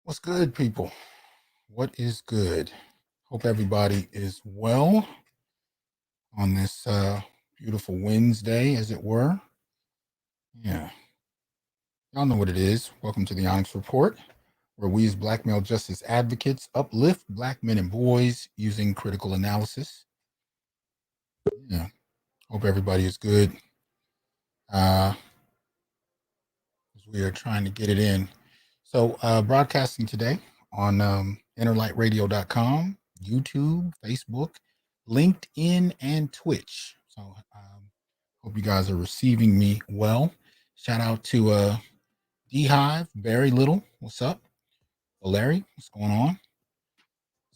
What's good, people? What is good? Hope everybody is well on this beautiful Wednesday, as it were. Yeah, y'all know what it is. Welcome to the Onyx Report, where we as Black male justice advocates uplift Black men and boys using critical analysis. Yeah, hope everybody is good. As we are trying to get it in. So, broadcasting today on innerlightradio.com, YouTube, Facebook, LinkedIn, and Twitch. So, hope you guys are receiving me well. Shout out to D Hive, Barry Little. What's up? Larry, what's going on?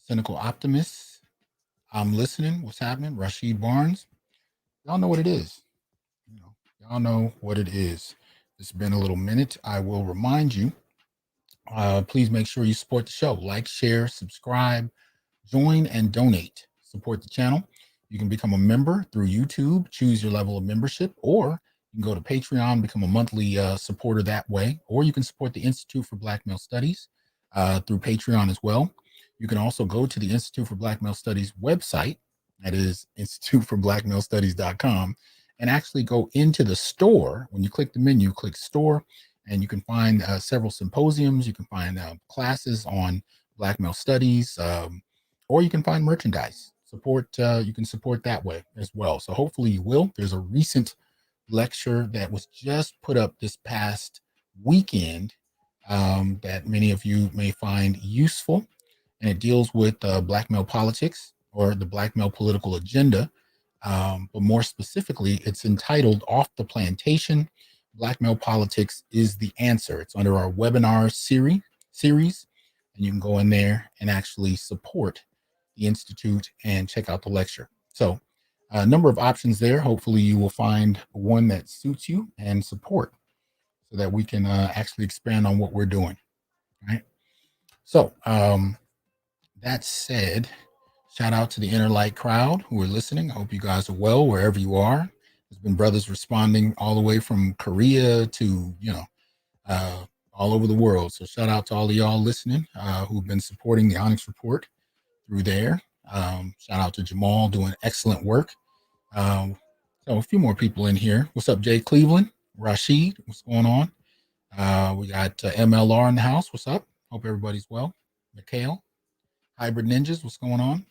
Cynical Optimist. I'm listening. What's happening? Rashid Barnes. Y'all know what it is. Y'all know what it is. It's been a little minute. I will remind you. Please make sure you support the show. Like, share, subscribe, join, and donate. Support the channel. You can become a member through YouTube, choose your level of membership, or you can go to Patreon, become a monthly supporter that way, or you can support the Institute for Black Male Studies through Patreon as well. You can also go to the Institute for Black Male Studies website, that is instituteforblackmalestudies.com, and actually go into the store. When you click the menu, click store, and you can find several symposiums. You can find classes on Black male studies, or you can find merchandise. You can support that way as well. So hopefully you will. There's a recent lecture that was just put up this past weekend that many of you may find useful, and it deals with Black male politics or the Black male political agenda. But more specifically, it's entitled Off the Plantation, Black Male Politics is the Answer. It's under our webinar series, and you can go in there and actually support the Institute and check out the lecture. So a number of options there. Hopefully you will find one that suits you and support so that we can actually expand on what we're doing. Right. So that said, shout out to the Inner Light crowd who are listening. I hope you guys are well wherever you are. There's been brothers responding all the way from Korea to, all over the world. So shout out to all of y'all listening who've been supporting the Onyx Report through there. Shout out to Jamal doing excellent work. So a few more people in here. What's up, Jay Cleveland? Rashid, what's going on? We got MLR in the house. What's up? Hope everybody's well. Mikhail, Hybrid Ninjas, what's going on?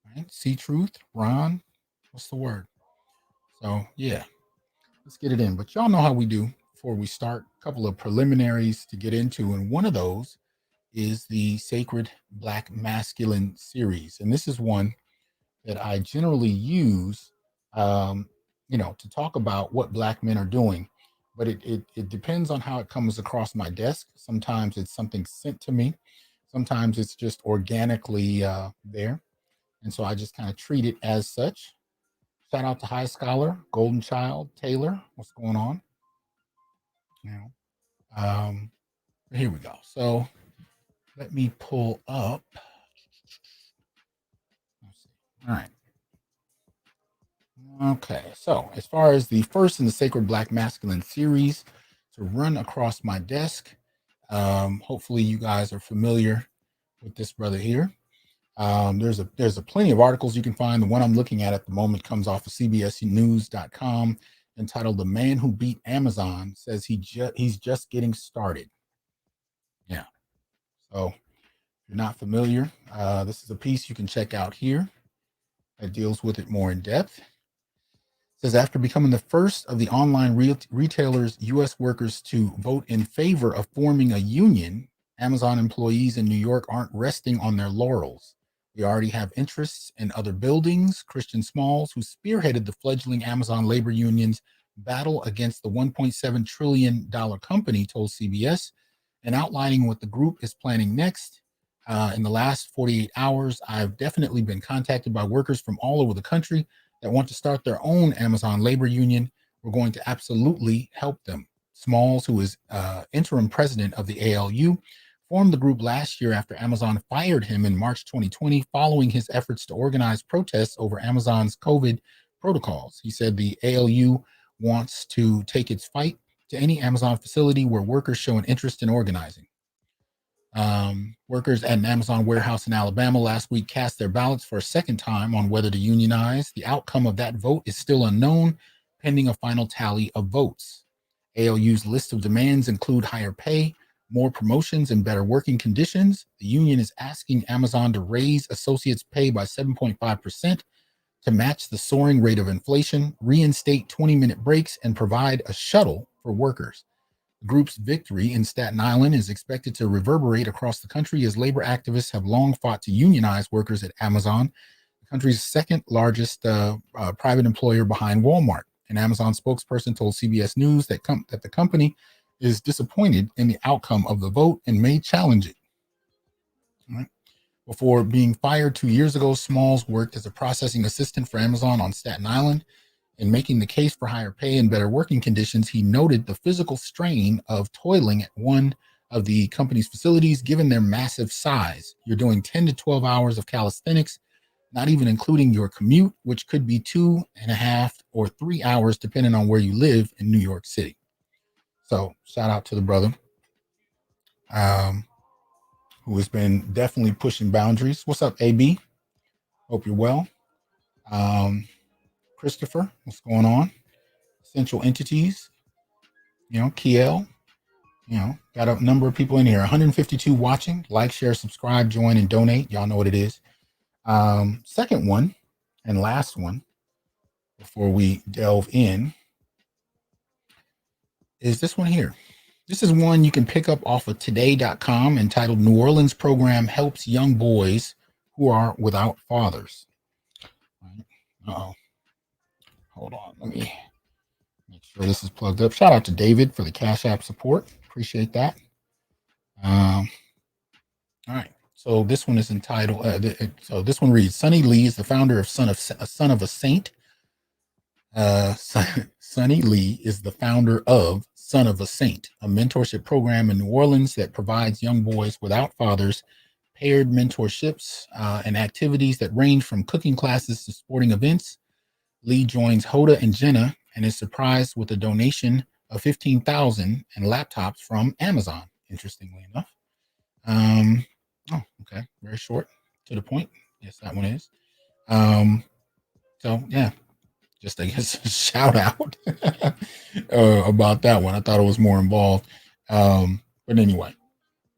All right. See Truth, Ron, what's the word? So yeah, let's get it in. But y'all know how we do before we start. A couple of preliminaries to get into, and one of those is the Sacred Black Masculine series, and this is one that I generally use, to talk about what Black men are doing. But it depends on how it comes across my desk. Sometimes it's something sent to me. Sometimes it's just organically there. And so I just kind of treat it as such. Shout out to High Scholar, Golden Child, Taylor. What's going on? You know, here we go. So let me pull up. Let's see. All right. Okay. So as far as the first in the Sacred Black Masculine series to run across my desk, hopefully you guys are familiar with this brother here. There's a plenty of articles you can find. The one I'm looking at the moment comes off of cbsnews.com, entitled "The Man Who Beat Amazon Says He's Just Getting Started." Yeah. So if you're not familiar, this is a piece you can check out here that deals with it more in depth. It says, after becoming the first of the online retailers' U.S. workers to vote in favor of forming a union, Amazon employees in New York aren't resting on their laurels. We already have interests in other buildings. Christian Smalls, who spearheaded the fledgling Amazon labor union's battle against the $1.7 trillion company, told CBS, and outlining what the group is planning next. In the last 48 hours, I've definitely been contacted by workers from all over the country that want to start their own Amazon labor union. We're going to absolutely help them. Smalls, who is interim president of the ALU, formed the group last year after Amazon fired him in March 2020 following his efforts to organize protests over Amazon's COVID protocols. He said the ALU wants to take its fight to any Amazon facility where workers show an interest in organizing. Workers at an Amazon warehouse in Alabama last week cast their ballots for a second time on whether to unionize. The outcome of that vote is still unknown, pending a final tally of votes. ALU's list of demands include higher pay, more promotions, and better working conditions. The union is asking Amazon to raise associates' pay by 7.5% to match the soaring rate of inflation, reinstate 20-minute breaks, and provide a shuttle for workers. The group's victory in Staten Island is expected to reverberate across the country as labor activists have long fought to unionize workers at Amazon, the country's second largest private employer behind Walmart. An Amazon spokesperson told CBS News that the company is disappointed in the outcome of the vote and may challenge it. All right. Before being fired 2 years ago, Smalls worked as a processing assistant for Amazon on Staten Island. In making the case for higher pay and better working conditions, he noted the physical strain of toiling at one of the company's facilities, given their massive size. You're doing 10 to 12 hours of calisthenics, not even including your commute, which could be 2.5 or 3 hours, depending on where you live in New York City. So shout out to the brother who has been definitely pushing boundaries. What's up, AB? Hope you're well. Christopher, what's going on? Central entities, Kiel, got a number of people in here. 152 watching. Like, share, subscribe, join, and donate. Y'all know what it is. Second one and last one before we delve in is this one here. This is one you can pick up off of today.com entitled New Orleans Program Helps Young Boys Who Are Without Fathers. Uh-oh. Hold on. Let me make sure this is plugged up. Shout out to David for the Cash App support. Appreciate that. All right. So this one is entitled. So this one reads: Sonny Lee is the founder of Son of a Saint. Sonny Lee is the founder of Son of a Saint, a mentorship program in New Orleans that provides young boys without fathers paired mentorships and activities that range from cooking classes to sporting events. Lee joins Hoda and Jenna and is surprised with a donation of $15,000 and laptops from Amazon. Interestingly enough. Oh, okay. Very short, to the point. Yes, that one is. So yeah, just I guess a shout out about that one. I thought it was more involved. But anyway,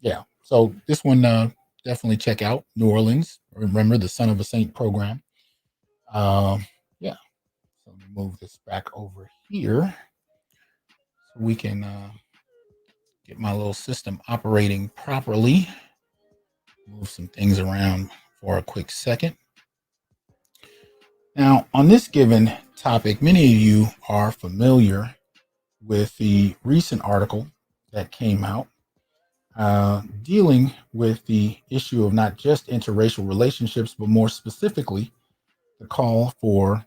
yeah. So this one definitely check out New Orleans. Remember the Son of a Saint program. Yeah. So let me move this back over here so we can get my little system operating properly. Move some things around for a quick second. Now, on this given topic, many of you are familiar with the recent article that came out dealing with the issue of not just interracial relationships, but more specifically, the call for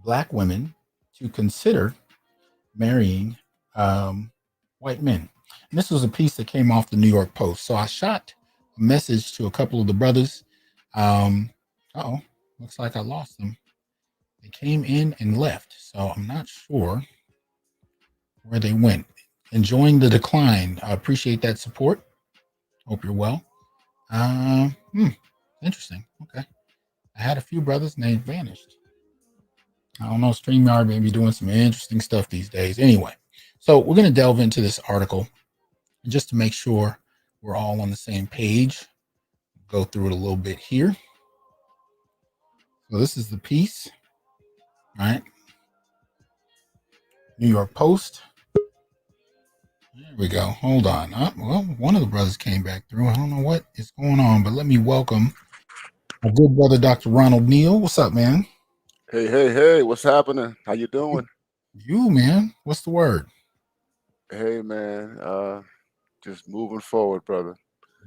Black women to consider marrying white men. And this was a piece that came off the New York Post. So I shot a message to a couple of the brothers. Looks like I lost them. They came in and left. So I'm not sure where they went. Enjoying the decline. I appreciate that support. Hope you're well. Interesting. Okay. I had a few brothers and they vanished. I don't know. StreamYard may be doing some interesting stuff these days. Anyway, so we're going to delve into this article just to make sure we're all on the same page. Go through it a little bit here. So this is the piece. All right. New York Post. There we go. Hold on. Well, one of the brothers came back through. I don't know what is going on, but let me welcome my good brother, Dr. Ronald Neal. What's up, man? Hey, what's happening? How you doing? You, man. What's the word? Hey, man. Just moving forward, brother.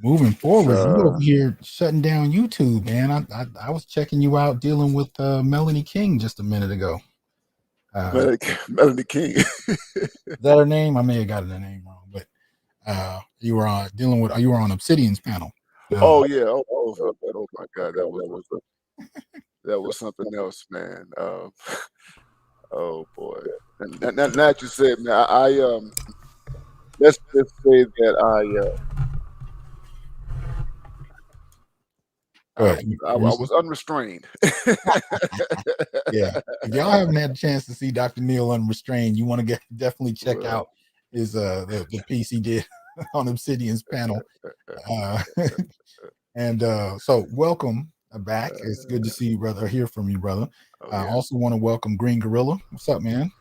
Moving forward. You over here shutting down YouTube, man. I was checking you out dealing with Melanie King just a minute ago. Melanie King. Is that her name? I may have got her name wrong, but you were on Obsidian's panel. Oh yeah. Oh my God, that was something else, man. Oh boy. And now you said, man, I let's say that I, Good. I was unrestrained. Yeah. If y'all haven't had a chance to see Dr. Neil Unrestrained, you want to definitely check out his the piece he did on Obsidian's panel. And so welcome back. It's good to see you, brother, or hear from you, brother. I also want to welcome Green Gorilla. What's up, man?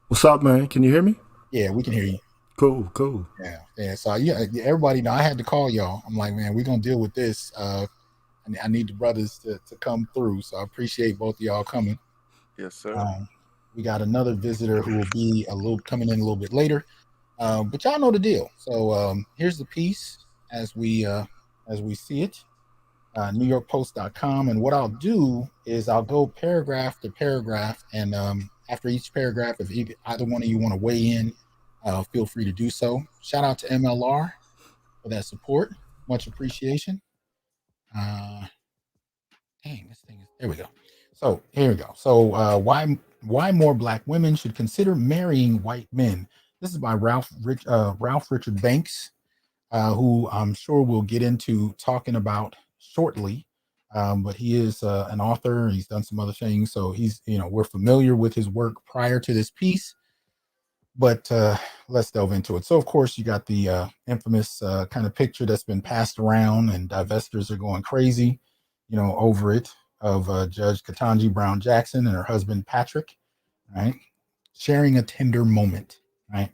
What's up, man? Can you hear me? Yeah, we can hear you. Cool. Yeah. So yeah, everybody know I had to call y'all. I'm like, man, we're gonna deal with this. I need the brothers to come through. So I appreciate both of y'all coming. Yes, sir. We got another visitor who will be coming in a little bit later. But y'all know the deal. So here's the piece as we see it. NewYorkPost.com. And what I'll do is I'll go paragraph to paragraph, and after each paragraph, if either one of you want to weigh in, feel free to do so. Shout out to MLR for that support. Much appreciation. There we go. So here we go. So why more Black women should consider marrying white men? This is by Ralph Richard Banks, who I'm sure we'll get into talking about shortly. But he is an author. He's done some other things, so he's we're familiar with his work prior to this piece. But let's delve into it. So, of course, you got the infamous kind of picture that's been passed around, and divestors are going crazy, over it, of Judge Ketanji Brown Jackson and her husband, Patrick, right? Sharing a tender moment, right?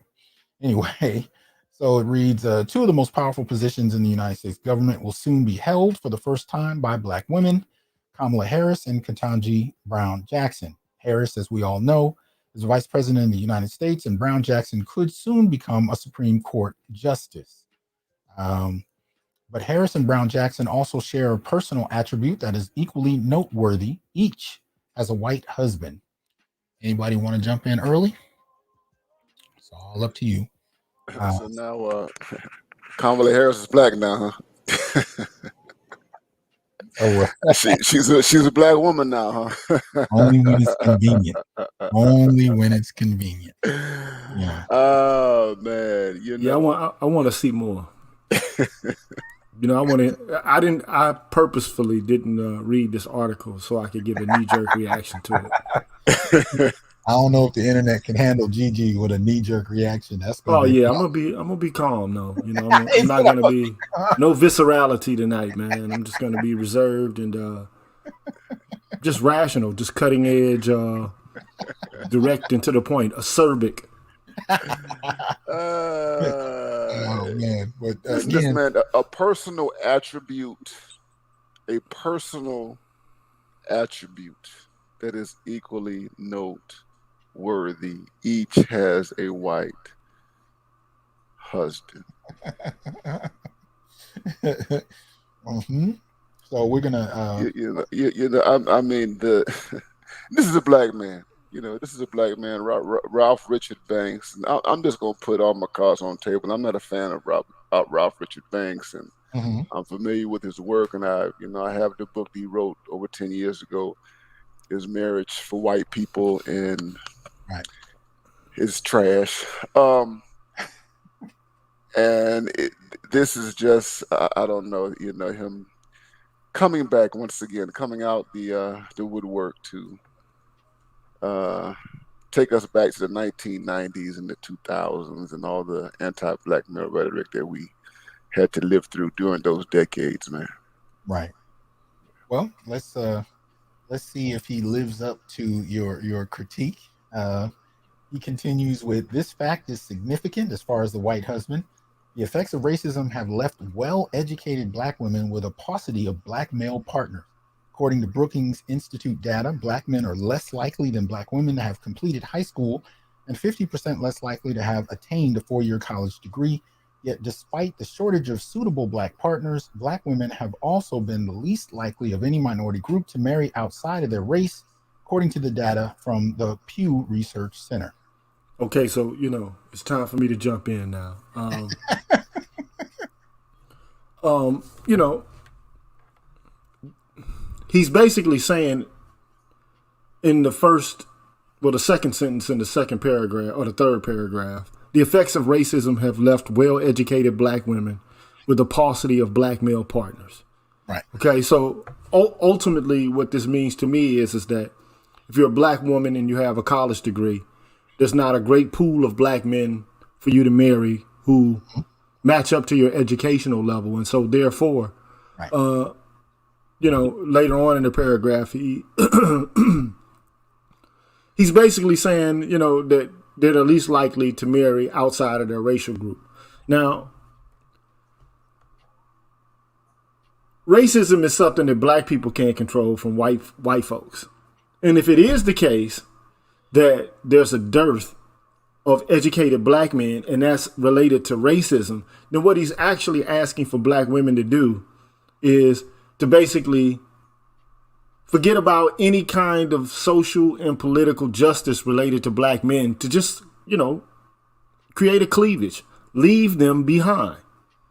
Anyway, so it reads, two of the most powerful positions in the United States government will soon be held for the first time by Black women, Kamala Harris and Ketanji Brown Jackson. Harris, as we all know, is vice president of the United States, and Brown Jackson could soon become a Supreme Court justice. But Harris and Brown Jackson also share a personal attribute that is equally noteworthy. Each has a white husband. Anybody want to jump in early? It's all up to you. So now, Kamala Harris is Black now, huh? She's a Black woman now, huh? Only when it's convenient. Only when it's convenient. Yeah. Oh man, Yeah, I want to see more. I purposefully didn't read this article so I could give a knee-jerk reaction to it. I don't know if the internet can handle Gigi with a knee-jerk reaction. That's I'm gonna be calm though. I'm not gonna be no viscerality tonight, man. I'm just gonna be reserved and just rational, just cutting edge, direct and to the point, acerbic. Oh man, but this man, a personal attribute that is equally noteworthy. Each has a white husband. Mm-hmm. So we're gonna, I mean, this is a Black man. This is a Black man, Ralph Richard Banks. And I'm just gonna put all my cards on the table. I'm not a fan of Ralph Richard Banks, and mm-hmm. I'm familiar with his work. And I have the book he wrote over 10 years ago, His Marriage for White People, and his trash. And this is just, I don't know, him coming back once again, coming out the woodwork to take us back to the 1990s and the 2000s and all the anti-Black male rhetoric that we had to live through during those decades, man. Right. Well, let's see if he lives up to your critique. He continues with, this fact is significant as far as the white husband. The effects of racism have left well-educated Black women with a paucity of Black male partners. According to Brookings Institute data, Black men are less likely than Black women to have completed high school and 50% less likely to have attained a 4-year college degree. Yet despite the shortage of suitable Black partners, Black women have also been the least likely of any minority group to marry outside of their race, according to the data from the Pew Research Center. Okay, so, it's time for me to jump in now. He's basically saying in the second sentence in the second paragraph or the third paragraph, the effects of racism have left well-educated Black women with a paucity of Black male partners. Right. Okay, so ultimately, what this means to me is that if you're a black woman and you have a college degree, there's not a great pool of black men for you to marry who match up to your educational level, and so therefore, Right. Later on in the paragraph, he's basically saying, that they're the least likely to marry outside of their racial group. Now, racism is something that black people can't control from white folks. And if it is the case that there's a dearth of educated black men and that's related to racism, then what he's actually asking for black women to do is to basically forget about any kind of social and political justice related to black men, to just, create a cleavage, leave them behind.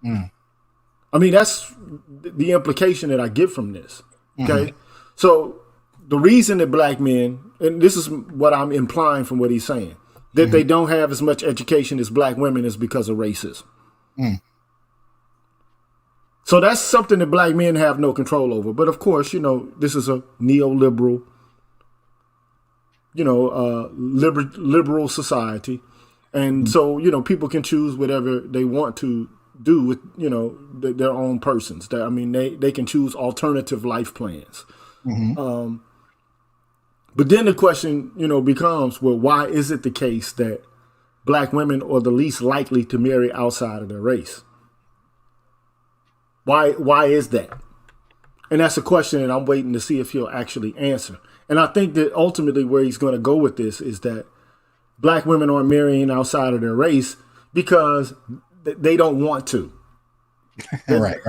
I mean, that's the implication that I get from this. Okay. So the reason that black men, and this is what I'm implying from what he's saying, that they don't have as much education as black women is because of racism. So that's something that black men have no control over. But of course, this is a neoliberal, liberal society. And so, people can choose whatever they want to do with, their own persons. They can choose alternative life plans. But then the question, becomes, well, why is it the case that black women are the least likely to marry outside of their race? Why is that? And that's a question that I'm waiting to see if he'll actually answer. And I think that ultimately where he's going to go with this is that black women aren't marrying outside of their race because they don't want to. Right.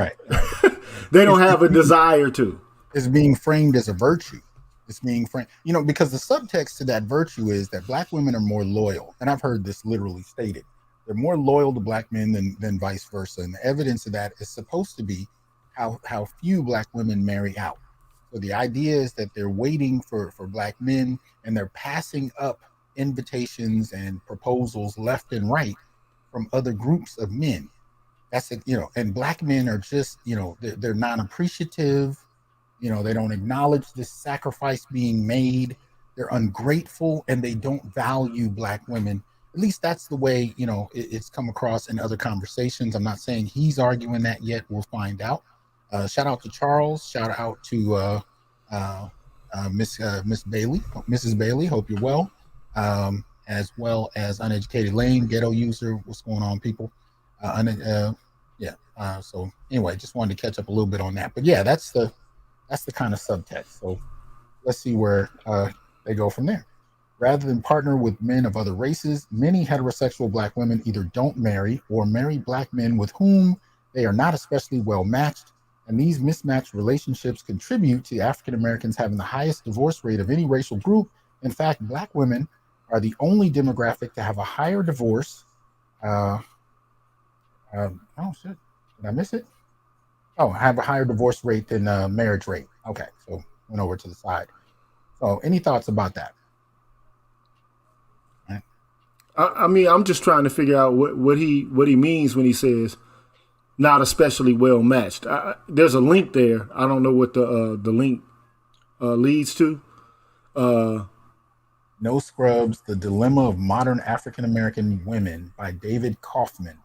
They don't have a desire to. It's being framed as a virtue. It's being framed, because the subtext to that virtue is that black women are more loyal. And I've heard this literally stated. They're more loyal to black men than vice versa. And the evidence of that is supposed to be how few black women marry out. So the idea is that they're waiting for black men and they're passing up invitations and proposals left and right from other groups of men. That's and black men are just, they're non-appreciative. They don't acknowledge this sacrifice being made. They're ungrateful and they don't value black women. At least that's the way, it's come across in other conversations. I'm not saying he's arguing that yet. We'll find out. Shout out to Charles. Shout out to Miss Bailey, Mrs. Bailey. Hope you're well. As well as Uneducated Lane, ghetto user. What's going on, people? So anyway, just wanted to catch up a little bit on that. But yeah, that's the kind of subtext. So let's see where they go from there. Rather than partner with men of other races, many heterosexual black women either don't marry or marry black men with whom they are not especially well matched. And these mismatched relationships contribute to African Americans having the highest divorce rate of any racial group. In fact, black women are the only demographic to have a higher divorce. Oh shit, did I miss it? Oh, have a higher divorce rate than marriage rate. Okay, so went over to the side. So any thoughts about that? I'm just trying to figure out what he means when he says not especially well matched. There's a link there. I don't know what the link leads to. No Scrubs: The Dilemma of Modern African American Women by David Kaufman.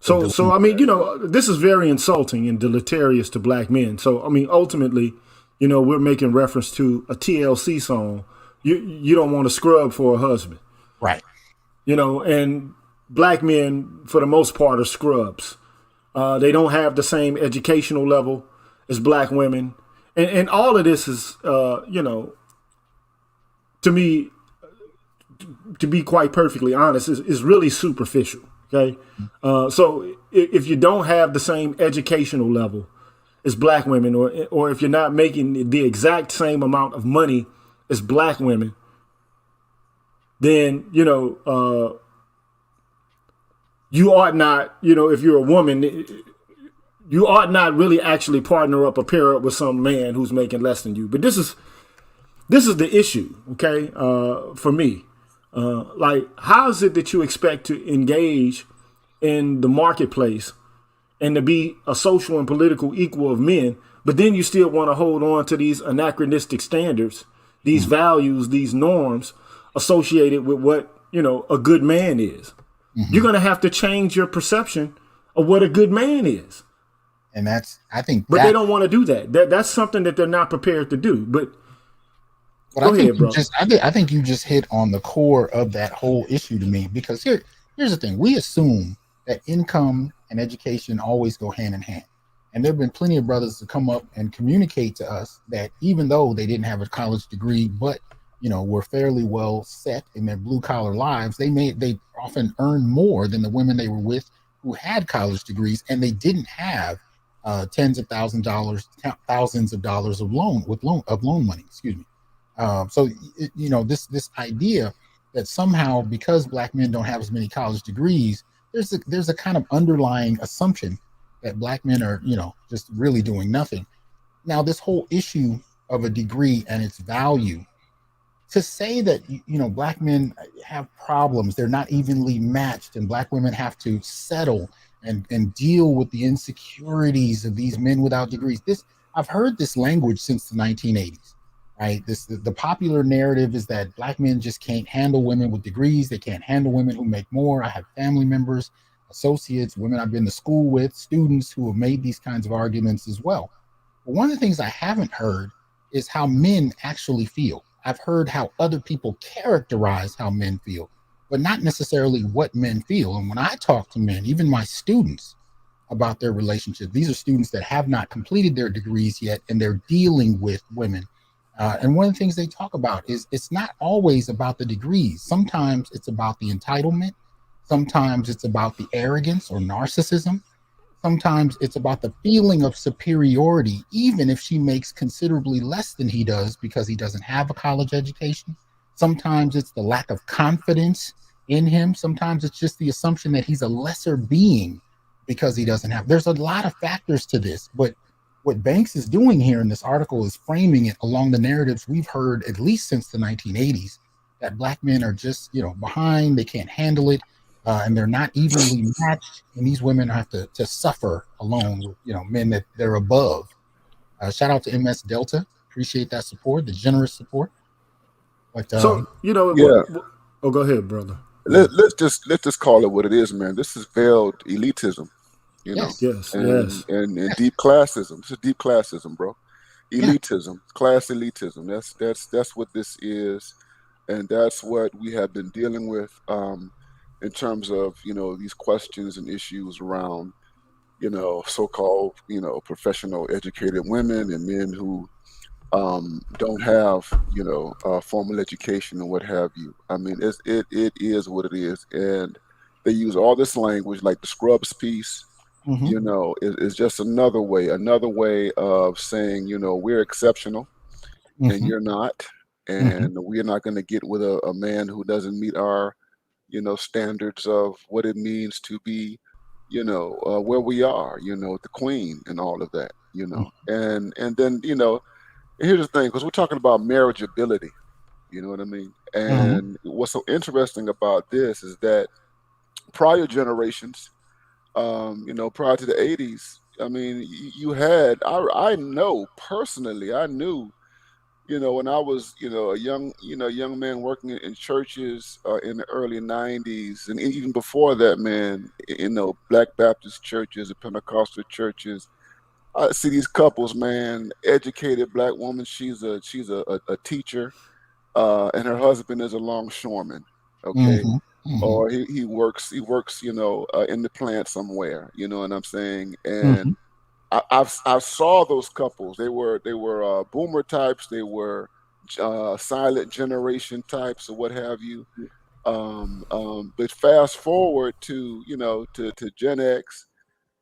So this is very insulting and deleterious to black men. So ultimately, we're making reference to a TLC song. You don't want a scrub for a husband. Right. And black men, for the most part, are scrubs. They don't have the same educational level as black women. And all of this is, to me, to be quite perfectly honest, is really superficial. Okay. So if you don't have the same educational level as black women, or if you're not making the exact same amount of money as black women, then, you ought not, if you're a woman, you ought not really actually pair up with some man who's making less than you. But this is the issue. Okay. For me, how is it that you expect to engage in the marketplace and to be a social and political equal of men, but then you still want to hold on to these anachronistic standards, these values, these norms associated with what, a good man is. You're going to have to change your perception of what a good man is. And but they don't want to do that. That's something that they're not prepared to do. But go ahead, bro. I think you just hit on the core of that whole issue to me, because here's the thing. We assume that income and education always go hand in hand. And there have been plenty of brothers to come up and communicate to us that even though they didn't have a college degree, but were fairly well set in their blue collar lives, they often earned more than the women they were with who had college degrees, and they didn't have thousands of dollars of loan money. Excuse me. So this idea that somehow because Black men don't have as many college degrees, there's a kind of underlying assumption that Black men are just really doing nothing. Now, this whole issue of a degree and its value, to say that Black men have problems, they're not evenly matched, and Black women have to settle and deal with the insecurities of these men without degrees. I've heard this language since the 1980s. Right. The popular narrative is that Black men just can't handle women with degrees. They can't handle women who make more. I have family members, associates, women I've been to school with, students who have made these kinds of arguments as well. But one of the things I haven't heard is how men actually feel. I've heard how other people characterize how men feel, but not necessarily what men feel. And when I talk to men, even my students, about their relationship, these are students that have not completed their degrees yet, and they're dealing with women. And one of the things they talk about is it's not always about the degrees. Sometimes it's about the entitlement. Sometimes it's about the arrogance or narcissism. Sometimes it's about the feeling of superiority, even if she makes considerably less than he does because he doesn't have a college education. Sometimes it's the lack of confidence in him. Sometimes it's just the assumption that he's a lesser being because he doesn't have. There's a lot of factors to this, but what Banks is doing here in this article is framing it along the narratives we've heard at least since the 1980s, that Black men are just, behind, they can't handle it, and they're not evenly matched, and these women have to suffer alone with, men that they're above. Shout out to MS Delta. Appreciate that support, the generous support. But so, yeah. Oh, go ahead, brother. Let's just call it what it is, man. This is veiled elitism. Yes. And deep classism. This is deep classism, bro. Elitism, class elitism. That's what this is, and that's what we have been dealing with in terms of these questions and issues around so-called professional educated women and men who don't have formal education and what have you. I mean, it is what it is, and they use all this language like the scrubs piece. Is just another way of saying, we're exceptional and you're not, and we're not going to get with a man who doesn't meet our, standards of what it means to be, where we are, the queen and all of that, and then, here's the thing, because we're talking about marriageability, you know what I mean? And what's so interesting about this is that prior generations, prior to the 80s, I mean, you had, I know personally, I knew, when I was, a young man working in churches in the early 90s, and even before that, man, Black Baptist churches and Pentecostal churches, I see these couples, man, educated Black woman, she's a teacher, and her husband is a longshoreman, okay? Or he works, in the plant somewhere, you know what I'm saying? And I saw those couples. They were boomer types. They were silent generation types or what have you. But fast forward to to Gen X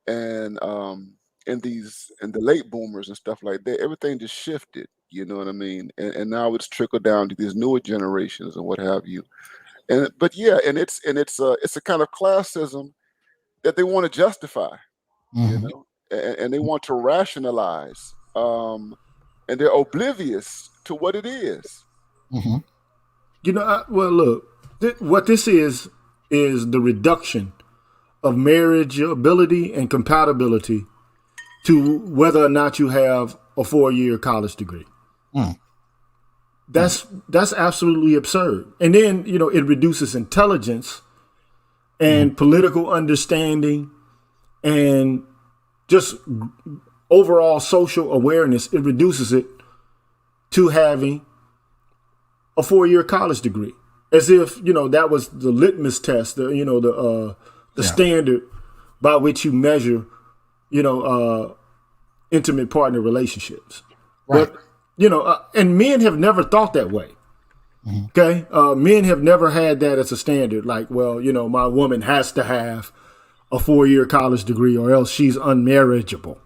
and the late boomers and stuff like that. Everything just shifted. You know what I mean? And now it's trickled down to these newer generations and what have you. But it's a kind of classism that they want to justify, and they want to rationalize, and they're oblivious to what it is. Well, look, what this is the reduction of marriageability and compatibility to whether or not you have a 4-year college degree. That's absolutely absurd. And then, you know, it reduces intelligence and political understanding and just overall social awareness. It reduces it to having a 4-year college degree, as if, you know, that was the litmus test, the standard by which you measure, you know, intimate partner relationships. Right. But, you know, and men have never thought that way. Okay. Men have never had that as a standard. Like, well, you know, my woman has to have a 4-year college degree or else she's unmarriageable.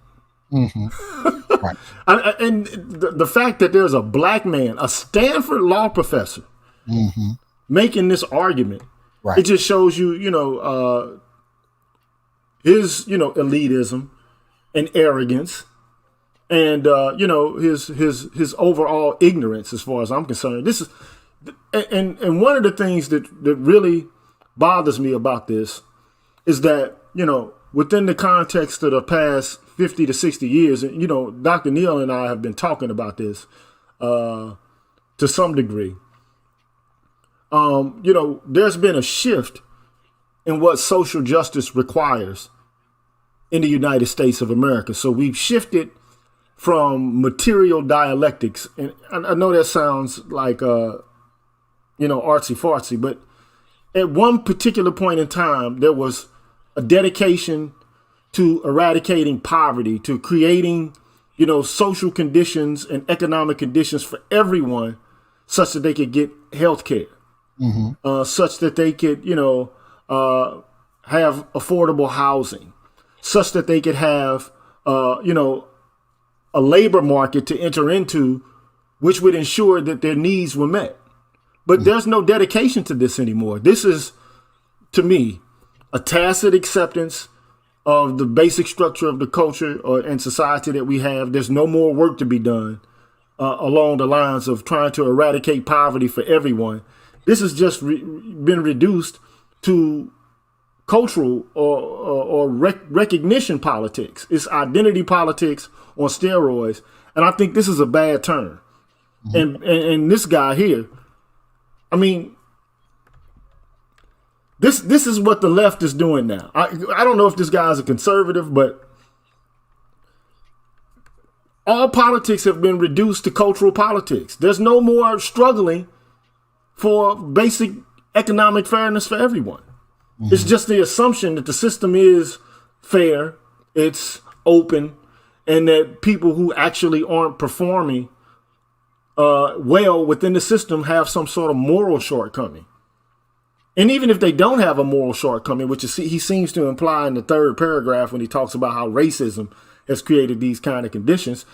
Right. And the fact that there's a black man, a Stanford law professor, making this argument, it just shows you, you know, his, you know, elitism and arrogance, and you know, his overall ignorance as far as I'm concerned. This is, and one of the things that really bothers me about this is that, you know, within the context of the past 50 to 60 years, and, you know, Dr. Neal and I have been talking about this to some degree. You know, there's been a shift in what social justice requires in the United States of America. So we've shifted from material dialectics, and I know that sounds like, you know, artsy fartsy, but at one particular point in time, there was a dedication to eradicating poverty, to creating, you know, social conditions and economic conditions for everyone, such that they could get health care, such that they could, you know, have affordable housing, such that they could have, you know, a labor market to enter into, which would ensure that their needs were met. But there's no dedication to this anymore. This is, to me, a tacit acceptance of the basic structure of the culture and society that we have. There's no more work to be done along the lines of trying to eradicate poverty for everyone. This has just been reduced to cultural or recognition politics. It's identity politics on steroids. And I think this is a bad turn. And this guy here, I mean, this is what the left is doing now. I don't know if this guy is a conservative, but all politics have been reduced to cultural politics. There's no more struggling for basic economic fairness for everyone. It's just the assumption that the system is fair, it's open, and that people who actually aren't performing well within the system have some sort of moral shortcoming. And even if they don't have a moral shortcoming, which is, he seems to imply in the third paragraph when he talks about how racism has created these kind of conditions,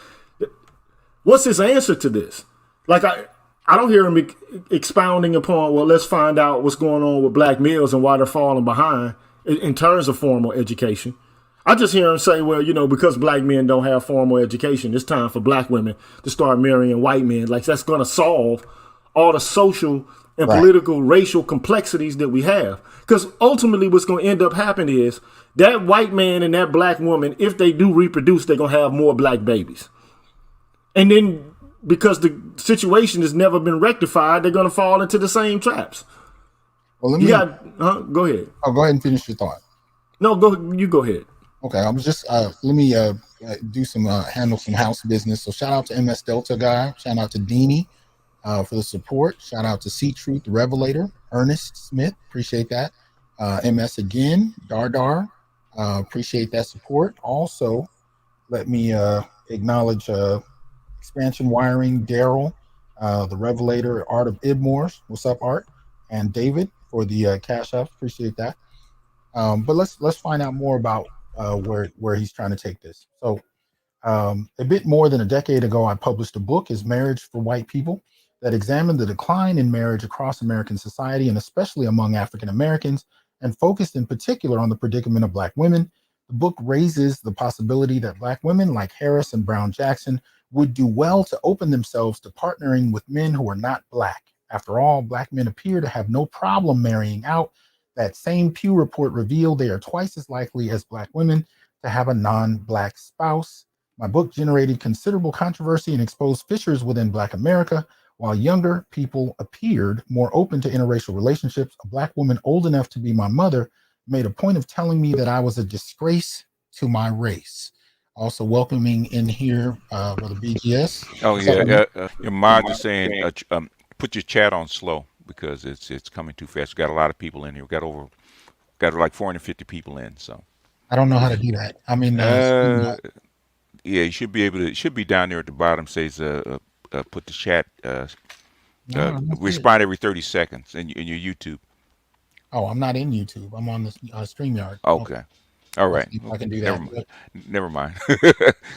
what's his answer to this? Like, I don't hear him expounding upon, well, let's find out what's going on with black males and why they're falling behind in terms of formal education. I just hear him say, well, you know, because black men don't have formal education, it's time for black women to start marrying white men. Like, that's going to solve all the social and political, racial complexities that we have. Because ultimately what's going to end up happening is that white man and that black woman, if they do reproduce, they're going to have more black babies. And then because the situation has never been rectified, they're going to fall into the same traps. Well, let me go ahead. Oh, go ahead and finish your thought. No, you go ahead. Okay, I was just let me do some handle some house business. So shout out to MS Delta guy, shout out to Deanie for the support. Shout out to C Truth the Revelator, Ernest Smith, appreciate that. MS again, Dar, appreciate that support. Also, let me acknowledge Expansion Wiring, Daryl, the Revelator, Art of Ibmores, what's up, Art, and David for the cash up, appreciate that. But let's find out more about where he's trying to take this. So a bit more than a decade ago, I published a book, Is Marriage for White People?, that examined the decline in marriage across American society and especially among African Americans, and focused in particular on the predicament of Black women. The book raises the possibility that Black women like Harris and Brown Jackson would do well to open themselves to partnering with men who are not Black. After all, Black men appear to have no problem marrying out. That same Pew report revealed they are twice as likely as Black women to have a non-Black spouse. My book generated considerable controversy and exposed fissures within Black America. While younger people appeared more open to interracial relationships, a Black woman old enough to be my mother made a point of telling me that I was a disgrace to my race. Also welcoming in here, Brother BGS. Oh What's up, yeah, man? your mod is saying put your chat on slow because it's coming too fast. We got a lot of people in here. We got like 450 people in. So I don't know how to do that. I'm in uh yeah, you should be able to. It should be down there at the bottom. Says put the chat. no, I don't see it. Respond every 30 seconds in your YouTube. Oh, I'm not in YouTube. I'm on the StreamYard. Okay, Okay. All let's right. see if I can do Never that. mind. But Never mind.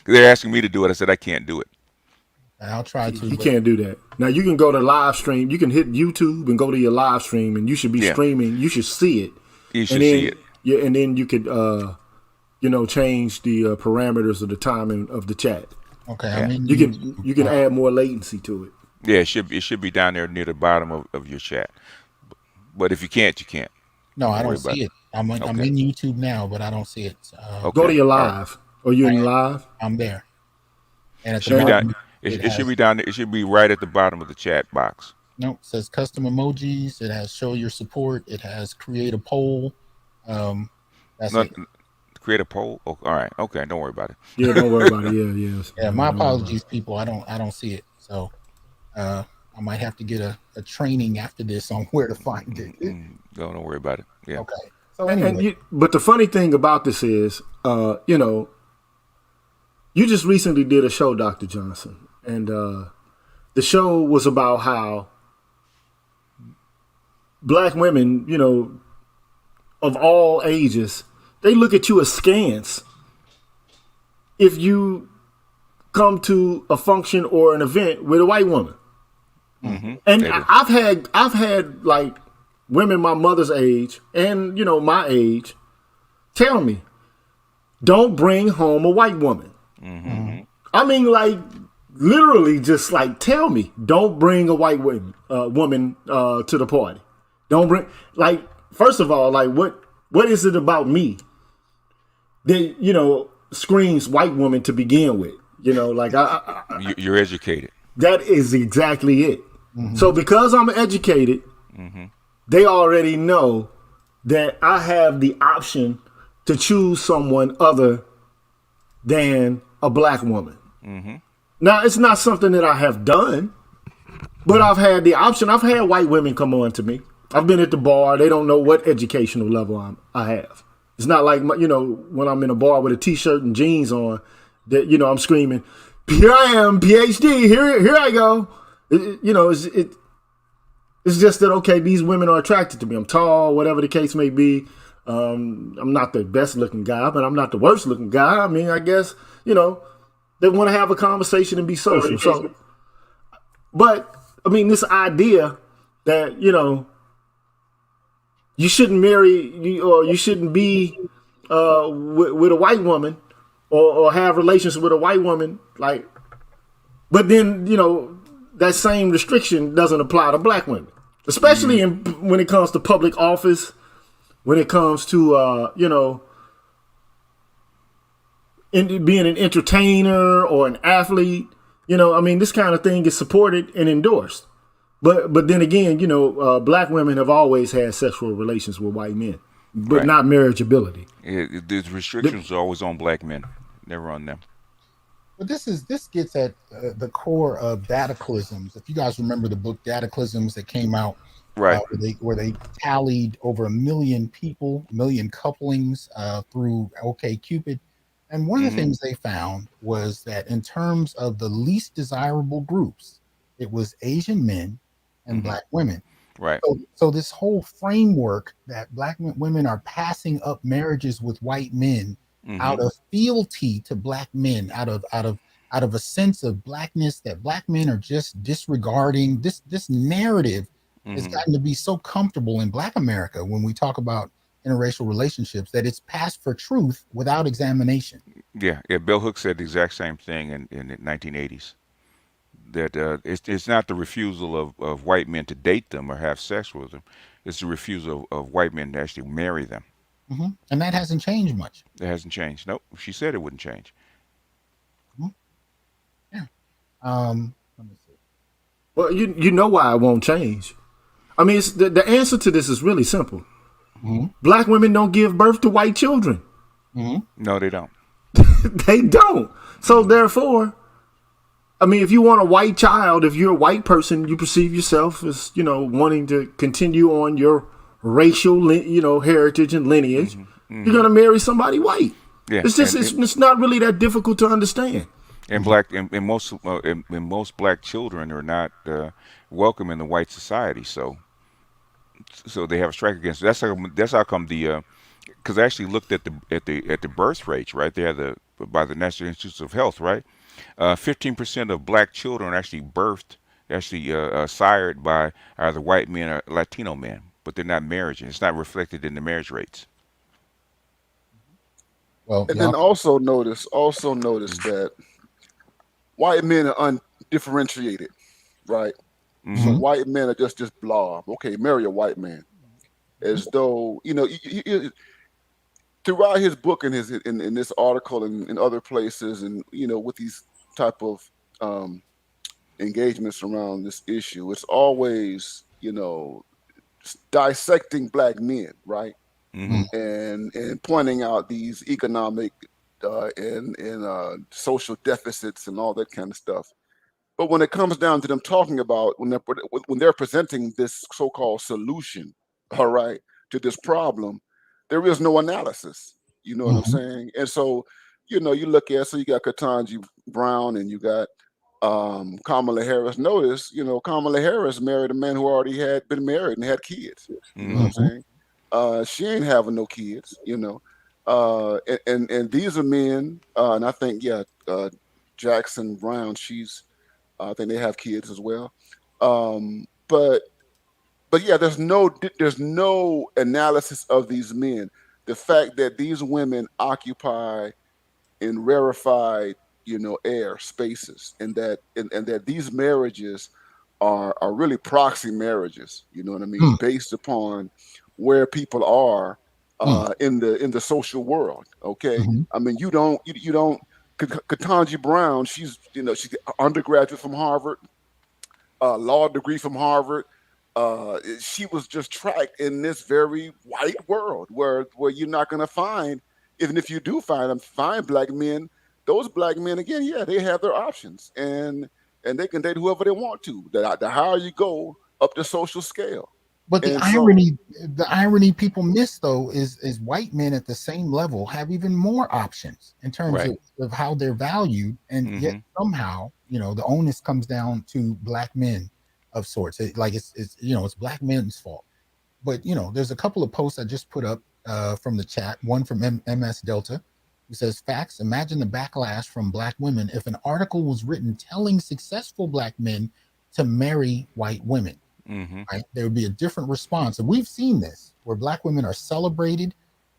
They're asking me to do it. I said I can't do it. I'll try to. You But can't do that. Now you can go to live stream. You can hit YouTube and go to your live stream, and you should be Yeah, streaming. You should see it, you and should see then it. yeah, and then you could change the parameters of the timing of the chat. okay, I'm Yeah. in You YouTube. can add more latency to it. Yeah, it should be down there near the bottom of your chat. But if you can't, you can't. No, I Don't worry don't about see it. it. I'm Okay. in YouTube now, but I don't see it. Go to Okay. your All right. live. Or you in live? I'm there, and at the Should be down. bottom it It should has be down there. It should be right at the bottom of the chat box. no. It says custom emojis. It has show your support. It has create a poll. Um, that's Not it. create a poll. Oh, all right. Okay. Don't worry about it. Yeah, don't worry about it. Yeah. Yeah, my Don't worry about apologies, people. I don't see it. So I might have to get a training after this on where to find it. Don't worry about it. Yeah. Okay. So it. anyway, But the funny thing about this is, you just recently did a show, Dr. Johnson, and the show was about how Black women, of all ages, they look at you askance if you come to a function or an event with a white woman. And They do. I've had like women my mother's age and my age tell me, don't bring home a white woman. I mean, like literally, just like tell me, don't bring a white woman to the party. Don't bring like first of all, like what is it about me that screams white woman to begin with? Like You're educated. that is exactly it. So because I'm educated, they already know that I have the option to choose someone other than a Black woman. Now, it's not something that I have done, but I've had the option. I've had white women come on to me. I've been at the bar. They don't know what educational level I have. It's not like, when I'm in a bar with a T-shirt and jeans on that, I'm screaming, here I am, PhD, here I go. It's just that, okay, these women are attracted to me. I'm tall, whatever the case may be. I'm not the best looking guy, but I'm not the worst looking guy. I mean, I guess, they want to have a conversation and be social. So, but I mean, this idea that, you shouldn't marry or you shouldn't be with a white woman or have relations with a white woman, like, but then, that same restriction doesn't apply to Black women, especially when it comes to public office, when it comes to, being an entertainer or an athlete. I mean, this kind of thing is supported and endorsed. But then again, Black women have always had sexual relations with white men, but Right. not marriageability. The restrictions are always on Black men, never on them. but this gets at the core of Dataclysms. If you guys remember the book Dataclysms that came out, Right. where they tallied over 1 million people, 1 million couplings through OkCupid. And one of the things they found was that in terms of the least desirable groups, it was Asian men and Black women. Right. So this whole framework that Black women are passing up marriages with white men out of fealty to Black men, out of a sense of Blackness that Black men are just disregarding. This narrative has gotten to be so comfortable in Black America when we talk about interracial relationships that it's passed for truth without examination. Yeah. Bell Hooks said the exact same thing in the 1980s. That it's not the refusal of white men to date them or have sex with them. It's the refusal of white men to actually marry them. And that hasn't changed much. It hasn't changed. Nope. She said it wouldn't change. Mhm. Yeah. Let me see. Well, you know why it won't change. I mean, it's, the answer to this is really simple. Black women don't give birth to white children. No, they don't. They don't. So therefore, I mean, if you want a white child, if you're a white person, you perceive yourself as, wanting to continue on your racial, heritage and lineage, you're going to marry somebody white. Yeah. It's just, it's not really that difficult to understand. And most black children are not welcome in the white society. So they have a strike against it. That's how come the because I actually looked at the birth rates, right? They have by the National Institutes of Health, right? 15% of black children are actually sired by either white men or Latino men, but they're not marriage. It's not reflected in the marriage rates. Well, And then y'all. also notice that white men are undifferentiated, right? So white men are just blob. Okay, marry a white man, as though throughout his book and in this article and in other places, and with these type of engagements around this issue, it's always dissecting black men, right? And pointing out these economic and social deficits and all that kind of stuff. But when it comes down to them talking about when they're presenting this so-called solution, all right, to this problem, there is no analysis. You know what I'm saying? And so, you look at, so you got Ketanji Brown and you got Kamala Harris. Notice, Kamala Harris married a man who already had been married and had kids. You know what I'm saying? She ain't having no kids, and these are men, and I think Jackson Brown, I think they have kids as well. But yeah, there's no analysis of these men. The fact that these women occupy in rarefied, air spaces, and that these marriages are really proxy marriages. You know what I mean? Based upon where people are in the social world. Okay, I mean you don't. Ketanji Brown, she's she's undergraduate from Harvard, law degree from Harvard. She was just tracked in this very white world where you're not going to find, even if you do find black men. Those black men again, yeah, they have their options and they can date whoever they want to. The higher you go up the social scale. But And so, the irony people miss though is white men at the same level have even more options in terms Right. of how they're valued, and yet somehow the onus comes down to black men of sorts. It's black men's fault. But there's a couple of posts I just put up from the chat. One from MS Delta, who says, "Facts. Imagine the backlash from black women if an article was written telling successful black men to marry white women." Right? There would be a different response. And we've seen this where black women are celebrated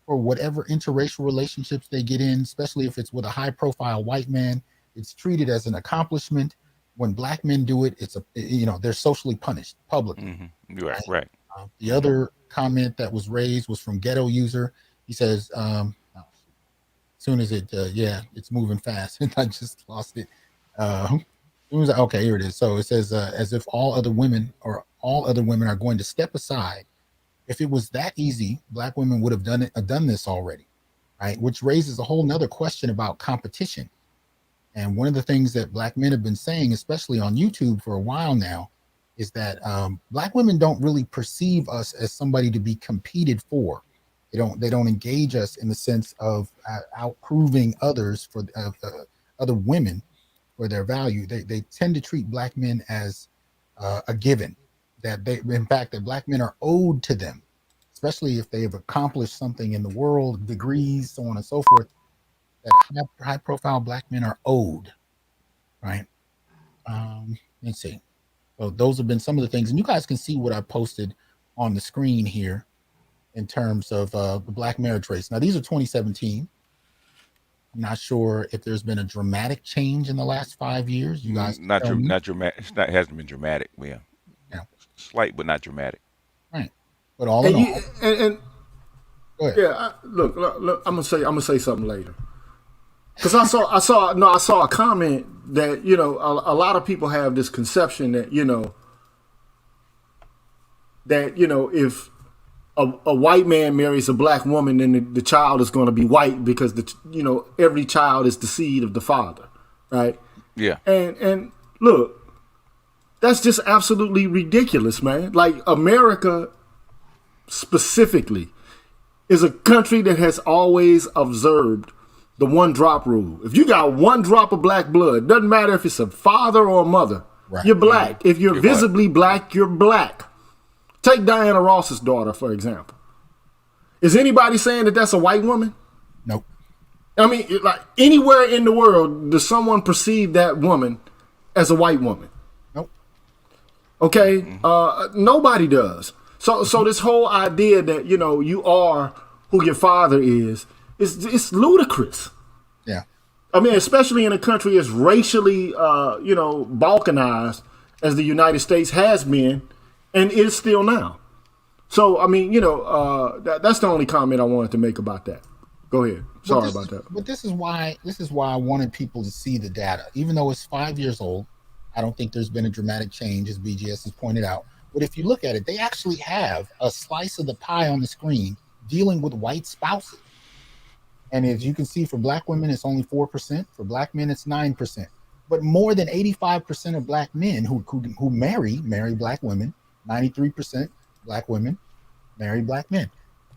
for whatever interracial relationships they get in, especially if it's with a high profile white man. It's treated as an accomplishment. When black men do it, they're socially punished publicly. Right. The other comment that was raised was from Ghetto User. He says, as soon as it's moving fast, and I just lost it. Okay, here it is. So it says, as if all other women are going to step aside. If it was that easy, black women would have done this already, right? Which raises a whole nother question about competition. And one of the things that black men have been saying, especially on YouTube for a while now, is that black women don't really perceive us as somebody to be competed for. They don't engage us in the sense of outproving others for other women for their value. They tend to treat black men as a given, that that black men are owed to them, especially if they have accomplished something in the world, degrees, so on and so forth. That high profile black men are owed, right? Let's see. So those have been some of the things, and you guys can see what I posted on the screen here in terms of the black marriage rates. Now these are 2017. I'm not sure if there's been a dramatic change in the last 5 years. You guys tell me. Not dramatic. It hasn't been dramatic. Yeah, Yeah. slight but not dramatic. Right. But all in And all, go ahead. yeah, look, I'm gonna say something later. Because I saw a comment that a lot of people have this conception that if a white man marries a black woman, then the child is going to be white because every child is the seed of the father, right? Yeah. And look, that's just absolutely ridiculous, man. Like, America specifically is a country that has always observed the one drop rule. If you got one drop of black blood, doesn't matter if it's a father or a mother, Right. you're black. If you're You're visibly black, you're black. Take Diana Ross's daughter, for example. Is anybody saying that that's a white woman? Nope. I mean, like, anywhere in the world, does someone perceive that woman as a white woman? Nope. Okay? Nobody does. So this whole idea that, you are who your father is, it's ludicrous. Yeah. I mean, especially in a country as racially, balkanized as the United States has been and is still now. So, I mean, that's the only comment I wanted to make about that. Go ahead. Sorry about that. But this is why I wanted people to see the data. Even though it's 5 years old, I don't think there's been a dramatic change, as BGS has pointed out. But if you look at it, they actually have a slice of the pie on the screen dealing with white spouses. And as you can see, for black women, it's only 4%. For black men, it's 9%. But more than 85% of black men who marry black women, 93% black women marry black men.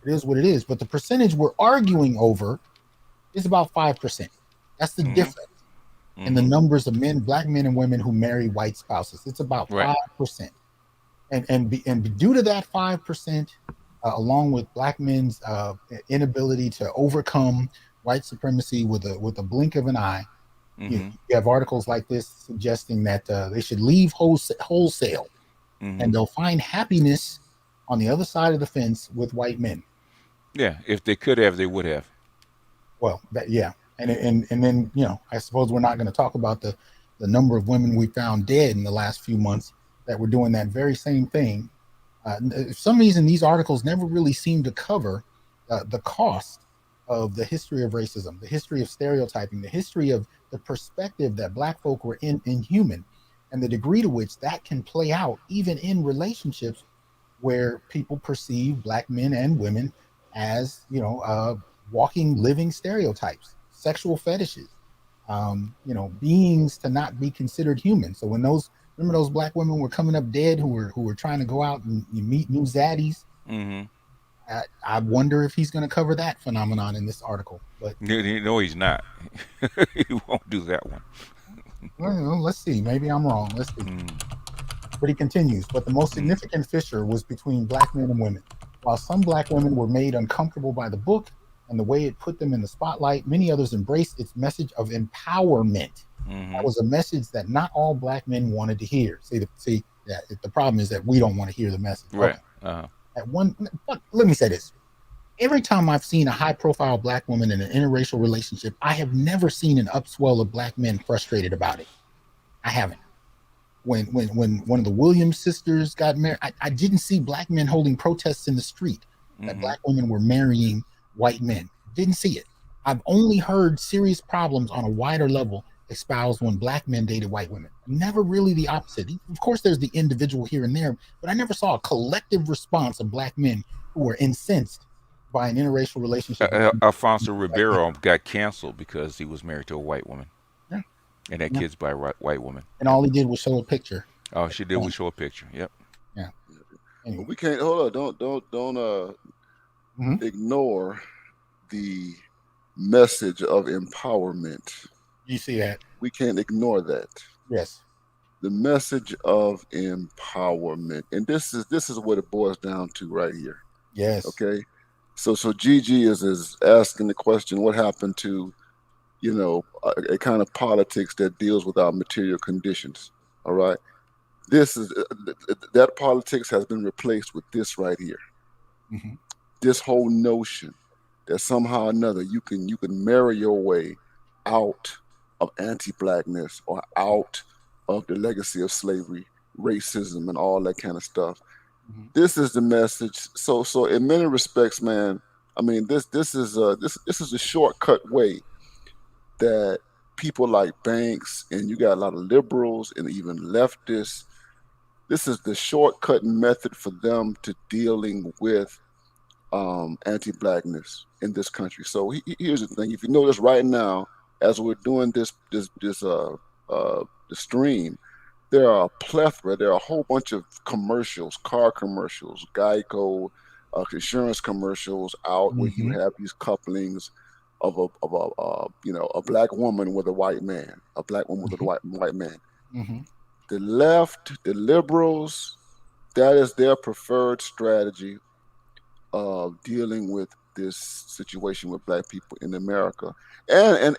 It is what it is. But the percentage we're arguing over is about 5%. That's the difference in the numbers of men, black men and women who marry white spouses. It's about 5%. And due to that 5%, along with black men's inability to overcome white supremacy with a blink of an eye, you have articles like this suggesting that they should leave wholesale, and they'll find happiness on the other side of the fence with white men. Yeah, if they could have, they would have. Well, and then I suppose we're not going to talk about the number of women we found dead in the last few months that were doing that very same thing. For some reason, these articles never really seem to cover the cost of the history of racism, the history of stereotyping, the history of the perspective that black folk were inhuman, and the degree to which that can play out even in relationships where people perceive black men and women as, walking, living stereotypes, sexual fetishes, beings to not be considered human. So when remember those black women were coming up dead who were trying to go out and meet new zaddies? I wonder if he's going to cover that phenomenon in this article. But No, he's not. He won't do that one. Well, let's see. Maybe I'm wrong. Let's see. But he continues. But the most significant fissure was between black men and women. While some black women were made uncomfortable by the book and the way it put them in the spotlight, many others embraced its message of empowerment. That was a message that not all black men wanted to hear. The problem is that we don't want to hear the message. Right. But let me say this. Every time I've seen a high-profile black woman in an interracial relationship, I have never seen an upswell of black men frustrated about it. I haven't. When one of the Williams sisters got married, I didn't see black men holding protests in the street that black women were marrying white men. Didn't see it. I've only heard serious problems on a wider level espoused when black men dated white women. Never really the opposite. Of course, there's the individual here and there, but I never saw a collective response of black men who were incensed by an interracial relationship. Alfonso Ribeiro got canceled because he was married to a white woman. Yeah. And had kids by a white woman. And all he did was show a picture. Oh, she did. We show a picture. Yep. Yeah. Anyway. We can't hold on. Don't ignore the message of empowerment. You see that? We can't ignore that. Yes. The message of empowerment, and this is what it boils down to right here. Yes. Okay. So Gigi is asking the question: what happened to a kind of politics that deals with our material conditions? All right. That politics has been replaced with this right here. This whole notion that somehow or another you can marry your way out of anti-blackness or out of the legacy of slavery, racism, and all that kind of stuff. Mhm. This is the message. So in many respects, man, I mean this is a shortcut way that people like Banks and you got a lot of liberals and even leftists. This is the shortcut method for them to dealing with anti-blackness in this country. So here's the thing: if you notice right now, as we're doing the stream, there are a plethora. There are a whole bunch of commercials, car commercials, Geico, insurance commercials out where you Mhm. have these couplings of a black woman with a white man, a black woman with a Mhm. white man. Mhm. The left, the liberals, that is their preferred strategy of dealing with this situation with black people in America. And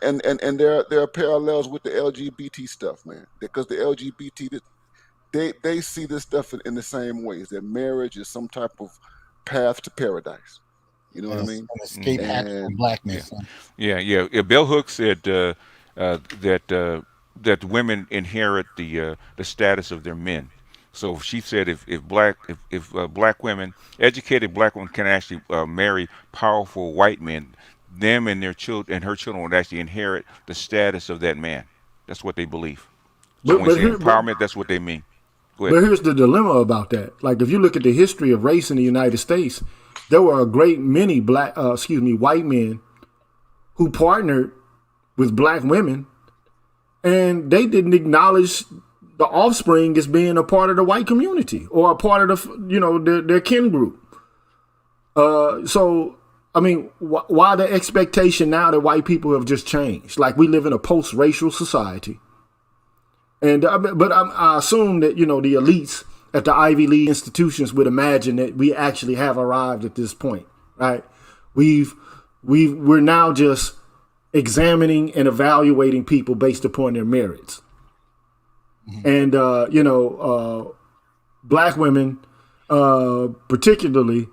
there are parallels with the LGBT stuff, man. Because the LGBT they see this stuff in the same ways, that marriage is some type of path to paradise. You know what And I it's mean? an escape Hmm. hatch for And Yeah, blackness. Huh? yeah. Bell Hooks said that that women inherit the status of their men. So she said if black women, educated black women, can actually marry powerful white men, them and their children and her children would actually inherit the status of that man. That's what they believe. So But when you but say here but empowerment, that's what they mean. Go ahead. but here's the dilemma about that. Like if you look at the history of race in the United States, there were a great many white men who partnered with black women, and they didn't acknowledge the offspring as being a part of the white community or a part of their kin group. So I mean, why the expectation now that white people have just changed? Like we live in a post-racial society, and I assume that the elites at the Ivy League institutions would imagine that we actually have arrived at this point, right? We've we're now just examining and evaluating people based upon their merits, Mhm. and black women, particularly,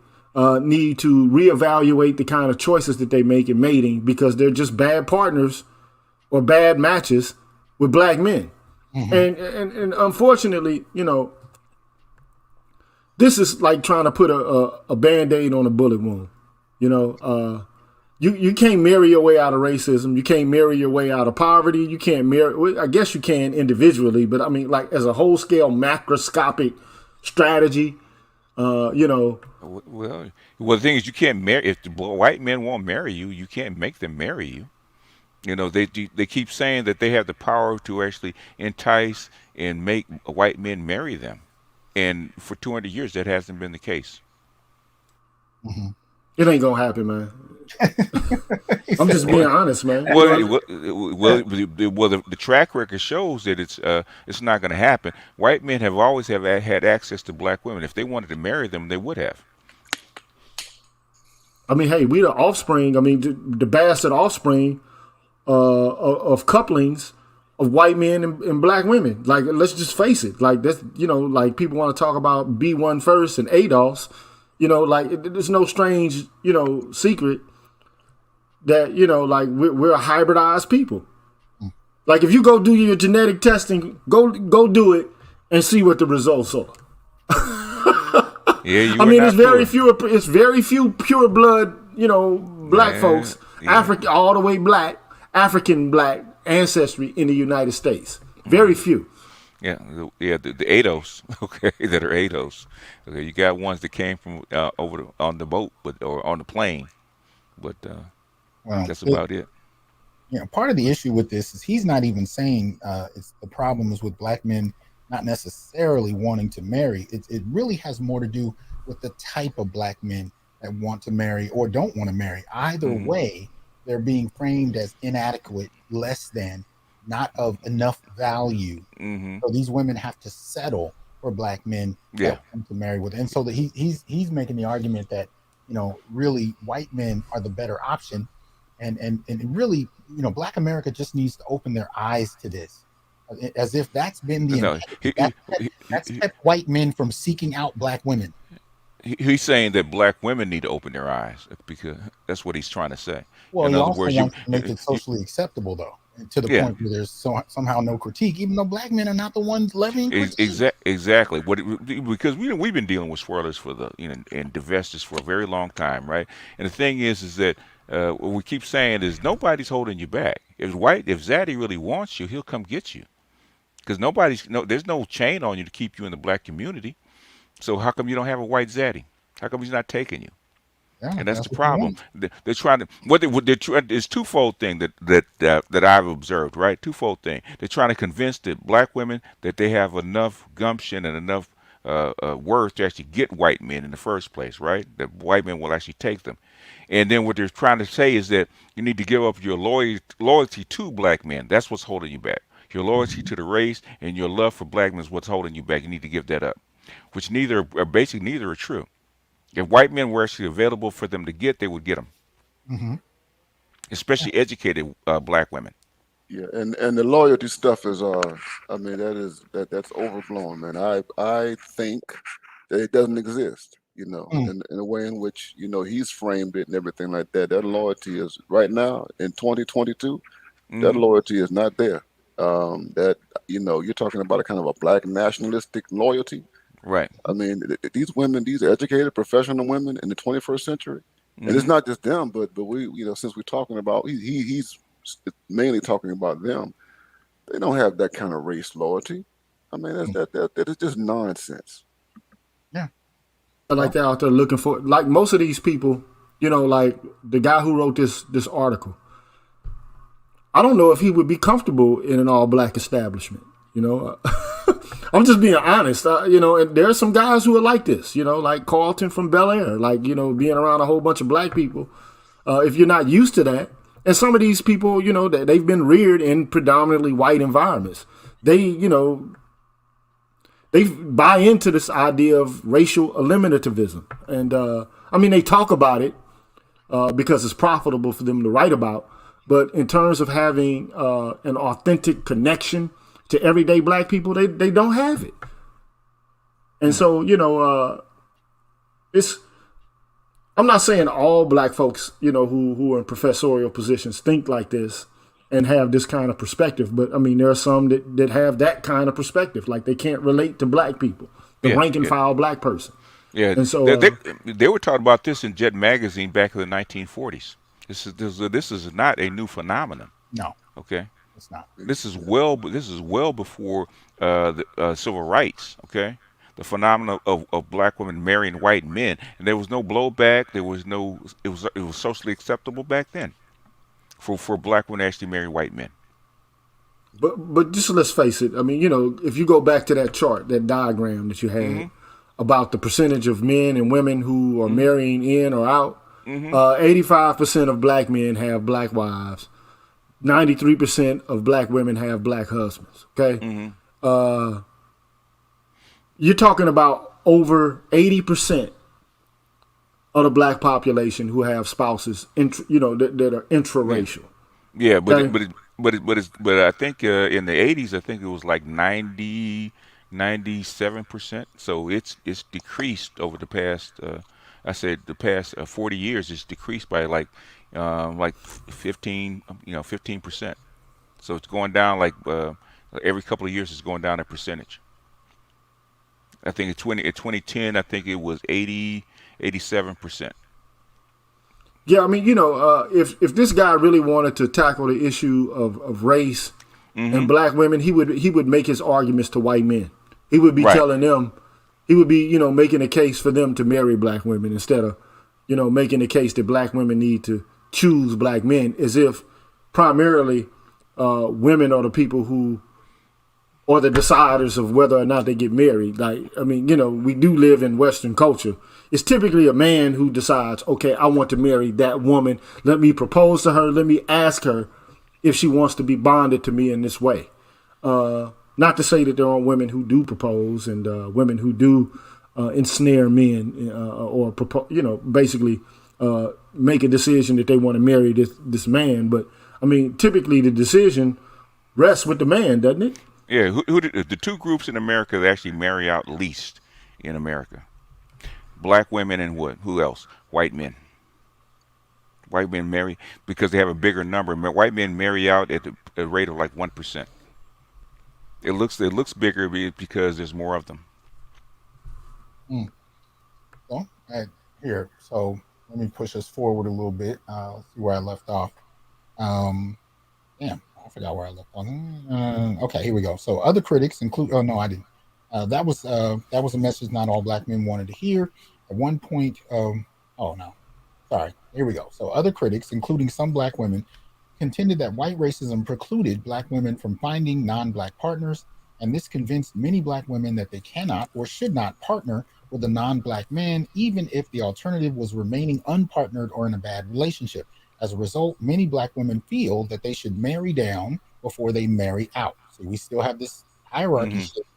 need to reevaluate the kind of choices that they make in mating because they're just bad partners or bad matches with black men. Mhm. And unfortunately, this is like trying to put a band-aid on a bullet wound. You know, you can't marry your way out of racism. You can't marry your way out of poverty. You can't marry. Well, I guess you can individually, but I mean, like as a whole scale macroscopic strategy, you know, Well, the thing is, you can't marry if the white men won't marry you. You can't make them marry you. You know, they keep saying that they have the power to actually entice and make white men marry them, and for 200 years that hasn't been the case. Mhm. it ain't gonna happen, man. He I'm said, just being Well, honest, man. well, the track record shows that it's not going to happen. White men have always have had access to black women. If they wanted to marry them, they would have. I mean, hey, we the offspring. I mean, the bastard offspring of couplings of white men and black women. Like, let's just face it. Like that's like people want to talk about B1 first and ADOS. Like there's no strange secret that like we're a hybridized people. Like if you go do your genetic testing, go do it and see what the results are. Yeah, you I are mean, not fooling. it's very few pure blood, black Yeah, folks, yeah, African, all the way black, African black ancestry in the United States. Very hmm few. yeah, the ADOS, okay, that are ADOS. Okay, you got ones that came from on the boat, but or on the plane, but well, that's about it. part of the issue with this is he's not even saying it's the problem is with black men not necessarily wanting to marry. It really has more to do with the type of black men that want to marry or don't want to marry. Either Hmm. way, they're being framed as inadequate, less than, not of enough value. Hmm. So these women have to settle for black men that Yeah. want to marry with. And so that he's making the argument that really white men are the better option, and really black America just needs to open their eyes to this, as if that's been the No, impediment that's kept white men from seeking out black women. he's saying that black women need to open their eyes because that's what he's trying to say. Well, In he other also words, wants to make it socially acceptable, though. and to the Yeah, point where there's somehow no critique, even though black men are not the ones levying critique. exactly. Because we've been dealing with swirlers for the and divestors for a very long time, right? And the thing is that what we keep saying is nobody's holding you back. If Zaddy really wants you, he'll come get you. Because there's no chain on you to keep you in the black community. So how come you don't have a white Zaddy? How come he's not taking you? Yeah, And that's the that's what you problem. want. They're trying to what they're trying. It's twofold thing that I've observed. Right, twofold thing. They're trying to convince the black women that they have enough gumption and enough worth to actually get white men in the first place. Right, that white men will actually take them. And then what they're trying to say is that you need to give up your loyalty to black men. That's what's holding you back. Your loyalty Mhm. to the race and your love for black men is what's holding you back. You need to give that up. Which neither are true. If white men were actually available for them to get, they would get them, Mhm. Yeah. especially educated black women. Yeah, and the loyalty stuff is I mean that's overblown, man. I think that it doesn't exist, Mm. in a way in which, he's framed it and everything like that. That loyalty is right now in 2022, that Hmm. loyalty is not there. That you're talking about a kind of a black nationalistic loyalty. Right. I mean, these women, these educated professional women in the 21st century, and it's Hmm. not just them, but we, since we're talking about, he's mainly talking about them. They don't have that kind of race loyalty. I mean, Mm. that is just nonsense. Yeah. Like Well. they're out there looking for, like most of these people, like the guy who wrote this article. I don't know if he would be comfortable in an all black establishment. You know, I'm just being honest. And there are some guys who are like this. Like Carlton from Bel Air, like being around a whole bunch of black people. If you're not used to that, and some of these people, that they've been reared in predominantly white environments, they buy into this idea of racial eliminativism, and I mean they talk about it because it's profitable for them to write about. But in terms of having an authentic connection to everyday black people, they don't have it. And Mm. so, it's I'm not saying all black folks, who are in professorial positions think like this and have this kind of perspective. But I mean, there are some that have that kind of perspective, like they can't relate to black people, the Yeah. rank and Yeah. file black person. Yeah. And so, They were talking about this in Jet magazine back in the 1940s. This is not a new phenomenon. No, Okay. it's not. This is well before the civil rights. Okay. The phenomenon of black women marrying white men, and there was no blowback. There was no. It was socially acceptable back then for black women to actually marry white men. but just let's face it. I mean, if you go back to that chart, that diagram that you had Hmm. about the percentage of men and women who are Hmm. marrying in or out, Hmm. 85% of black men have black wives. 93% of black women have black husbands. Okay, Hmm. you're talking about over 80% of the black population who have spouses, that are Yeah. intraracial. Yeah, Okay, but I think in the 80s I think it was like 97%. So it's decreased over the past I said the past 40 years. It's decreased by like 15%. So it's going down like every couple of years it's going down a percentage. I think in 2010 I think it was 87%. yeah, I mean, if this guy really wanted to tackle the issue of race and Hmm. black women, he would make his arguments to white men. He would be Right. telling them, he would be making a case for them to marry black women instead of making a case that black women need to choose black men, as if primarily women are the people who or the deciders of whether or not they get married. Like, I mean, we do live in Western culture. It's typically a man who decides, okay, I want to marry that woman. Let me propose to her. Let me ask her if she wants to be bonded to me in this way. Not to say that there aren't women who do propose and women who do ensnare men or basically make a decision that they want to marry this man. But I mean, typically the decision rests with the man, doesn't it? Yeah, who did, the two groups in America that actually marry out least in America? Black women and what? Who else? White men. White men marry because they have a bigger number. White men marry out at a rate of like 1%. It looks bigger because there's more of them. So, here, so let me push us forward a little bit. Let's see where I left off. Damn, I forgot where I left off. Okay, here we go. So other critics include. Oh no, I didn't. That was a message not all black men wanted to hear. At one point, oh no, sorry. Here we go. So other critics, including some black women, contended that white racism precluded black women from finding non-black partners, and this convinced many black women that they cannot or should not partner with a non-black man, even if the alternative was remaining unpartnered or in a bad relationship. As a result, many black women feel that they should marry down before they marry out. So we still have this hierarchy shift.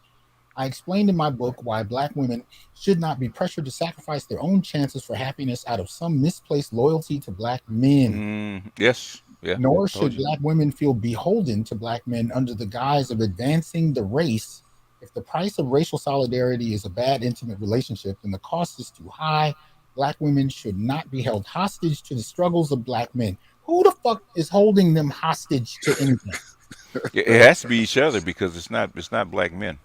I explained in my book why black women should not be pressured to sacrifice their own chances for happiness out of some misplaced loyalty to black men. Yes. Yeah. Nor should black women feel beholden to black men under the guise of advancing the race. If the price of racial solidarity is a bad intimate relationship and the cost is too high, black women should not be held hostage to the struggles of black men. Who the fuck is holding them hostage to anything? It has to be each other because it's not black men.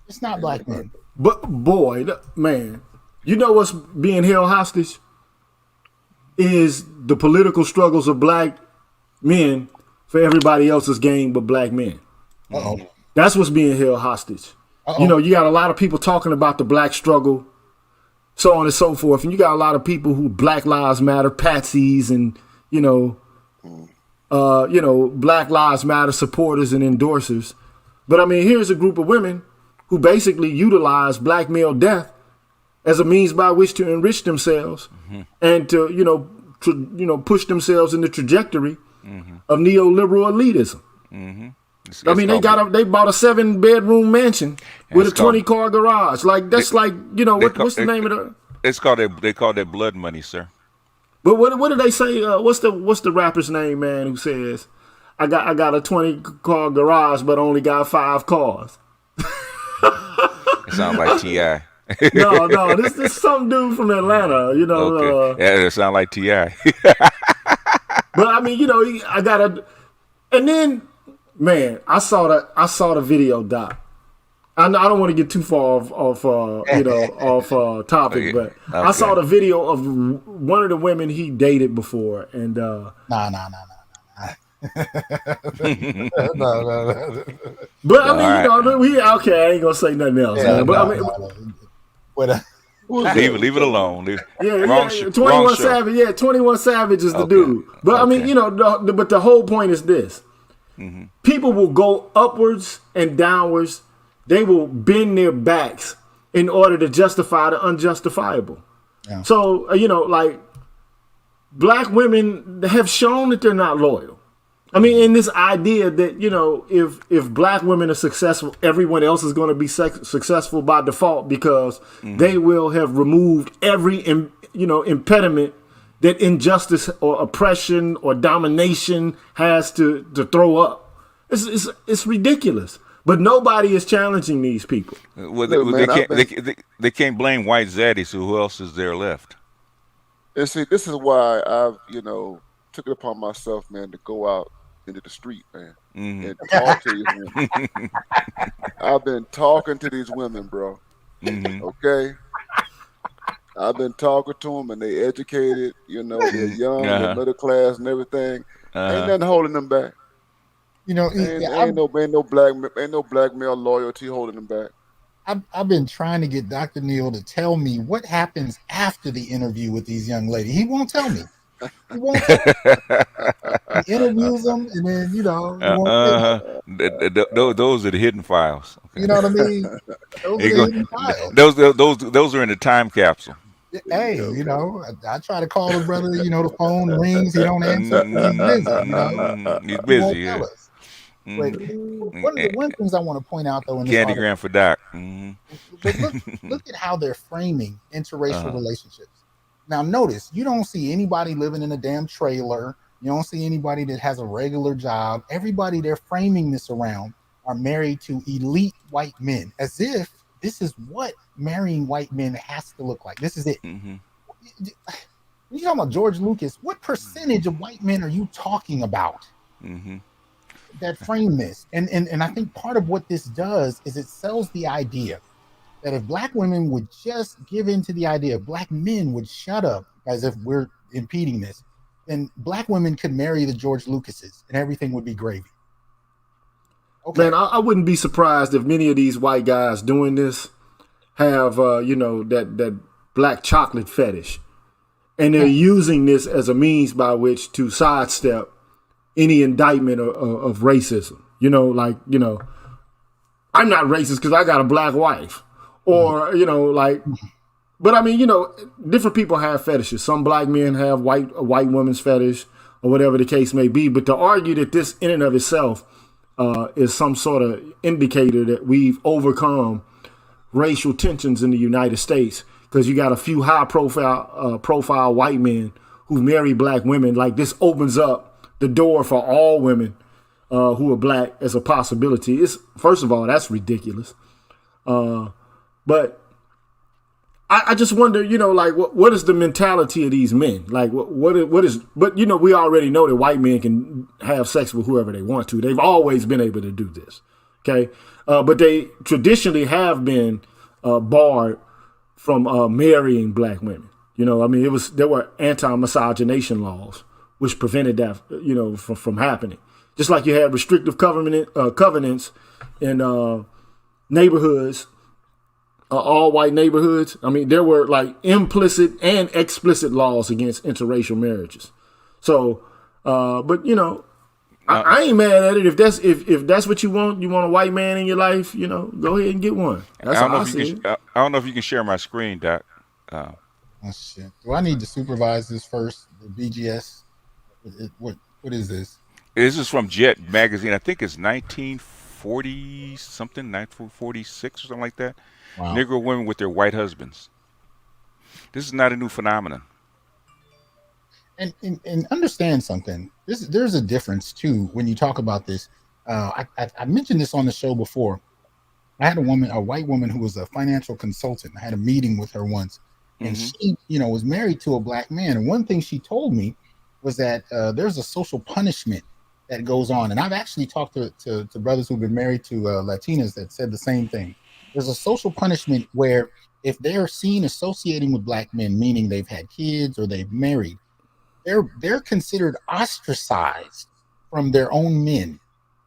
It's not black men. But boy, man, you know what's being held hostage is the political struggles of black men for everybody else's gain but black men. That's what's being held hostage. You know, you got a lot of people talking about the black struggle, so on and so forth, and you got a lot of people who Black Lives Matter patsies and Black Lives Matter supporters and endorsers. But I mean, here's a group of women who basically utilize black male death as a means by which to enrich themselves and to push themselves in the trajectory of neoliberal elitism. I mean, they bought a 7-bedroom mansion with a 20-car garage. Like that's what's the name of the? They call that blood money, sir. But what did they say? What's the rapper's name, man? Who says, "I got a 20-car garage, but only got 5 cars." It sounds like T.I. No, this some dude from Atlanta, Okay. Yeah, it sounds like T.I. But I mean, and then, man, I saw the video, Doc. I don't want to get too far off topic, but okay. I saw the video of one of the women he dated before, and No. But I mean, I ain't gonna say nothing else. Yeah, but leave it alone. 21 Savage. Yeah, 21 Savage is the dude. But I mean, but the whole point is this: people will go upwards and downwards. They will bend their backs in order to justify the unjustifiable. Yeah. So like black women have shown that they're not loyal. I mean, in this idea that, if black women are successful, everyone else is going to be successful by default because they will have removed every, impediment that injustice or oppression or domination has to throw up. It's ridiculous. But nobody is challenging these people. Well, they can't blame white zaddy, so who else is there left? And see, this is why I've, took it upon myself, man, to go out into the street, man, and talk to these women. I've been talking to these women, bro. Okay? I've been talking to them, and they educated, they're young, they're middle class and everything. Ain't nothing holding them back. Ain't no black male loyalty holding them back. I've been trying to get Dr. Neal to tell me what happens after the interview with these young ladies. He won't tell me. He won't tell me. He interviews them, and then he won't those are the hidden files. Okay. You know what I mean? Those are the hidden files. Those are in the time capsule. Hey, I try to call the brother. The phone rings, he don't answer. He's busy. He's busy. Wait, one of the things I want to point out, though, in this Candygram for Doc. But look at how they're framing interracial relationships. Now, notice you don't see anybody living in a damn trailer. You don't see anybody that has a regular job. Everybody they're framing this around are married to elite white men, as if this is what marrying white men has to look like. This is it. when you talk about George Lucas, what percentage of white men are you talking about Mm-hmm. that frame this? And I think part of what this does is it sells the idea that if black women would just give in to the idea, if black men would shut up as if we're impeding this, then black women could marry the George Lucases and everything would be gravy. Okay. Man, I wouldn't be surprised if many of these white guys doing this have, that black chocolate fetish. And they're using this as a means by which to sidestep any indictment of racism. I'm not racist because I got a black wife. Or, but I mean, different people have fetishes. Some black men have a white woman's fetish or whatever the case may be. But to argue that this in and of itself is some sort of indicator that we've overcome racial tensions in the United States because you got a few high profile white men who marry black women, like this opens up the door for all women who are black as a possibility. First of all, that's ridiculous. But I just wonder, what is the mentality of these men? Like, what is? But we already know that white men can have sex with whoever they want to. They've always been able to do this. Okay, but they traditionally have been barred from marrying black women. There were anti-miscegenation laws which prevented that, from happening. Just like you had restrictive covenants in neighborhoods. All white neighborhoods. I mean, there were like implicit and explicit laws against interracial marriages. So, but I ain't mad at it. If that's what you want a white man in your life, go ahead and get one. That's how I see it. I don't know if you can share my screen, Doc. Oh shit! Do I need to supervise this first? The BGS. What is this? This is from Jet magazine. I think it's 1940 something, 1946 or something like that. Wow. Negro women with their white husbands. This is not a new phenomenon. And understand something. There's a difference too when you talk about this. I mentioned this on the show before. I had a white woman who was a financial consultant. I had a meeting with her once, and she, was married to a black man. And one thing she told me was that there's a social punishment that goes on. And I've actually talked to brothers who've been married to Latinas that said the same thing. There's a social punishment where if they're seen associating with black men, meaning they've had kids or they've married, they're considered ostracized from their own men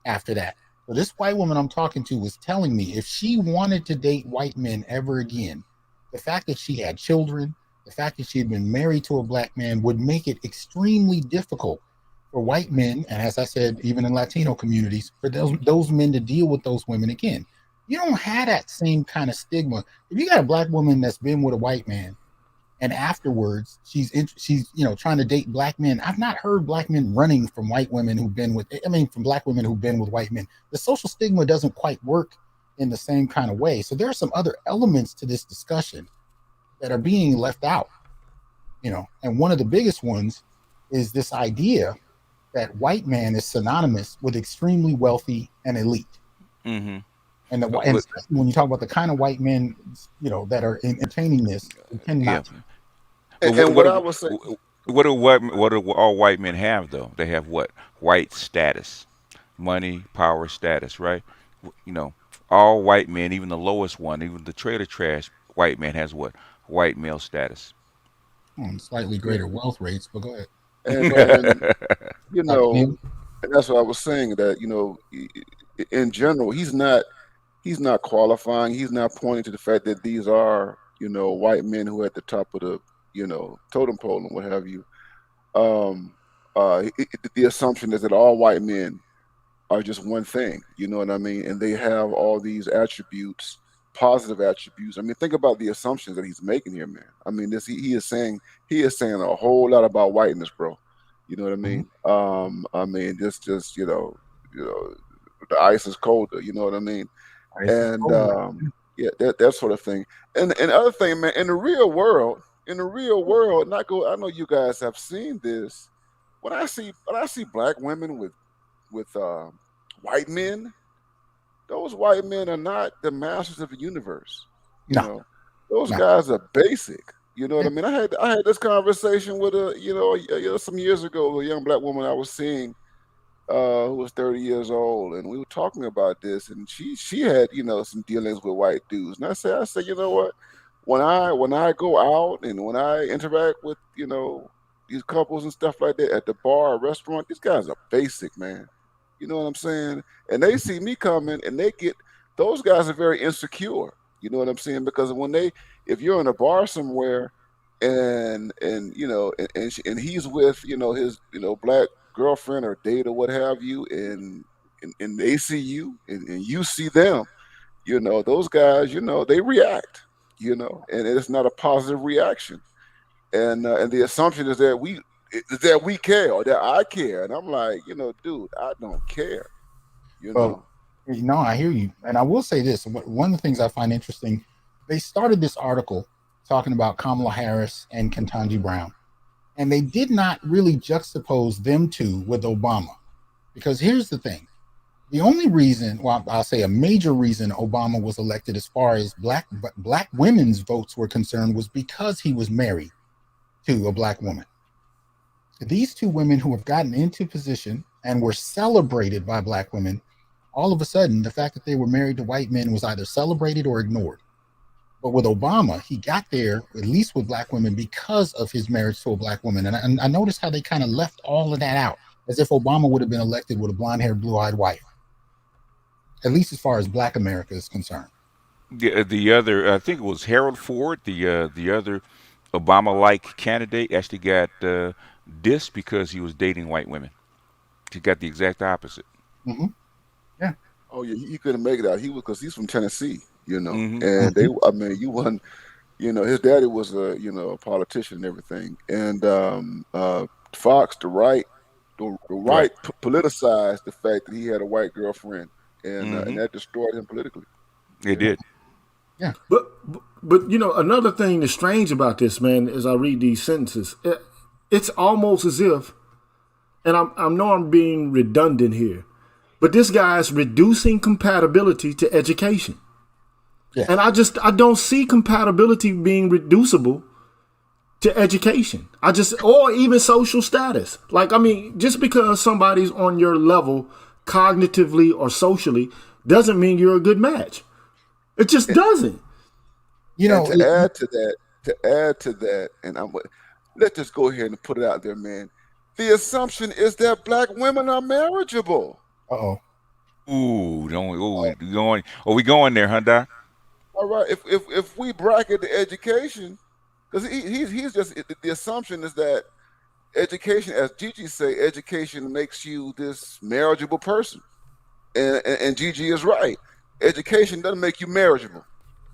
after that. So this white woman I'm talking to was telling me if she wanted to date white men ever again, the fact that she had children, the fact that she had been married to a black man would make it extremely difficult for white men, and as I said, even in Latino communities, for those men to deal with those women again. You don't have that same kind of stigma. If you got a black woman that's been with a white man, and afterwards she's trying to date black men, I've not heard black men running from white women from black women who've been with white men. The social stigma doesn't quite work in the same kind of way. So there are some other elements to this discussion that are being left out. And one of the biggest ones is this idea that white man is synonymous with extremely wealthy and elite. Mm-hmm. And especially when you talk about the kind of white men, that are entertaining this, tend not to. And what I was saying, what do all white men have though? They have what? White status, money, power, status, right? All white men, even the lowest one, even the trailer trash white man has what? White male status. Slightly greater wealth rates, but go ahead. And that's what I was saying, that in general, he's not qualifying. He's not pointing to the fact that these are, white men who are at the top of the, totem pole and what have you. The assumption is that all white men are just one thing, you know what I mean? And they have all these attributes, positive attributes. I mean, think about the assumptions that he's making here, man. I mean, he is saying a whole lot about whiteness, bro. You know what I mean? Mm-hmm. I mean, just the ice is colder. You know what I mean? That sort of thing. And other thing, man, in the real world, I know you guys have seen this. When I see black women with white men, those white men are not the masters of the universe. Those guys are basic. You know what I mean? I had this conversation with some years ago, a young black woman I was seeing, who was 30 years old, and we were talking about this, and she had some dealings with white dudes, and I said, you know what? When I go out and when I interact with these couples and stuff like that at the bar or restaurant, these guys are basic, man. You know what I'm saying? And they see me coming, and those guys are very insecure. You know what I'm saying? Because if you're in a bar somewhere, and he's with his black girlfriend or date or what have you, and they see you and you see them, those guys, they react, and it's not a positive reaction, and the assumption is that we care, or that I care, and I'm like, dude, I don't care. Well, no, I hear you, and I will say this: one of the things I find interesting, they started this article talking about Kamala Harris and Ketanji Brown, and they did not really juxtapose them two with Obama, because here's the thing: the only reason, well, I'll say a major reason Obama was elected as far as black women's votes were concerned was because he was married to a black woman. These two women who have gotten into position and were celebrated by black women, all of a sudden, the fact that they were married to white men was either celebrated or ignored. But with Obama, he got there, at least with black women, because of his marriage to a black woman. And I noticed how they kind of left all of that out, as if Obama would have been elected with a blonde-haired, blue-eyed wife, at least as far as black America is concerned. The other, I think it was Harold Ford, the other Obama-like candidate, actually got dissed because he was dating white women. He got the exact opposite. Mm-hmm. Yeah. Oh yeah, he couldn't make it out. Because he's from Tennessee, Mm-hmm. and you won. His daddy was a politician and everything, and Fox, the right politicized the fact that he had a white girlfriend, and that destroyed him politically. It did. Yeah. But another thing that's strange about this, man, as I read these sentences, it's almost as if, and I know I'm being redundant here, but this guy's reducing compatibility to education. Yeah. And I don't see compatibility being reducible to education. Or even social status. Like, I mean, just because somebody's on your level cognitively or socially doesn't mean you're a good match. It just doesn't. To add to that, and let's just go ahead and put it out there, man. The assumption is that black women are marriageable. Uh-oh. Ooh, we going there, huh, Doc? All right, if we bracket the education, because he's just, the assumption is that education, as Gigi say, education makes you this marriageable person, and Gigi is right. Education doesn't make you marriageable.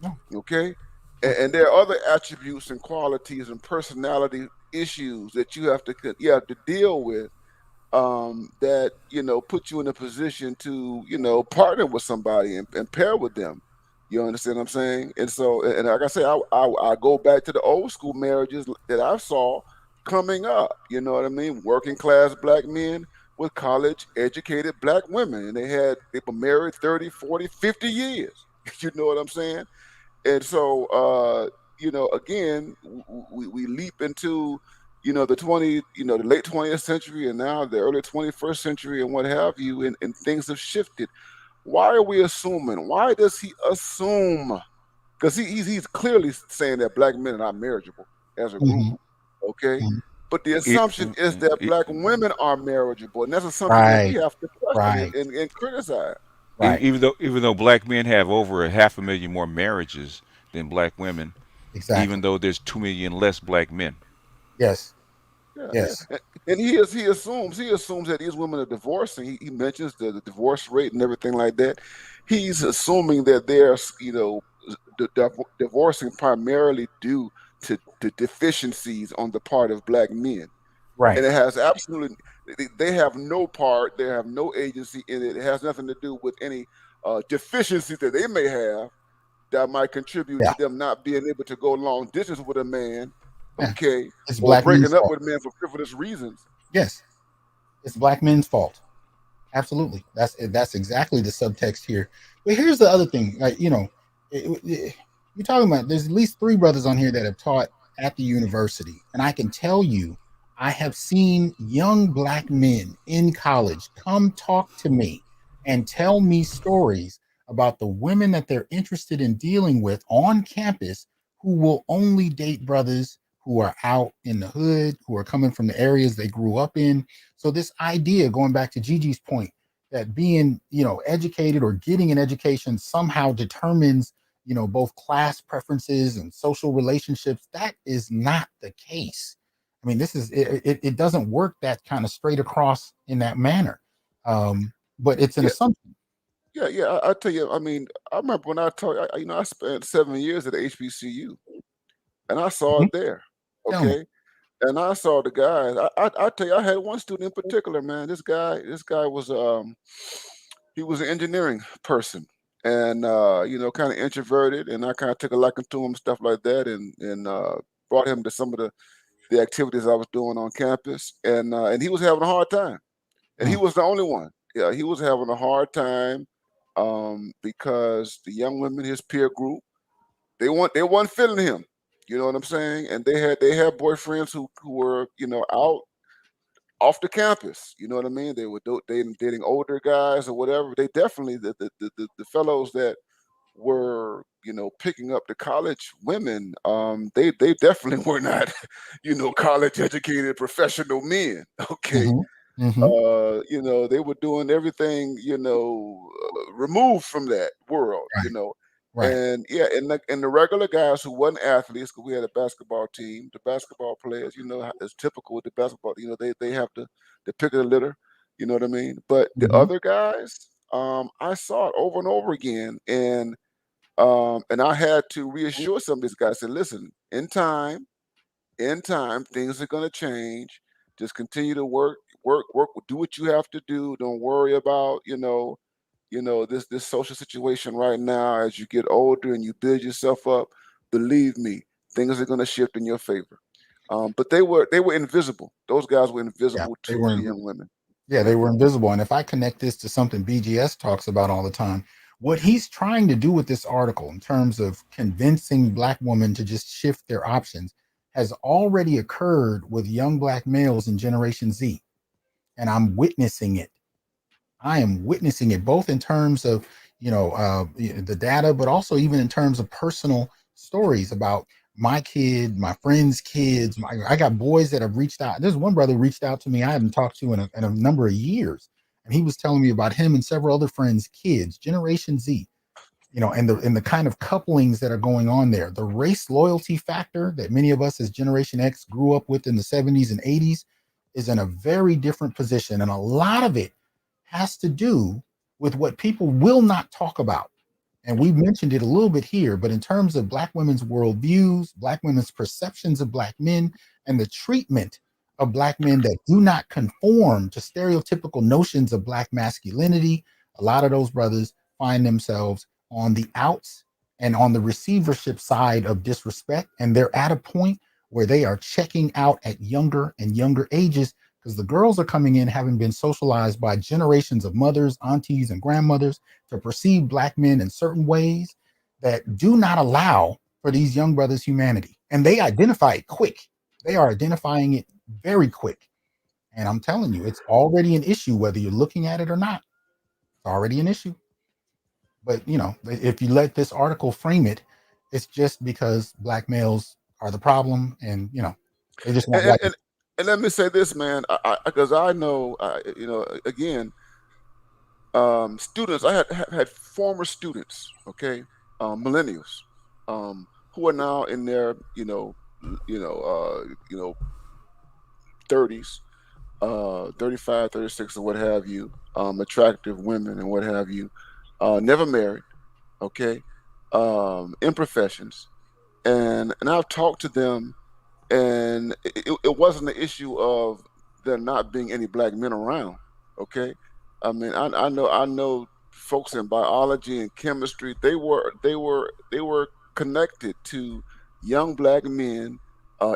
No. Okay, and there are other attributes and qualities and personality issues that you have to deal with, that put you in a position to partner with somebody and pair with them. You understand what I'm saying? And so, and like I say, I go back to the old school marriages that I saw coming up. You know what I mean? Working class black men with college educated black women, and they were married 30, 40, 50 years. You know what I'm saying? And so, again, we leap into the late 20th century and now the early 21st century and what have you, and things have shifted. Why are we assuming? Why does he assume? Because he's clearly saying that black men are not marriageable as a group. Mm-hmm. Okay. Mm-hmm. But the assumption is that black women are marriageable, and that's a something that we have to question and criticize. Right. Even though black men have over 500,000 more marriages than black women, exactly. Even though there's 2 million less black men. Yes. Yeah, yes. Yeah. And he assumes that these women are divorcing. He mentions the divorce rate and everything like that. He's assuming that they're divorcing primarily due to deficiencies on the part of black men. Right. And it has absolutely, they have no part, they have no agency in it. It has nothing to do with any deficiencies that they may have that might contribute to them not being able to go long distance with a man. Okay, it's or black breaking up fault. with men for frivolous reasons. Yes, it's black men's fault. Absolutely, that's exactly the subtext here. But here's the other thing, like you're talking about. There's at least 3 brothers on here that have taught at the university, and I can tell you, I have seen young Black men in college come talk to me and tell me stories about the women that they're interested in dealing with on campus who will only date brothers who are out in the hood, who are coming from the areas they grew up in. So this idea, going back to Gigi's point, that being, educated or getting an education somehow determines, both class preferences and social relationships, that is not the case. I mean, this is it doesn't work that kind of straight across in that manner. But it's an Yeah, assumption. yeah. I tell you, I mean, I remember when I told I spent 7 years at HBCU, and I saw Mhm. it there. Tell me. Okay, and I saw the guys. I tell you, I had one student in particular, man. This guy was he was an engineering person, and kind of introverted, and I kind of took a liking to him, stuff like that, and brought him to some of the activities I was doing on campus, and he was having a hard time, and he Mm. was the only one. Yeah, he was having a hard time because the young women, his peer group, they weren't feeling him. You know what I'm saying? And they had boyfriends who were out off the campus. You know what I mean? They were dating older guys or whatever. They definitely the fellows that were picking up the college women. They definitely were not college educated professional men. Okay. Hmm. Hmm. They were doing everything, removed from that world, Right. Right. and yeah, and the regular guys who wasn't athletes, because we had a basketball team, the basketball players, it's typical with the basketball, they have the pick of the litter, you know what I mean? But the Hmm. other guys, I saw it over and over again, and I had to reassure some of these guys, say, listen, in time, things are going to change. Just continue to work, do what you have to do. Don't worry about, this social situation right now. As you get older and you build yourself up, believe me, things are going to shift in your favor. But they were invisible. Those guys were Yeah. invisible They to were. the young women. Yeah, Yeah. they were invisible. And if I connect this to something BGS talks about all the time, what he's trying to do with this article in terms of convincing Black women to just shift their options has already occurred with young Black males in Generation Z. And I'm witnessing it. I am witnessing it both in terms of the data, but also even in terms of personal stories about my kid, my friends' kids. I got boys that have reached out. There's one brother reached out to me I haven't talked to in a number of years, and he was telling me about him and several other friends' kids, Generation Z. And the kind of couplings that are going on there, the race loyalty factor that many of us as Generation X grew up with in the 70s and 80s is in a very different position. And a lot of it has to do with what people will not talk about. And we mentioned it a little bit here, but in terms of Black women's worldviews, Black women's perceptions of Black men, and the treatment of Black men that do not conform to stereotypical notions of Black masculinity, a lot of those brothers find themselves on the outs and on the receivership side of disrespect. And they're at a point where they are checking out at younger and younger ages because the girls are coming in having been socialized by generations of mothers, aunties, and grandmothers to perceive Black men in certain ways that do not allow for these young brothers' humanity. And they identify it quick. They are identifying it very quick. And I'm telling you, it's already an issue, whether you're looking at it or not. It's already an issue. But if you let this article frame it, it's just because Black males are the problem, and they just want And white. and, and let me say this, man, because I know, again, students. I had former students, okay, millennials, who are now in their, 30s, 35, 36, or what have you, attractive women and what have you, never married, okay, in professions, and I've talked to them, and it wasn't the issue of there not being any Black men around, okay. I mean, I know folks in biology and chemistry. They were connected to young Black men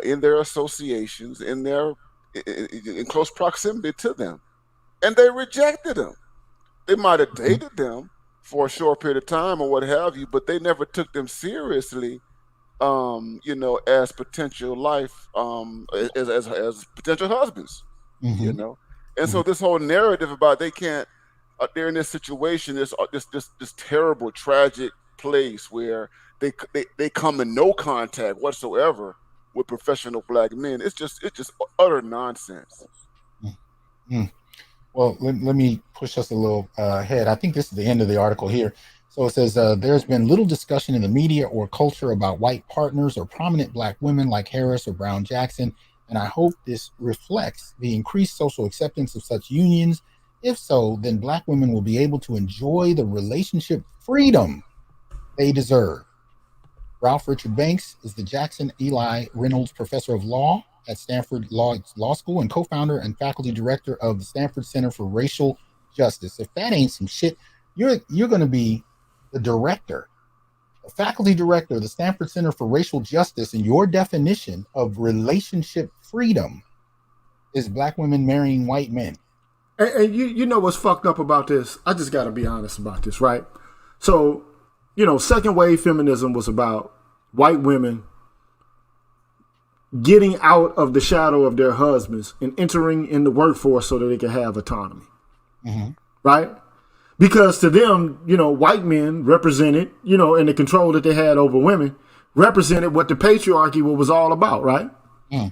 in their associations, in close proximity to them, and they rejected them. They might have dated them for a short period of time or what have you, but they never took them seriously as potential life, as potential husbands, Mm-hmm. and so this whole narrative about they can't, they're in this situation, this terrible, tragic place where they come in no contact whatsoever with professional black men. It's just utter nonsense. Mm-hmm. Well, let me push us a little ahead. I think this is the end of the article here. So it says there's been little discussion in the media or culture about white partners or prominent black women like Harris or Brown Jackson, and I hope this reflects the increased social acceptance of such unions. If so, then black women will be able to enjoy the relationship freedom they deserve. Ralph Richard Banks is the Jackson Eli Reynolds Professor of Law at Stanford Law School and co-founder and faculty director of the Stanford Center for Racial Justice. If that ain't some shit, you're going to be the director, the faculty director of the Stanford Center for Racial Justice, and your definition of relationship freedom is black women marrying white men. And you know what's fucked up about this? I just got to be honest about this, right? So, second wave feminism was about white women getting out of the shadow of their husbands and entering in the workforce so that they can have autonomy, right? Because to them, white men represented, and the control that they had over women represented what the patriarchy was all about, right? I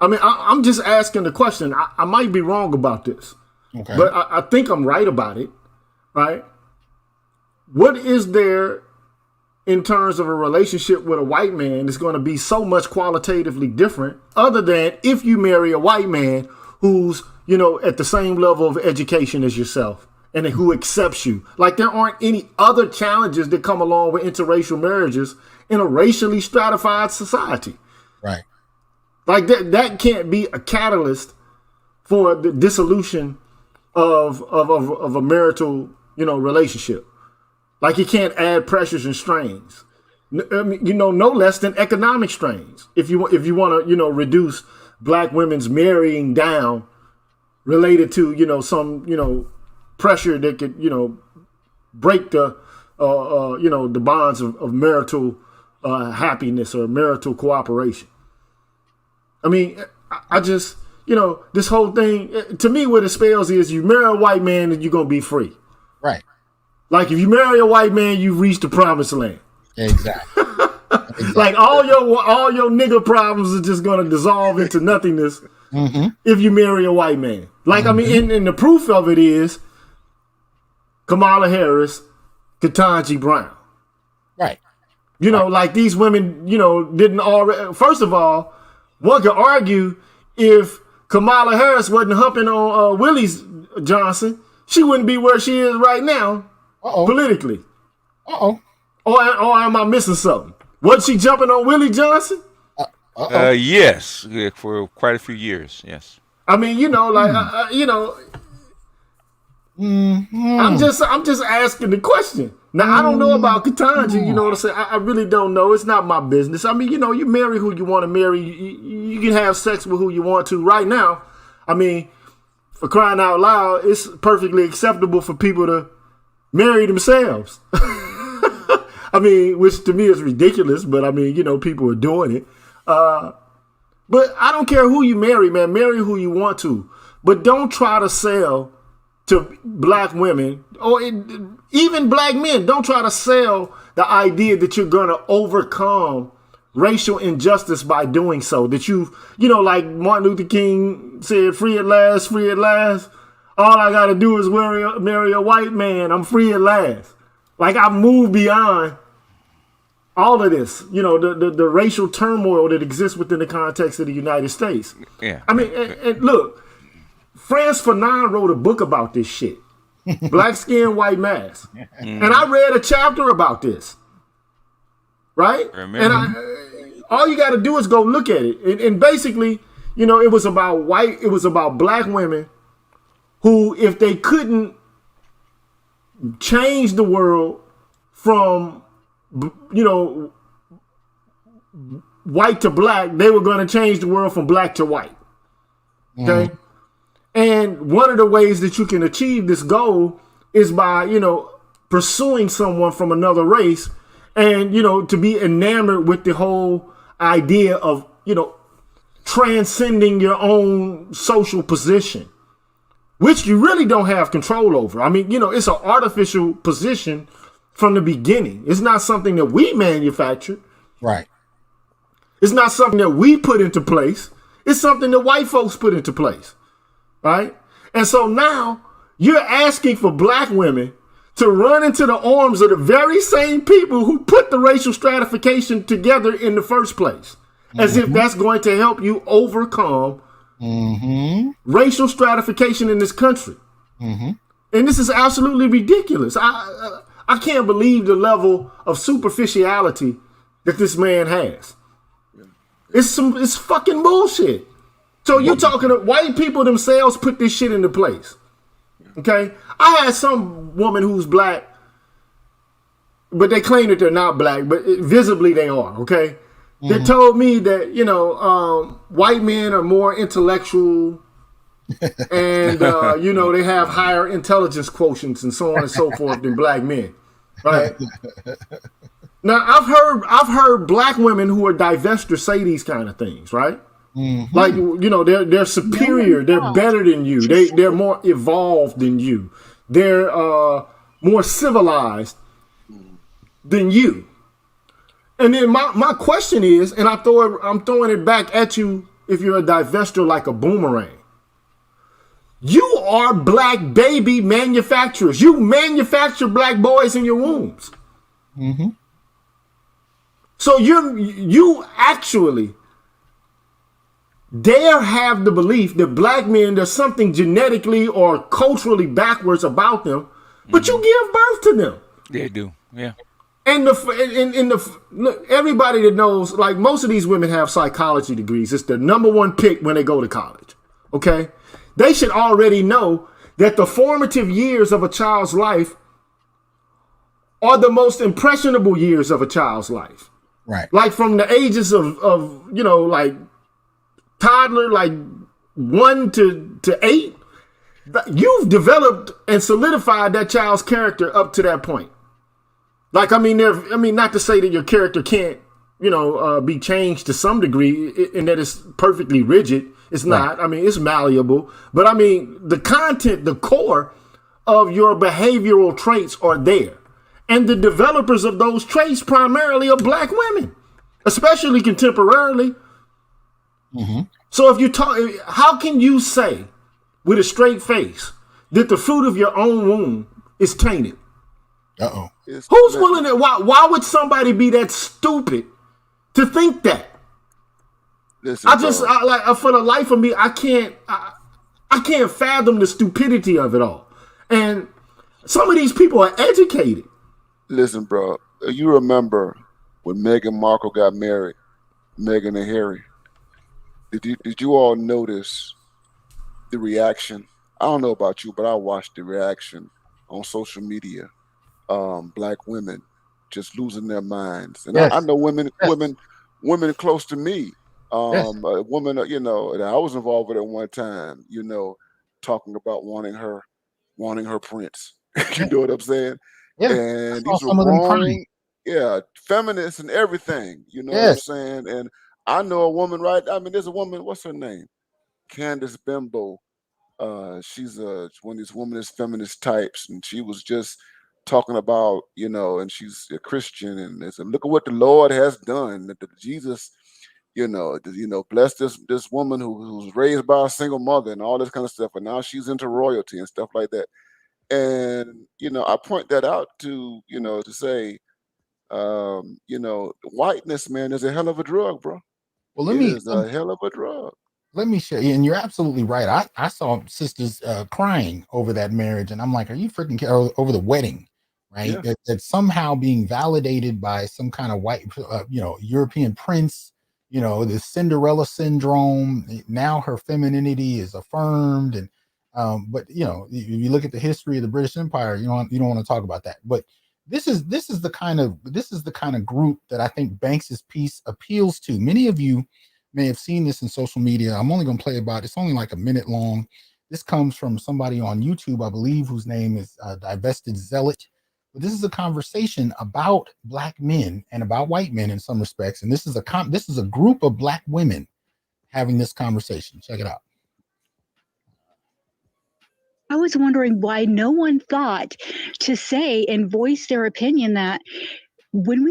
mean, I'm just asking the question. I might be wrong about this, but I think I'm right about it, right? What is there in terms of a relationship with a white man that's going to be so much qualitatively different other than if you marry a white man who's, at the same level of education as yourself and who accepts you? Like, there aren't any other challenges that come along with interracial marriages in a racially stratified society. Right. Like, that can't be a catalyst for the dissolution of a marital, relationship. Like, it can't add pressures and strains, no less than economic strains. If you want to, reduce black women's marrying down related to, some, pressure that could, break the, the bonds of marital happiness or marital cooperation. I mean, I just, this whole thing, to me, what it spells is you marry a white man and you're going to be free. Right. Like, if you marry a white man, you've reached the promised land. Exactly. Like, all your nigga problems are just going to dissolve into nothingness if you marry a white man. Like, I mean, and the proof of it is Kamala Harris, Ketanji Brown. Right. Like, these women, didn't already. First of all, one could argue if Kamala Harris wasn't humping on Willie Johnson, she wouldn't be where she is right now politically. Or am I missing something? Wasn't she jumping on Willie Johnson? Yes, for quite a few years. Yes. I mean, I'm just asking the question. Now, I don't know about Ketanji, you know what I'm saying? I really don't know. It's not my business. I mean, you marry who you want to marry. You can have sex with who you want to. Right now, I mean, for crying out loud, it's perfectly acceptable for people to marry themselves. I mean, which to me is ridiculous, but I mean, people are doing it. But I don't care who you marry, man. Marry who you want to. But don't try to sell to black women or even black men. Don't try to sell the idea that you're going to overcome racial injustice by doing so. That like Martin Luther King said, free at last, free at last. All I got to do is marry a white man. I'm free at last. Like, I've moved beyond all of this, the racial turmoil that exists within the context of the United States. Yeah. I mean, and look, Frantz Fanon wrote a book about this shit. Black Skin, White Mask. And I read a chapter about this. Right? And all you got to do is go look at it. And basically, it was about black women who, if they couldn't change the world from, white to black, they were going to change the world from black to white. Okay? And one of the ways that you can achieve this goal is by, pursuing someone from another race And, to be enamored with the whole idea of, transcending your own social position, which you really don't have control over. I mean, it's an artificial position from the beginning. It's not something that we manufactured. Right. It's not something that we put into place. It's something that white folks put into place. Right? And so now you're asking for black women to run into the arms of the very same people who put the racial stratification together in the first place, as if that's going to help you overcome racial stratification in this country. And this is absolutely ridiculous. I can't believe the level of superficiality that this man has. It's fucking bullshit. So you're talking to white people themselves put this shit into place. Okay? I had some woman who's black, but they claim that they're not black, but visibly they are, okay? They told me that, white men are more intellectual and, they have higher intelligence quotients and so on and so forth than black men, right? Now, I've heard black women who are divesters say these kind of things, right? Like, they're superior, they're better than you, they're more evolved than you, they're more civilized than you. And then my question is, and I'm throwing it back at you if you're a divester like a boomerang. You are black baby manufacturers. You manufacture black boys in your wombs. So you actually dare have the belief that black men, there's something genetically or culturally backwards about them, but you give birth to them. They do, yeah. And look, everybody that knows, like most of these women have psychology degrees. It's the number one pick when they go to college. Okay, they should already know that the formative years of a child's life are the most impressionable years of a child's life. Right. Like from the ages of like toddler, like 1 to 8, you've developed and solidified that child's character up to that point. Like, not to say that your character can't, be changed to some degree and that it's perfectly rigid. It's not. Right. It's malleable. But the content, the core of your behavioral traits are there. And the developers of those traits primarily are black women, especially contemporarily. So if you talk, how can you say with a straight face that the fruit of your own womb is tainted? Who's willing to? Why would somebody be that stupid to think that? Listen, for the life of me, I can't fathom the stupidity of it all. And some of these people are educated. Listen, bro, you remember when Meghan Markle got married, Meghan and Harry? Did you all notice the reaction? I don't know about you, but I watched the reaction on social media. Black women just losing their minds, and I know women close to me. A woman, that I was involved with at one time. Talking about wanting her prince. You know what I'm saying? Yeah. And these are wrong. Yeah, feminists and everything. You know what I'm saying? And I know a woman, right? There's a woman. What's her name? Candace Bimbo. She's one of these womanist feminist types, and she was just talking about, and she's a Christian, and they said, look at what the Lord has done. That Jesus, bless this woman who's raised by a single mother and all this kind of stuff, and now she's into royalty and stuff like that. And I point that out to to say, whiteness, man, is a hell of a drug, bro. Well, it's a hell of a drug. Let me show you, and you're absolutely right. I saw sisters crying over that marriage, and I'm like, are you freaking over the wedding, right? Yeah. That's somehow being validated by some kind of white, European prince, the Cinderella syndrome. Now her femininity is affirmed, and but if you look at the history of the British Empire, you don't want to talk about that. But this is the kind of group that I think Banks's piece appeals to. Many of you may have seen this in social media. I'm only going to play it's only like a minute long. This comes from somebody on YouTube, I believe, whose name is Divested Zealot. But this is a conversation about Black men and about white men in some respects. And this is a group of Black women having this conversation. Check it out. I was wondering why no one thought to say and voice their opinion that when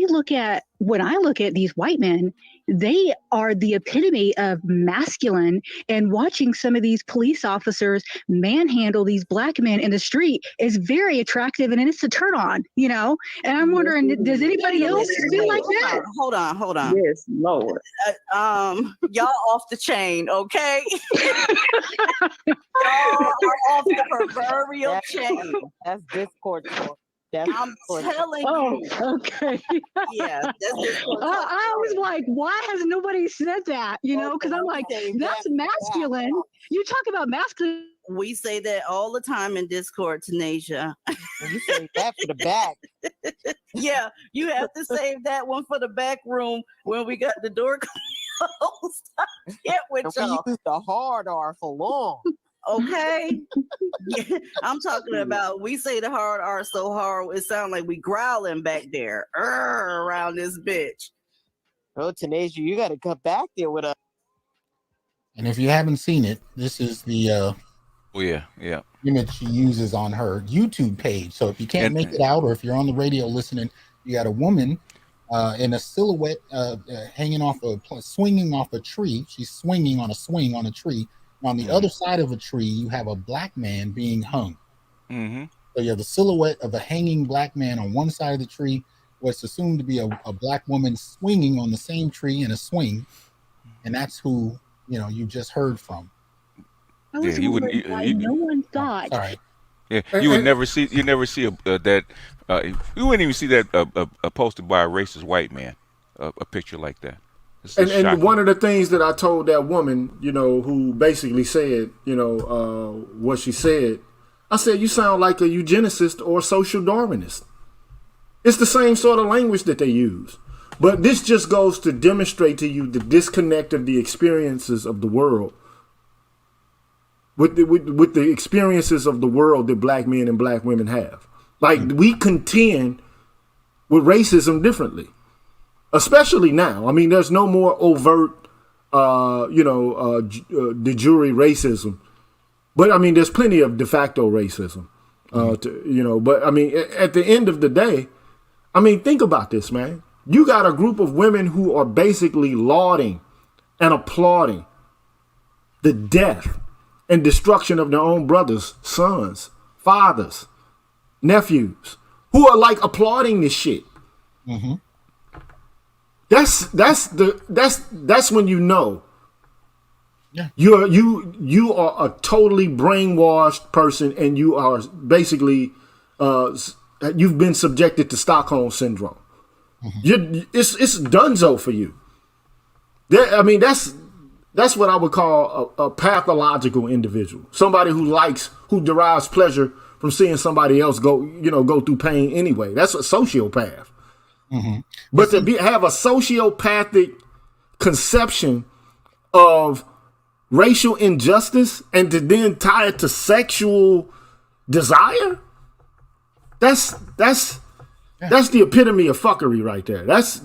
I look at these white men, they are the epitome of masculine, and watching some of these police officers manhandle these Black men in the street is very attractive, and it's a turn on, you know? And I'm wondering, does anybody else feel like that? Hold on. Yes, Lord. Y'all off the chain, okay? Y'all are off the proverbial chain. That's Discord talk. I'm telling Oh, you. okay. Yeah, that's Discord talk. I was like, why has nobody said that? You know, because I'm like, that's masculine. You talk about masculine. We say that all the time in Discord, Tanasia. You say that for the back. Yeah, you have to save that one for the back room when we got the door closed. Get with We y'all. use the hard R for long. Okay. Yeah, I'm talking about, we say the hard R so hard, it sounds like we growling back there around this bitch. Oh, Tanasia, you got to come back there with us. And if you haven't seen it, this is the Oh yeah. image she uses on her YouTube page. So if you can't make it out, or if you're on the radio listening, you got a woman in a silhouette hanging off swinging off a tree. She's swinging on a swing on a tree. On the other side of a tree, you have a Black man being hung. Mm-hmm. So you have the silhouette of a hanging Black man on one side of the tree, what's assumed to be a Black woman swinging on the same tree in a swing, and that's who you just heard from. I was wondering why no one thought. Sorry. Yeah, you never see that. You wouldn't even see that posted by a racist white man. A picture like that. And one of the things that I told that woman, who basically said, what she said, I said, you sound like a eugenicist or a social Darwinist. It's the same sort of language that they use. But this just goes to demonstrate to you the disconnect of the experiences of the world with the experiences of the world that Black men and Black women have. Like, we contend with racism differently. Especially now. I mean, there's no more overt, de jure racism. But, I mean, there's plenty of de facto racism. But, I mean, at the end of the day, I mean, think about this, man. You got a group of women who are basically lauding and applauding the death and destruction of their own brothers, sons, fathers, nephews, who are, like, applauding this shit. Mm-hmm. That's when you know. Yeah. You are a totally brainwashed person, and you are basically you've been subjected to Stockholm syndrome. Mm-hmm. It's donezo for you. That's what I would call a pathological individual. Somebody who derives pleasure from seeing somebody else go through pain anyway. That's a sociopath. Mm-hmm. But to have a sociopathic conception of racial injustice and to then tie it to sexual desire, that's the epitome of fuckery right there. That's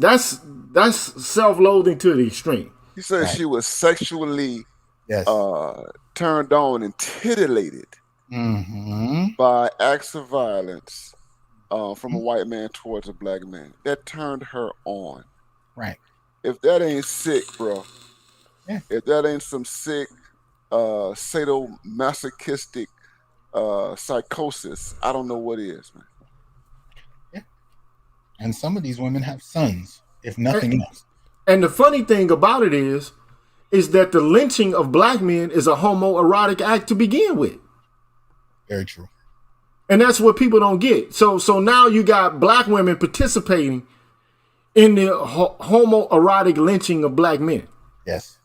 self-loathing to the extreme. He said she was sexually turned on and titillated by acts of violence from a white man towards a Black man. That turned her on. Right. If that ain't sick, bro. Yeah. If that ain't some sick sadomasochistic psychosis, I don't know what is, man. Yeah. And some of these women have sons, if nothing else. And the funny thing about it is that the lynching of Black men is a homoerotic act to begin with. Very true. And that's what people don't get. So now you got Black women participating in the homoerotic lynching of Black men. Yes.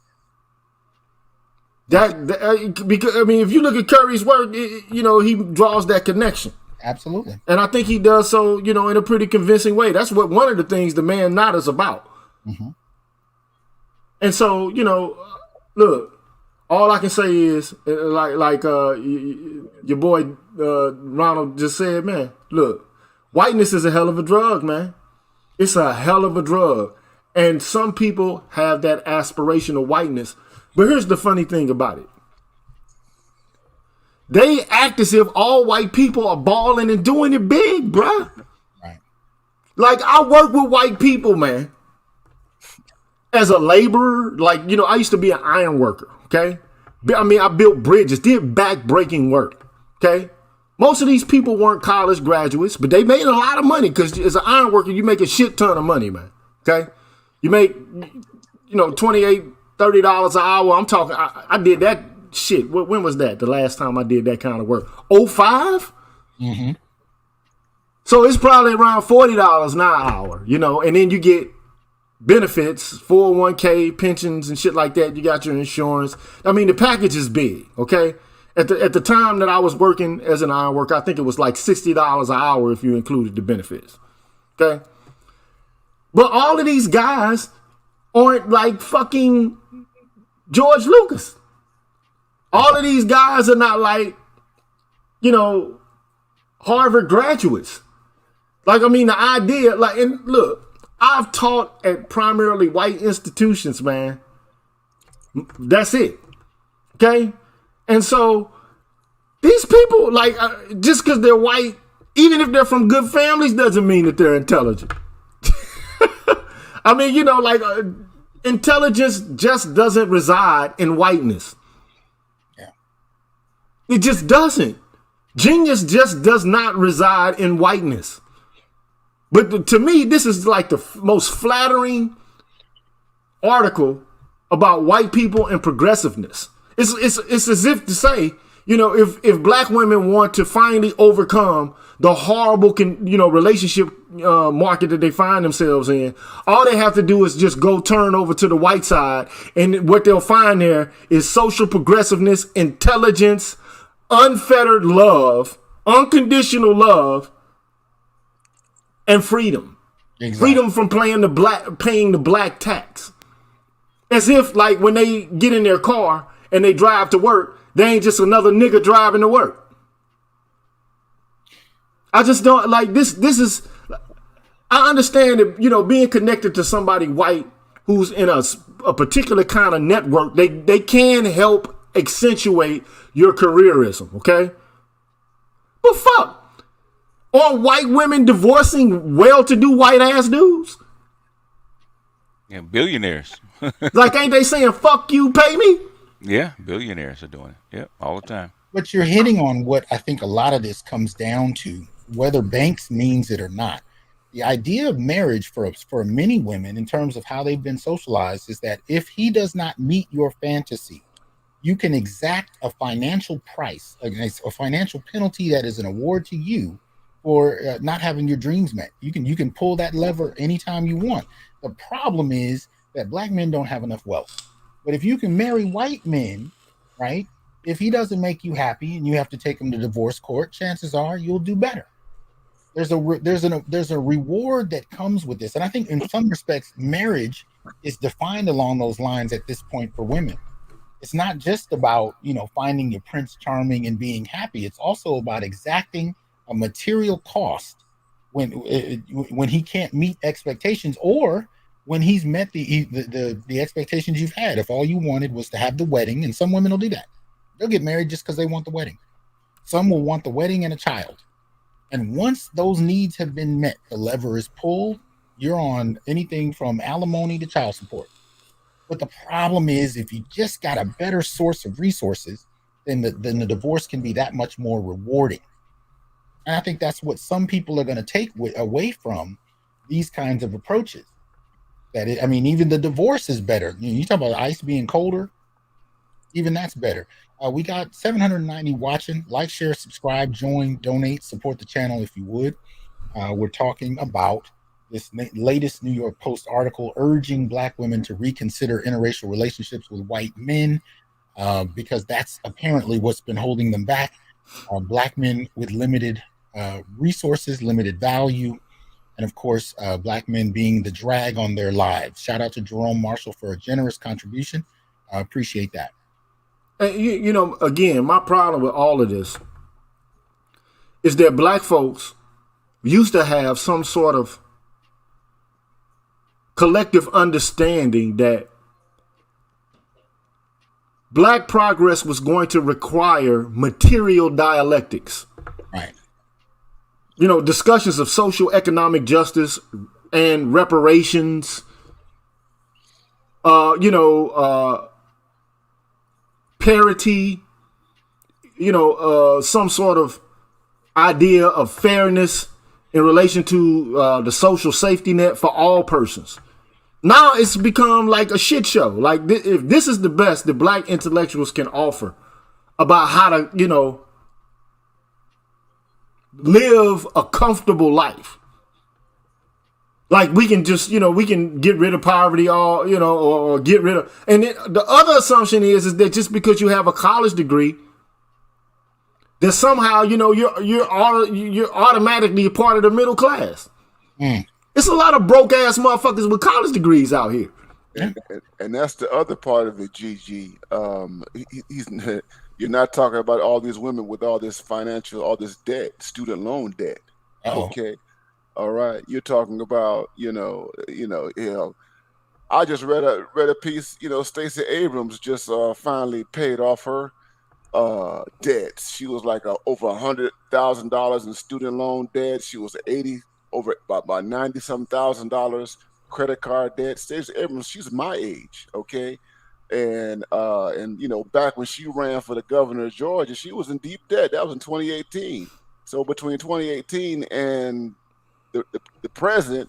Because I mean, if you look at Curry's work, he draws that connection. Absolutely. And I think he does so, in a pretty convincing way. That's what one of the things the man not is about. Mm-hmm. And so, look, all I can say is, like your boy Ronald just said, man, look, Whiteness is a hell of a drug, man. It's a hell of a drug. And some people have that aspirational whiteness. But here's the funny thing about it. They act as if all white people are balling and doing it big, bruh. Right. Like, I work with white people, man. As a laborer, like, you know, I used to be an iron worker, okay? I mean, I built bridges, did back-breaking work, okay? Most of these people weren't college graduates, but they made a lot of money because as an iron worker, you make a shit ton of money, man, okay? You make, you know, $28, $30 an hour. I'm talking, I did that shit. When was that? The last time I did that kind of work? 05? Mm-hmm. So it's probably around $40 an hour, you know, and then you get benefits, 401k, pensions, and shit like that. You got your insurance. I mean, the package is big, okay? At the time that I was working as an iron worker, I think it was like $60 an hour if you included the benefits, okay? But all of these guys aren't like fucking George Lucas. All of these guys are not like, you know, Harvard graduates. Like, I mean, the idea, like, and look, I've taught at primarily white institutions, man. That's it. Okay? And so these people, like, just because they're white, even if they're from good families, doesn't mean that they're intelligent. I mean, you know, like, intelligence just doesn't reside in whiteness. Yeah. It just doesn't. Genius just does not reside in whiteness. But to me, this is like the most flattering article about white people and progressiveness. It's as if to say, you know, if black women want to finally overcome the horrible, relationship market that they find themselves in, all they have to do is just go turn over to the white side. And what they'll find there is social progressiveness, intelligence, unfettered love, unconditional love, and freedom. Exactly. Freedom from paying the black tax. As if, like, when they get in their car and they drive to work, they ain't just another nigga driving to work. I just don't like this. This is, I understand that, you know, being connected to somebody white who's in a particular kind of network, they can help accentuate your careerism, okay? But fuck. Are white women divorcing well-to-do white-ass dudes? Yeah, billionaires. Like, ain't they saying, fuck you, pay me? Yeah, billionaires are doing it. Yeah, all the time. But you're hitting on what I think a lot of this comes down to, whether Banks means it or not. The idea of marriage for many women, in terms of how they've been socialized, is that if he does not meet your fantasy, you can exact a financial price, a financial penalty that is an award to you for not having your dreams met. You can pull that lever anytime you want. The problem is that black men don't have enough wealth. But if you can marry white men, right? If he doesn't make you happy and you have to take him to divorce court, chances are you'll do better. There's a reward that comes with this, and I think in some respects, marriage is defined along those lines at this point for women. It's not just about, you know, finding your Prince Charming and being happy. It's also about exacting a material cost when he can't meet expectations, or when he's met the expectations you've had. If all you wanted was to have the wedding, and some women will do that. They'll get married just because they want the wedding. Some will want the wedding and a child. And once those needs have been met, the lever is pulled. You're on anything from alimony to child support. But the problem is, if you just got a better source of resources, then the divorce can be that much more rewarding. And I think that's what some people are going to take away from these kinds of approaches. Even the divorce is better. You talk about ice being colder, even that's better. We got 790 watching. Like, share, subscribe, join, donate, support the channel if you would. We're talking about this latest New York Post article urging black women to reconsider interracial relationships with white men, because that's apparently what's been holding them back. Black men with limited resources, limited value, and of course, black men being the drag on their lives. Shout out to Jerome Marshall for a generous contribution. I appreciate that. And you know, again, my problem with all of this is that black folks used to have some sort of collective understanding that Black progress was going to require material dialectics. Right. You know, discussions of social economic justice and reparations, parity, some sort of idea of fairness in relation to the social safety net for all persons. Now it's become like a shit show. Like, if this is the best that Black intellectuals can offer about how to, live a comfortable life. Like, we can just, we can get rid of poverty or get rid of. And then the other assumption is that just because you have a college degree, that somehow, you're automatically a part of the middle class. Mm. It's a lot of broke ass motherfuckers with college degrees out here. And that's the other part of it, GG. You're not talking about all these women with all this all this debt, student loan debt. Uh-oh. Okay. All right. You're talking about, I just read a piece, Stacey Abrams just finally paid off her debts. She was like over $100,000 in student loan debt. She was over about $90,000 credit card debt. Stacey Abrams, she's my age, okay? And back when she ran for the governor of Georgia, she was in deep debt. That was in 2018. So between 2018 and the present,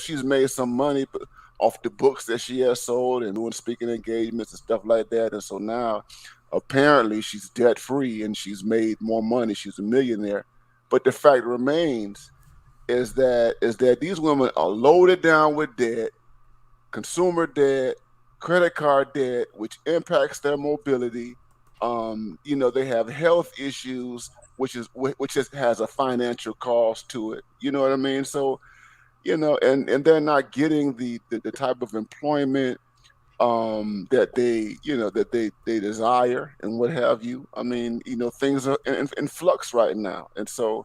she's made some money off the books that she has sold and doing speaking engagements and stuff like that. And so now, apparently, she's debt free and she's made more money. She's a millionaire. But the fact remains is that these women are loaded down with debt, consumer debt, credit card debt, which impacts their mobility. They have health issues, which has a financial cost to it. You know what I mean? So, and they're not getting the type of employment that they desire and what have you. I mean, things are in flux right now, and so,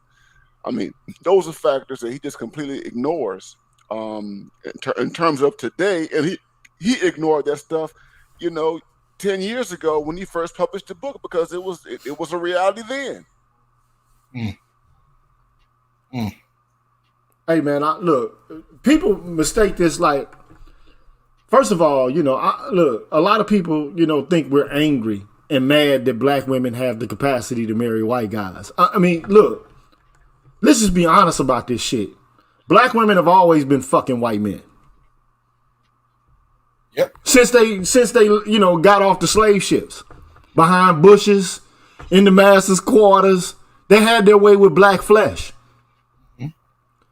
I mean, those are factors that he just completely ignores in terms of today, and he ignored that stuff, 10 years ago when he first published the book, because it was a reality then. Mm. Mm. Hey man, look, people mistake this like. First of all, look, a lot of people, think we're angry and mad that Black women have the capacity to marry white guys. I mean, look, let's just be honest about this shit. Black women have always been fucking white men. Yep. Since they got off the slave ships, behind bushes, in the master's quarters, they had their way with black flesh.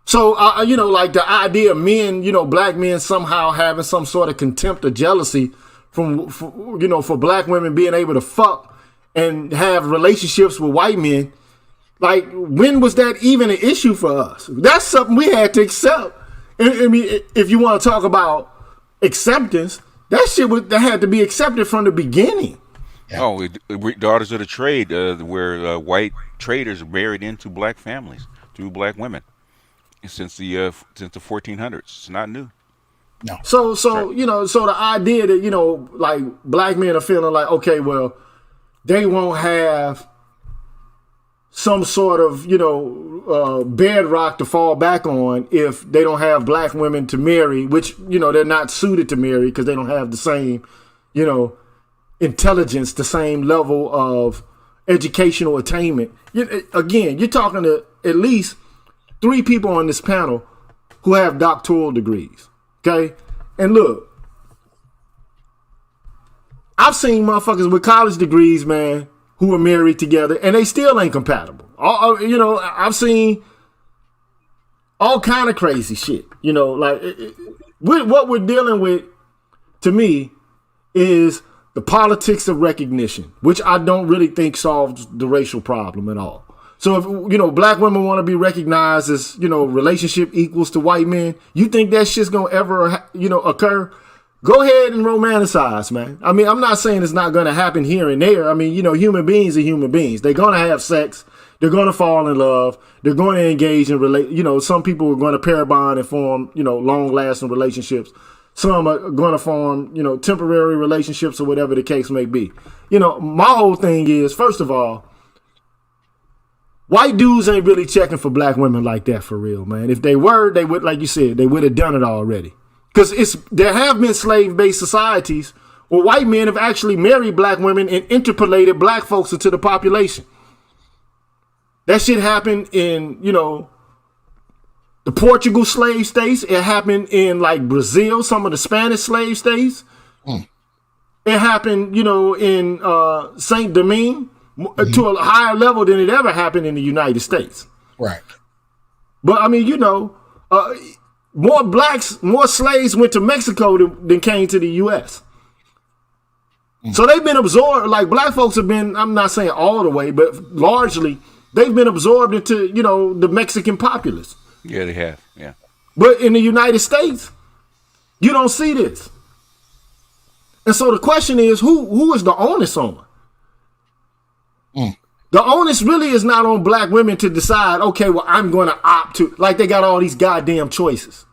So, like the idea of men, Black men somehow having some sort of contempt or jealousy for Black women being able to fuck and have relationships with white men. Like, when was that even an issue for us? That's something we had to accept. I mean, if you want to talk about acceptance, that shit that had to be accepted from the beginning. Yeah. Oh, Daughters of the Trade, where white traders married into Black families through Black women. Since the 1400s, it's not new. No. So the idea that like Black men are feeling like, okay, well, they won't have some sort of bedrock to fall back on if they don't have Black women to marry, which they're not suited to marry because they don't have the same intelligence, the same level of educational attainment. Again, you're talking to at least 3 people on this panel who have doctoral degrees, okay? And look, I've seen motherfuckers with college degrees, man, who are married together, and they still ain't compatible. I've seen all kind of crazy shit. What we're dealing with, to me, is the politics of recognition, which I don't really think solves the racial problem at all. So if, Black women want to be recognized as, relationship equals to white men, you think that shit's going to ever, occur? Go ahead and romanticize, man. I mean, I'm not saying it's not going to happen here and there. I mean, you know, human beings are human beings. They're going to have sex. They're going to fall in love. They're going to engage in you know, some people are going to pair bond and form, you know, long-lasting relationships. Some are going to form, you know, temporary relationships or whatever the case may be. You know, my whole thing is, first of all, white dudes ain't really checking for black women like that for real, man. If they were, they would, like you said, they would have done it already. Because there have been slave-based societies where white men have actually married black women and interpolated black folks into the population. That shit happened in, you know, the Portugal slave states. It happened in, like, Brazil, some of the Spanish slave states. It happened, you know, in Saint Domingue to a higher level than it ever happened in the United States. Right. But, I mean, you know, more slaves went to Mexico than came to the U.S. So they've been absorbed, like black folks have been, I'm not saying all the way, but largely, they've been absorbed into, you know, the Mexican populace. Yeah, they have, yeah. But in the United States, you don't see this. And so the question is, who is the onus on? The onus really is not on black women to decide, okay, well, I'm going to opt to, like they got all these goddamn choices.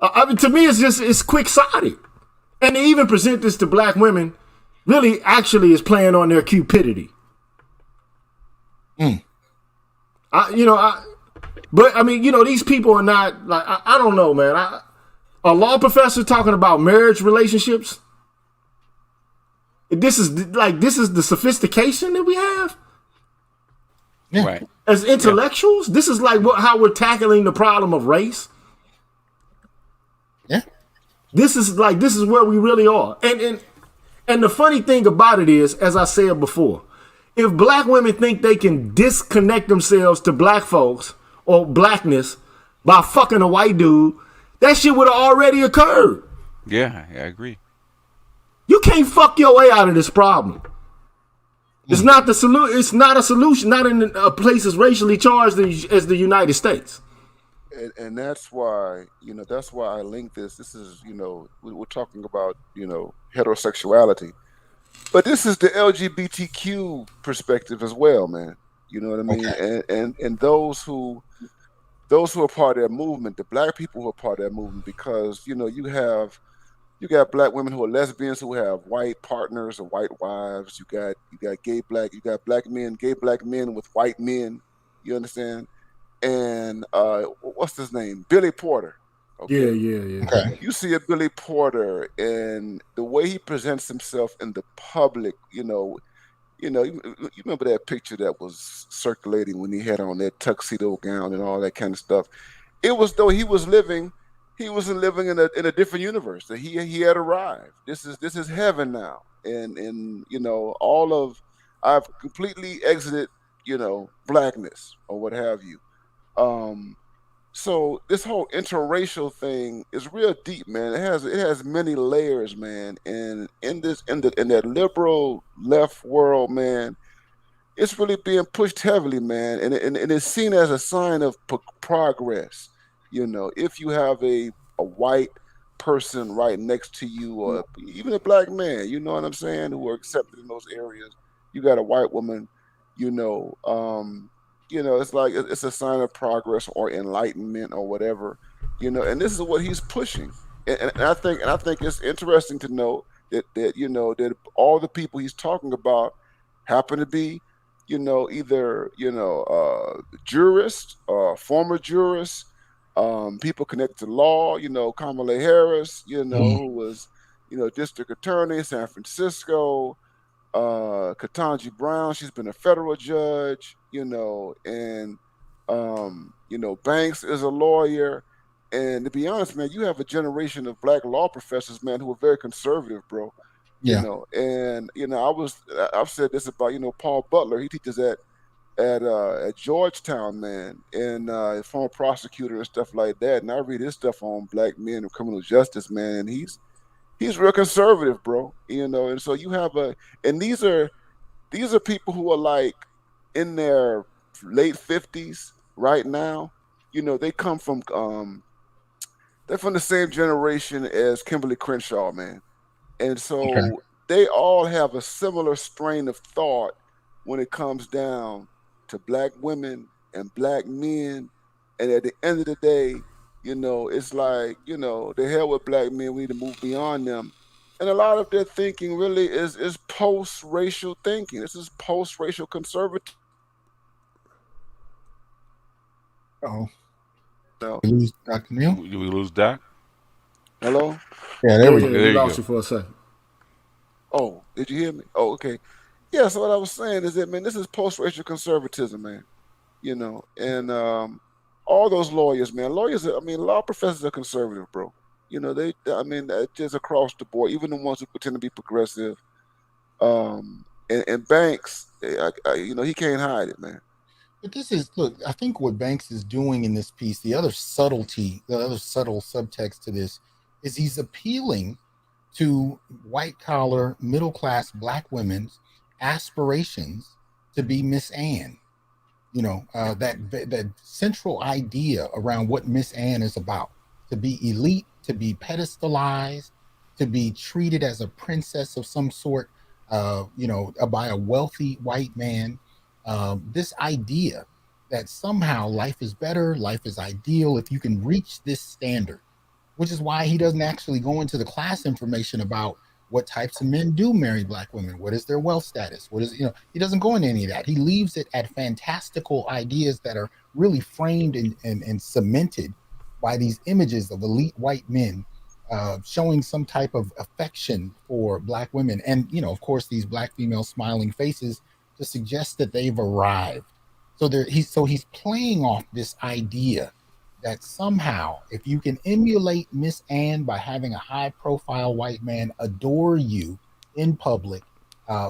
I mean, to me, it's quixotic. And they even present this to black women, really actually is playing on their cupidity. But I mean, you know, these people are not, like, I don't know, man. A law professor talking about marriage relationships, this is the sophistication that we have. Yeah. Right. As intellectuals, this is like how we're tackling the problem of race. Yeah. This is where we really are. And the funny thing about it is, as I said before, if black women think they can disconnect themselves to black folks or blackness by fucking a white dude, that shit would have already occurred. Yeah, I agree. You can't fuck your way out of this problem. It's not the solution. It's not a solution. Not in a place as racially charged as the United States. And that's why, you know, that's why I link this. This is, you know, we're talking about, you know, heterosexuality, but this is the LGBTQ perspective as well, man. You know what I mean? Okay. And those who are part of that movement, the black people who are part of that movement, because, you know, you got black women who are lesbians who have white partners or white wives. You got gay black men with white men. You understand? And what's his name? Billy Porter. Okay? Yeah. Okay. You see a Billy Porter and the way he presents himself in the public, you remember that picture that was circulating when he had on that tuxedo gown and all that kind of stuff. It was though he wasn't living in a different universe. That he had arrived. This is heaven now. And you know, I've completely exited, you know, blackness or what have you. So this whole interracial thing is real deep, man. It has many layers, man. And in that liberal left world, man, it's really being pushed heavily, man. And it's seen as a sign of progress. You know, if you have a white person right next to you, or even a black man, you know what I'm saying, who are accepted in those areas, you got a white woman, it's like it's a sign of progress or enlightenment or whatever, you know. And this is what he's pushing. And I think it's interesting to note that all the people he's talking about happen to be, either jurists, former jurists, people connected to law. Kamala Harris, who was, district attorney in San Francisco. Ketanji Brown, she's been a federal judge, and Banks is a lawyer. And to be honest, man, you have a generation of black law professors, man, who are very conservative, bro. Yeah. I've said this about, Paul Butler. He teaches at Georgetown, man, and former prosecutor and stuff like that. And I read his stuff on black men and criminal justice, man, and he's real conservative, bro. And so you have and these are people who are like in their late 50s right now. They come from they're from the same generation as Kimberly Crenshaw, man. And Okay. so they all have a similar strain of thought when it comes down to black women and black men. And at the end of the day, it's like, the hell with black men, we need to move beyond them. And a lot of their thinking really is post-racial thinking. This is post-racial conservative. Oh, No. we lose Dr. Neil. Do we lose Doc? Hello? Yeah, there Yeah, we yeah, go. There we you lost go. you for a second. Oh, did you hear me? Oh, okay. Yeah, so what I was saying is that, man, this is post-racial conservatism, man. And all those lawyers, man, law professors are conservative, bro. Just across the board, even the ones who pretend to be progressive. And Banks, he can't hide it, man. But this is, look, I think what Banks is doing in this piece, the other subtle subtext to this is he's appealing to white collar, middle class black women's aspirations to be Miss Anne. That central idea around what Miss Anne is about, to be elite, to be pedestalized, to be treated as a princess of some sort, by a wealthy white man. This idea that somehow life is better, life is ideal if you can reach this standard, which is why he doesn't actually go into the class information about what types of men do marry black women, what is their wealth status, he doesn't go into any of that. He leaves it at fantastical ideas that are really framed and cemented by these images of elite white men showing some type of affection for black women, and of course these black female smiling faces to suggest that they've arrived. He's playing off this idea that somehow if you can emulate Miss Anne by having a high profile white man adore you in public,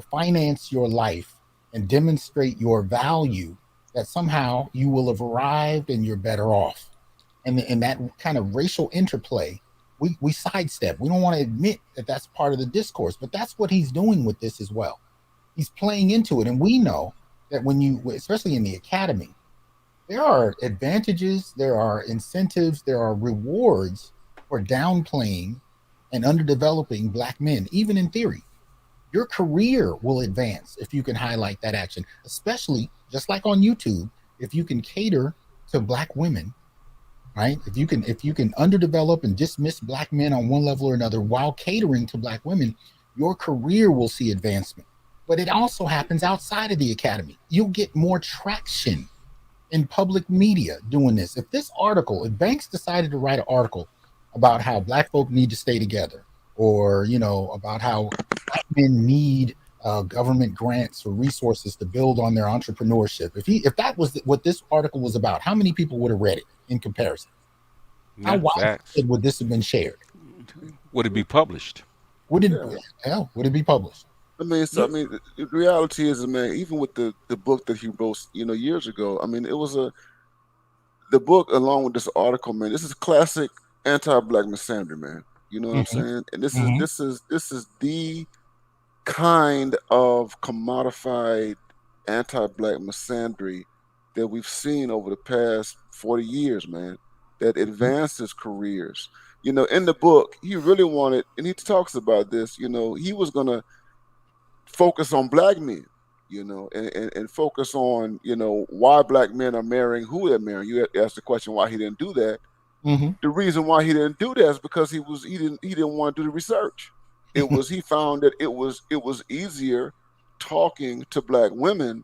finance your life and demonstrate your value, that somehow you will have arrived and you're better off. And in that kind of racial interplay, we sidestep. We don't want to admit that that's part of the discourse, but that's what he's doing with this as well. He's playing into it. And we know that especially in the academy, there are advantages, there are incentives, there are rewards for downplaying and underdeveloping black men, even in theory. Your career will advance if you can highlight that action, especially just like on YouTube, if you can cater to black women, right? If you can underdevelop and dismiss black men on one level or another while catering to black women, your career will see advancement. But it also happens outside of the academy. You'll get more traction in public media doing this. If Banks decided to write an article about how black folk need to stay together, or about how black men need government grants or resources to build on their entrepreneurship, if that was what this article was about, how many people would have read it in comparison? How widespread would this have been shared? Would it be published? Would it be published? The reality is, man, even with the book that he wrote, years ago, it was the book along with this article, man. This is classic anti-black misandry, man. You know what I'm saying? And this is the kind of commodified anti-black misandry that we've seen over the past 40 years, man, that advances careers. In the book, he really wanted, and he talks about this, he was going to focus on black men, and focus on, why black men are marrying who they're marrying. You asked the question why he didn't do that. The reason why he didn't do that is because he didn't want to do the research. He found that it was easier talking to black women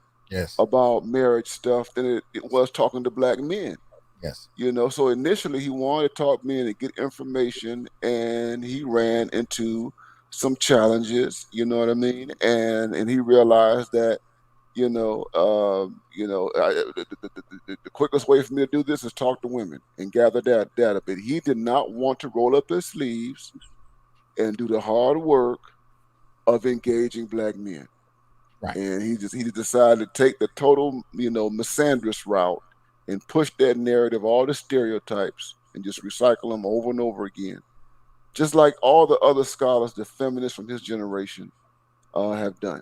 about marriage stuff than it was talking to black men. Yes. So initially he wanted to talk men and get information, and he ran into some challenges, you know what I mean? And he realized that, the quickest way for me to do this is talk to women and gather that data. But he did not want to roll up his sleeves and do the hard work of engaging black men. Right. And he decided to take the total, misandrous route and push that narrative, all the stereotypes, and just recycle them over and over again. Just like all the other scholars, the feminists from his generation, have done.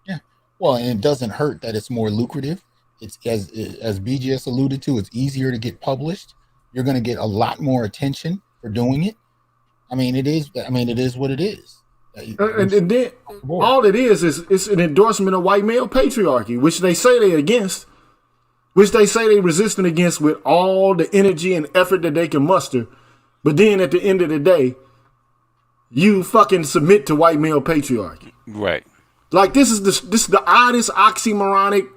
Yeah. Well, and it doesn't hurt that it's more lucrative. It's as BGS alluded to, it's easier to get published. You're going to get a lot more attention for doing it. I mean, it is. I mean, it is what it is. And then all it is it's an endorsement of white male patriarchy, which they say they're against, which they say they're resistant against with all the energy and effort that they can muster. But then at the end of the day, you fucking submit to white male patriarchy. Right. Like this is the oddest oxymoronic,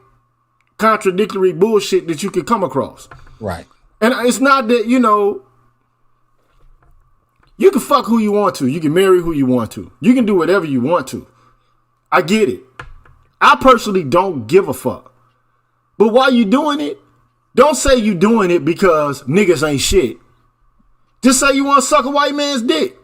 contradictory bullshit that you could come across. Right. And it's not that, you know, you can fuck who you want to. You can marry who you want to. You can do whatever you want to. I get it. I personally don't give a fuck. But while you doing it, don't say you doing it because niggas ain't shit. Just say you want to suck a white man's dick.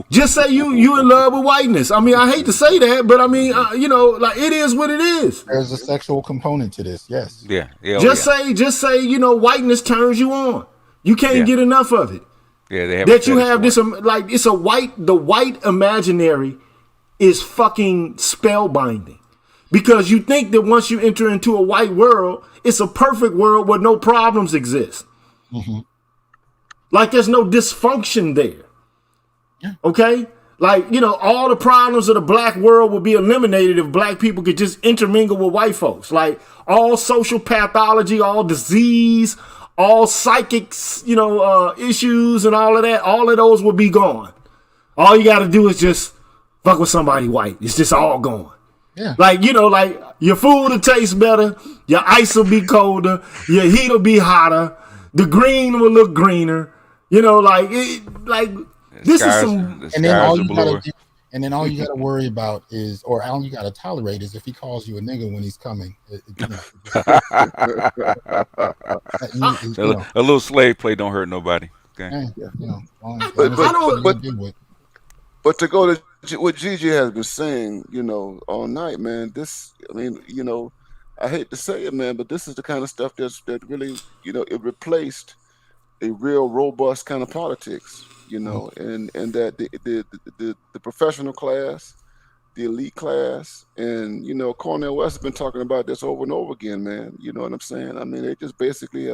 Just say you in love with whiteness. I mean, I hate to say that, but I mean, you know, like it is what it is. There's a sexual component to this. Yes. Yeah. Just say, you know, whiteness turns you on. You can't get enough of it. Yeah, they have that you have this like it's the white imaginary is fucking spellbinding because you think that once you enter into a white world, it's a perfect world where no problems exist. Mm-hmm. Like there's no dysfunction there. Yeah. Okay? Like, you know, all the problems of the black world would be eliminated if black people could just intermingle with white folks. Like all social pathology, all disease, all psychics, you know, issues and all of that, all of those will be gone. All you got to do is just fuck with somebody white. It's just all gone. Yeah. Like, you know, like your food will taste better. Your ice will be colder. Your heat will be hotter. The green will look greener. You know, like, this is some. And then all you got to do. And then all you got to worry about is, or all you got to tolerate is if he calls you a nigga when he's coming. A little slave play don't hurt nobody. Okay. Yeah, you know, but to go to what Gigi has been saying, you know, all night, man. This, I mean, you know, I hate to say it, man, but this is the kind of stuff that really, you know, it replaced a real robust kind of politics. You know, and that the professional class, the elite class, and, you know, Cornel West has been talking about this over and over again, man. You know what I'm saying? I mean, they just basically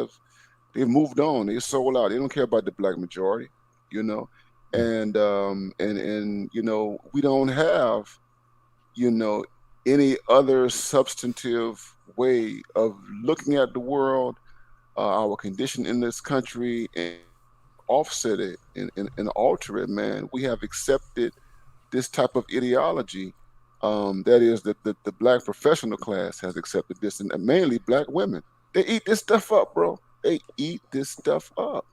they've moved on. They sold out. They don't care about the black majority, you know, and you know, we don't have, you know, any other substantive way of looking at the world, our condition in this country, and offset it and alter it, man. We have accepted this type of ideology. That is that the black professional class has accepted this, and mainly black women. They eat this stuff up, bro. They eat this stuff up.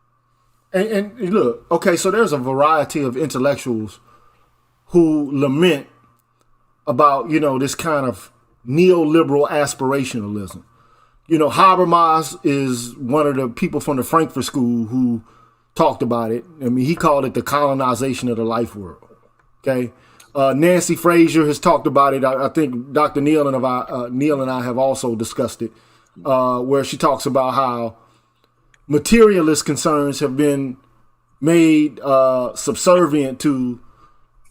And look, okay, so there's a variety of intellectuals who lament about, you know, this kind of neoliberal aspirationalism. You know, Habermas is one of the people from the Frankfurt School who talked about it. I mean, he called it the colonization of the life world. Okay. Nancy Fraser has talked about it. I think Dr. Neal and I have also discussed it, where she talks about how materialist concerns have been made subservient to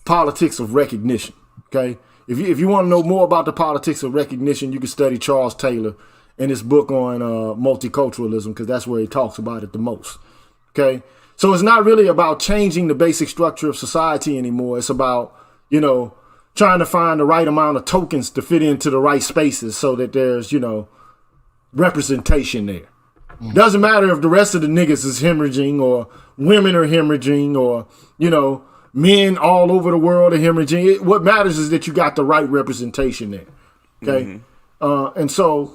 politics of recognition. Okay. If you want to know more about the politics of recognition, you can study Charles Taylor and his book on multiculturalism, because that's where he talks about it the most. Okay. So it's not really about changing the basic structure of society anymore. It's about, you know, trying to find the right amount of tokens to fit into the right spaces so that there's, you know, representation there. Mm-hmm. Doesn't matter if the rest of the niggas is hemorrhaging or women are hemorrhaging or, you know, men all over the world are hemorrhaging. What matters is that you got the right representation there. Okay. Mm-hmm. And so,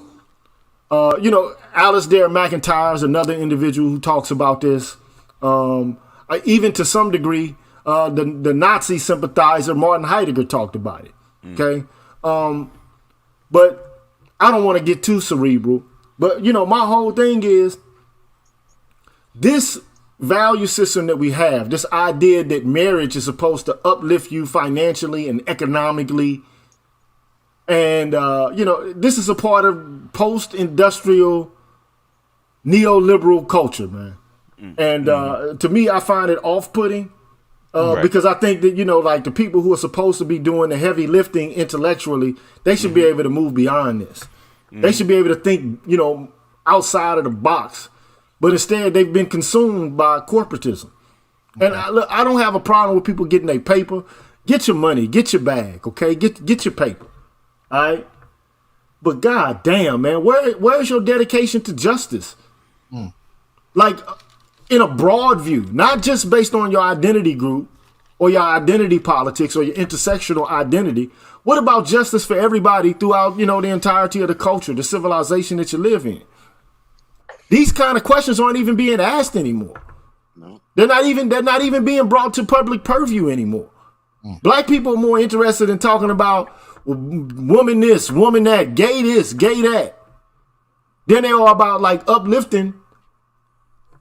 you know, Alasdair MacIntyre is another individual who talks about this. Even to some degree, the Nazi sympathizer Martin Heidegger talked about it. Okay. But I don't want to get too cerebral. But, you know, my whole thing is this value system that we have, this idea that marriage is supposed to uplift you financially and economically. And, you know, this is a part of post-industrial neoliberal culture, man. And to me, I find it off-putting because I think that, you know, like the people who are supposed to be doing the heavy lifting intellectually, they should be able to move beyond this. They should be able to think, you know, outside of the box but instead they've been consumed by corporatism. And I don't have a problem with people getting their paper. Get your money, get your bag, okay? Get your paper, all right? But god damn, man, where's your dedication to justice? Like, in a broad view, not just based on your identity group or your identity politics or your intersectional identity. What about justice for everybody throughout, the entirety of the culture, the civilization that you live in? These kind of questions aren't even being asked anymore. No. They're not even being brought to public purview anymore. Black people are more interested in talking about woman this, woman that, gay this, gay that, than they are about like uplifting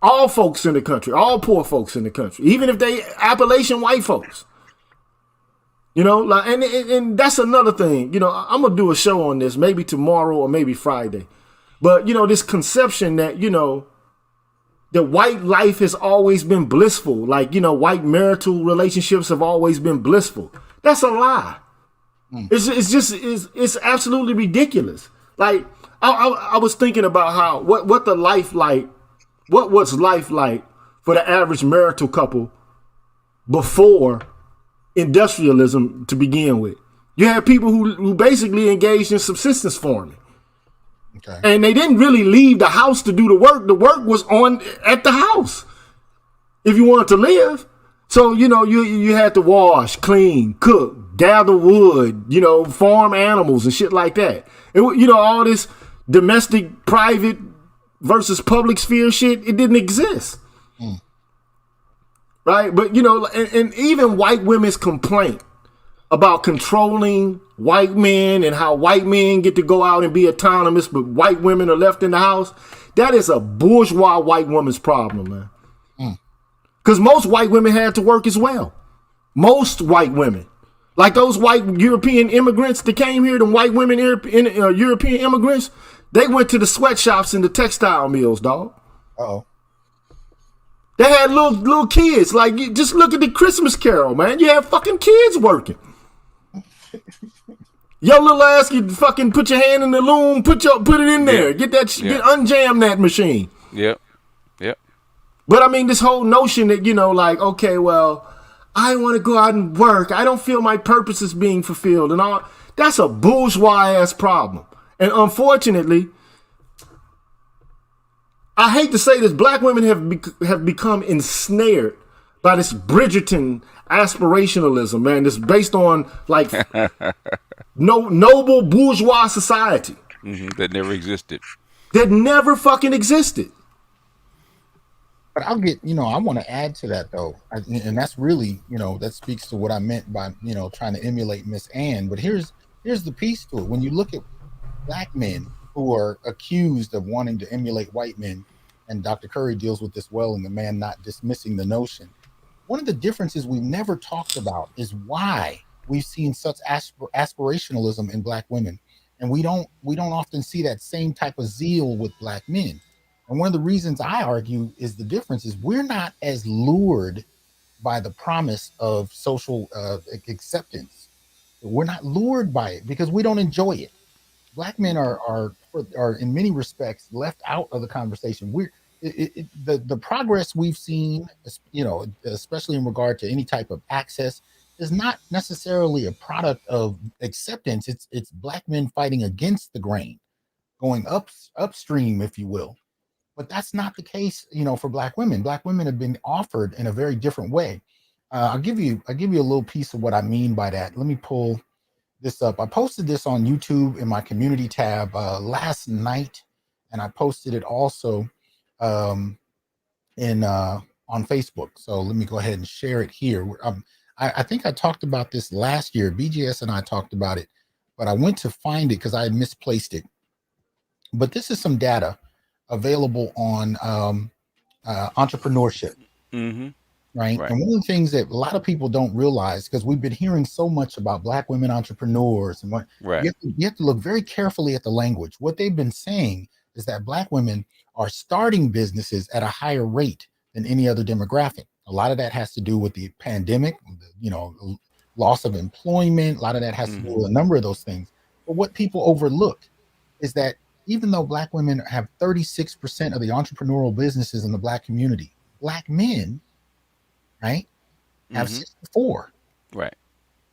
all folks in the country, all poor folks in the country, even if they Appalachian white folks. And that's another thing. I'm gonna do a show on this, maybe tomorrow or maybe Friday. But this conception that that white life has always been blissful, like white marital relationships have always been blissful. That's a lie. It's absolutely ridiculous. Like I was thinking about how what was life like for the average marital couple before industrialism to begin with. You had people who basically engaged in subsistence farming. Okay. And they didn't really leave the house to do the work. The work was on at the house if you wanted to live. So, you had to wash, clean, cook, gather wood, farm animals and shit like that. All this domestic, private versus public sphere shit, it didn't exist. Right? But, and even white women's complaint about controlling white men and how white men get to go out and be autonomous, but white women are left in the house. That is a bourgeois white woman's problem, man. Because most white women had to work as well. Most white women. Like those white European immigrants that came here, the white women, European immigrants, they went to the sweatshops and the textile mills, dog. Uh-oh. They had little kids. Like, just look at the Christmas Carol, man. You have fucking kids working. Your little ass can fucking put your hand in the loom, put it in there, get unjam that machine. Yep. But I mean, this whole notion that like, okay, well, I want to go out and work. I don't feel my purpose is being fulfilled and all. That's a bourgeois ass problem. And unfortunately, I hate to say this, black women have become ensnared by this Bridgerton aspirationalism, man. It's based on like noble bourgeois society that never existed. That never fucking existed. But I'll get, I want to add to that though, and that's really, that speaks to what I meant by, trying to emulate Miss Ann. But here's the piece to it. When you look at black men who are accused of wanting to emulate white men, and Dr. Curry deals with this well in The Man Not Dismissing the Notion. One of the differences we've never talked about is why we've seen such aspirationalism in black women, and we don't often see that same type of zeal with black men. And one of the reasons I argue is the difference is we're not as lured by the promise of social acceptance. We're not lured by it because we don't enjoy it. Black men are in many respects left out of the conversation. The progress we've seen, especially in regard to any type of access, is not necessarily a product of acceptance. It's black men fighting against the grain, going upstream, if you will. But that's not the case, for black women. Black women have been offered in a very different way. I'll give you a little piece of what I mean by that. Let me pull this up. I posted this on YouTube in my community tab last night, and I posted it also on Facebook. So let me go ahead and share it here. I think I talked about this last year. BGS and I talked about it, but I went to find it because I had misplaced it. But this is some data available on entrepreneurship. Right. And one of the things that a lot of people don't realize, because we've been hearing so much about black women entrepreneurs, and you have to look very carefully at the language. What they've been saying is that black women are starting businesses at a higher rate than any other demographic. A lot of that has to do with the pandemic, loss of employment. A lot of that has to do with a number of those things. But what people overlook is that even though black women have 36% of the entrepreneurial businesses in the black community, black men, right, have 64. Right.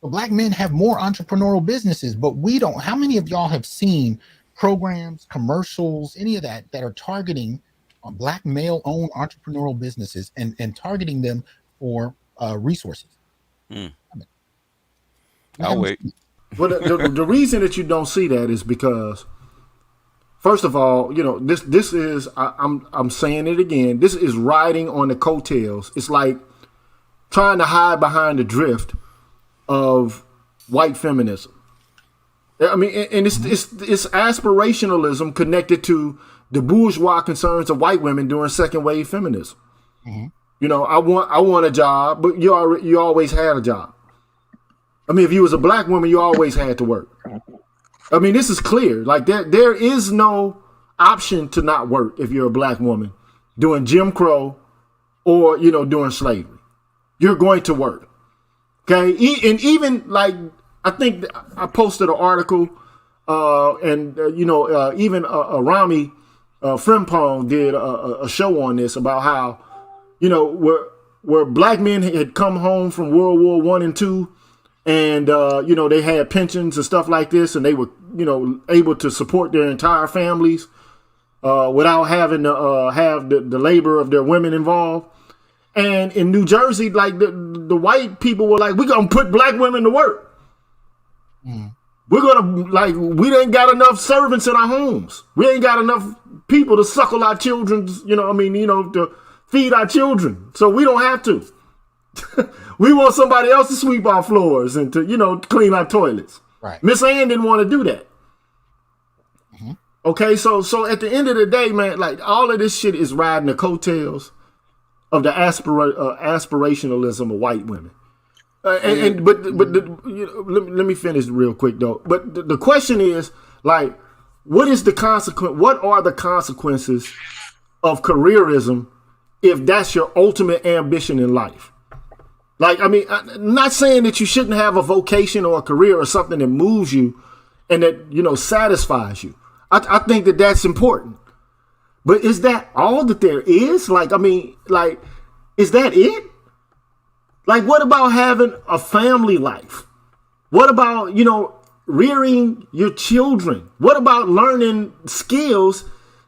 So black men have more entrepreneurial businesses, but we don't. How many of y'all have seen programs, commercials, any of that are targeting black male-owned entrepreneurial businesses and targeting them for resources? Mm. I mean, I'll wait. Well, the reason that you don't see that is because, first of all, you know, this is I'm saying it again. This is riding on the coattails. It's like trying to hide behind the drift of white feminism. I mean, and it's aspirationalism connected to the bourgeois concerns of white women during second wave feminism. Mm-hmm. You know, I want a job, but you always had a job. I mean, if you was a black woman, you always had to work. I mean, this is clear. Like there is no option to not work if you're a black woman doing Jim Crow or, you know, doing slavery. You're going to work. Okay. And even like, I think I posted an article even Rami Frimpong did a show on this about how, you know, where black men had come home from World War I and II, and you know, they had pensions and stuff like this, and they were, you know, able to support their entire families without having to have the labor of their women involved. And in New Jersey, like the white people were like, we're gonna put black women to work. Mm. We're gonna, like, we ain't got enough servants in our homes. We ain't got enough people to suckle our children, you know, I mean, you know, to feed our children. So we don't have to. We want somebody else to sweep our floors and to, you know, clean our toilets. Right. Miss Ann didn't want to do that. Mm-hmm. Okay, so at the end of the day, man, like, all of this shit is riding the coattails of the aspirationalism of white women. But you know, let me finish real quick though. But the question is, like, what are the consequences of careerism if that's your ultimate ambition in life? Like, I mean, I'm not saying that you shouldn't have a vocation or a career or something that moves you and that, you know, satisfies you. I think that that's important. But is that all that there is? Like, I mean, like, is that it? Like, what about having a family life? What about, you know, rearing your children? What about learning skills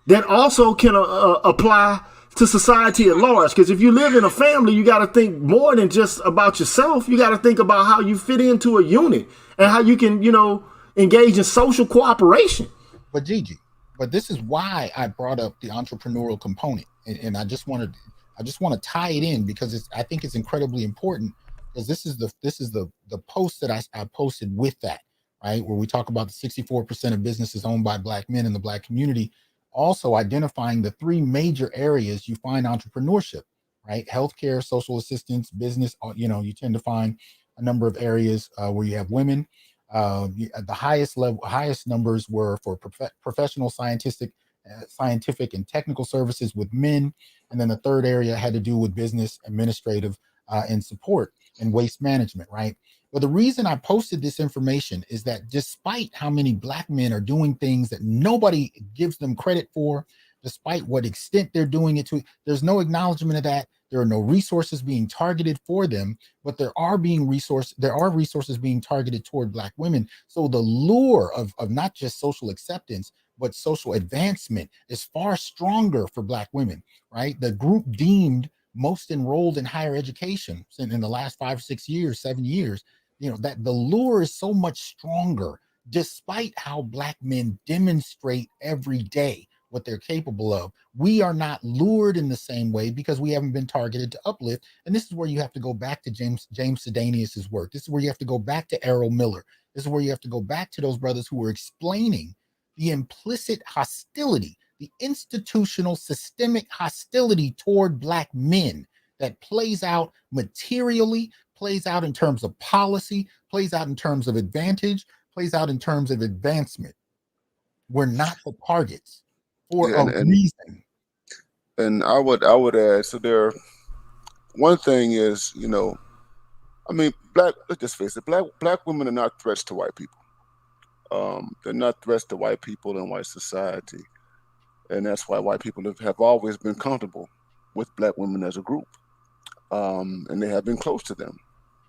that also can apply to society at large? Because if you live in a family, you got to think more than just about yourself. You got to think about how you fit into a unit and how you can, you know, engage in social cooperation. But Gigi, this is why I brought up the entrepreneurial component, and I just want to tie it in because I think it's incredibly important, because this is the post that I posted with that, right, where we talk about the 64% of businesses owned by black men in the black community, also identifying the three major areas you find entrepreneurship, right? Healthcare, social assistance, business. You know, you tend to find a number of areas where you have women. The highest numbers were for professional, scientific and technical services with men. And then the third area had to do with business, administrative, and support and waste management, right? But the reason I posted this information is that despite how many black men are doing things that nobody gives them credit for, despite what extent they're doing it to, there's no acknowledgement of that. There are no resources being targeted for them, but there are resources being targeted toward black women. So the lure of not just social acceptance, but social advancement is far stronger for black women, right? The group deemed most enrolled in higher education in the last 5, 6 years, 7 years, you know, that the lure is so much stronger, despite how black men demonstrate every day what they're capable of. We are not lured in the same way because we haven't been targeted to uplift. And this is where you have to go back to James Sedanius's work. This is where you have to go back to Errol Miller. This is where you have to go back to those brothers who were explaining the implicit hostility, the institutional systemic hostility toward black men that plays out materially, plays out in terms of policy, plays out in terms of advantage, plays out in terms of advancement. We're not the targets for a reason. And I would add, so one thing is, you know, I mean, let's just face it, black women are not threats to white people. They're not threats to white people and white society. And that's why white people have always been comfortable with black women as a group. And they have been close to them.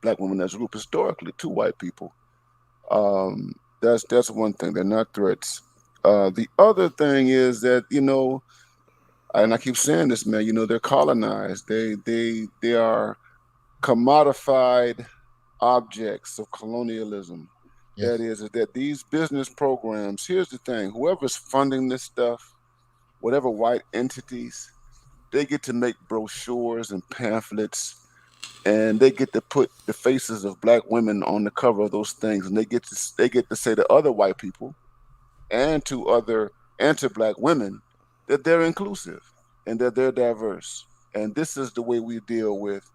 Black women as a group historically to white people. That's one thing. They're not threats. The other thing is that, and I keep saying this, man, they're colonized. They are commodified objects of colonialism. Yes. That is that these business programs, here's the thing, whoever's funding this stuff, whatever white entities, they get to make brochures and pamphlets, and they get to put the faces of black women on the cover of those things, and they get to say to other white people and to black women that they're inclusive and that they're diverse. And this is the way we deal with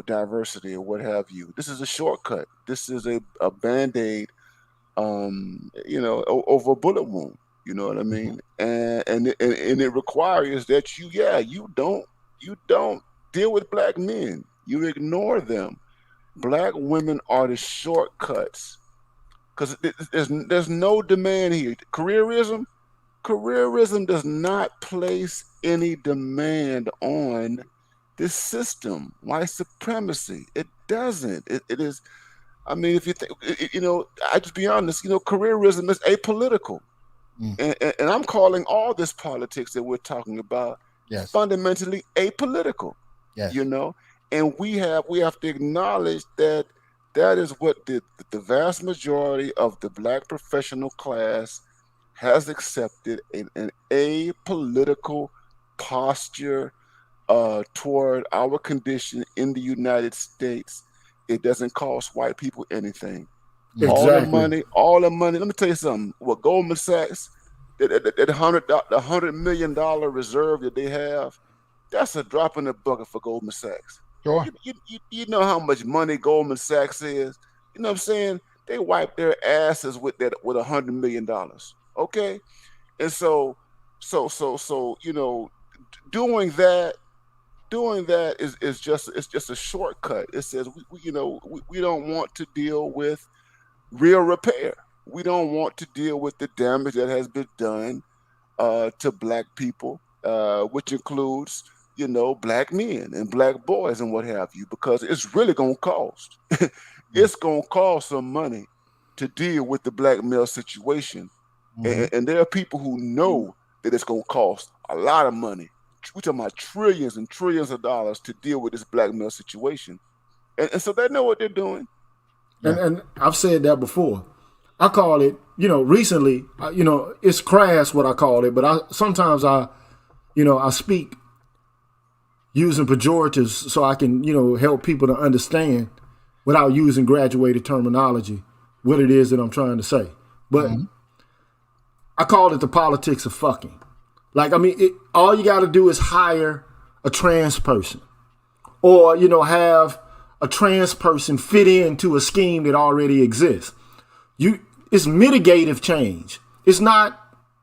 diversity or what have you. This is a shortcut. This is a Band-Aid, over a bullet wound. You know what I mean? And it requires that you don't deal with black men. You ignore them. Black women are the shortcuts because there's no demand here. Careerism does not place any demand on this system. White supremacy, it doesn't. It is. I mean, if you think, I just be honest. Careerism is apolitical, and I'm calling all this politics that we're talking about fundamentally apolitical. Yes. And we have to acknowledge that is what the vast majority of the black professional class has accepted, an apolitical posture toward our condition in the United States. It doesn't cost white people anything. Exactly. All the money. Let me tell you something. What Goldman Sachs, that $100 million reserve that they have, that's a drop in the bucket for Goldman Sachs. Sure. You know how much money Goldman Sachs is. You know what I'm saying? They wipe their asses with $100 million. Okay, and so doing that is just a shortcut. It says we don't want to deal with real repair. We don't want to deal with the damage that has been done to black people, which includes black men and black boys and what have you, because it's really gonna cost. It's gonna cost some money to deal with the black male situation, and there are people who know that it's gonna cost a lot of money. We're talking about trillions and trillions of dollars to deal with this black male situation. And so they know what they're doing. And I've said that before. I call it, recently, it's crass what I call it, but sometimes I speak using pejoratives so I can, help people to understand without using graduated terminology what it is that I'm trying to say. But I call it the politics of fucking. Like, all you got to do is hire a trans person or, have a trans person fit into a scheme that already exists. It's mitigative change. It's not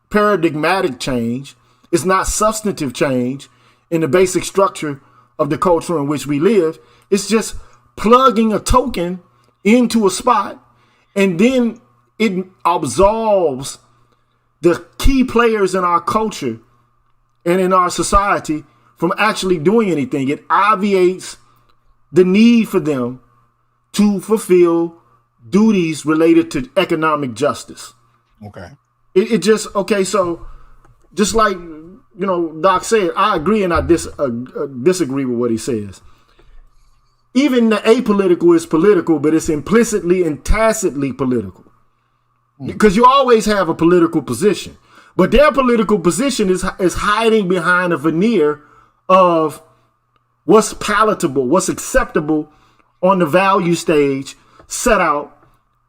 paradigmatic change. It's not substantive change in the basic structure of the culture in which we live. It's just plugging a token into a spot, and then it absolves the key players in our culture and in our society from actually doing anything. It obviates the need for them to fulfill duties related to economic justice. Okay. So just like, Doc said, I agree and I disagree with what he says. Even the apolitical is political, but it's implicitly and tacitly political. Because you always have a political position. But their political position is hiding behind a veneer of what's palatable, what's acceptable on the value stage set out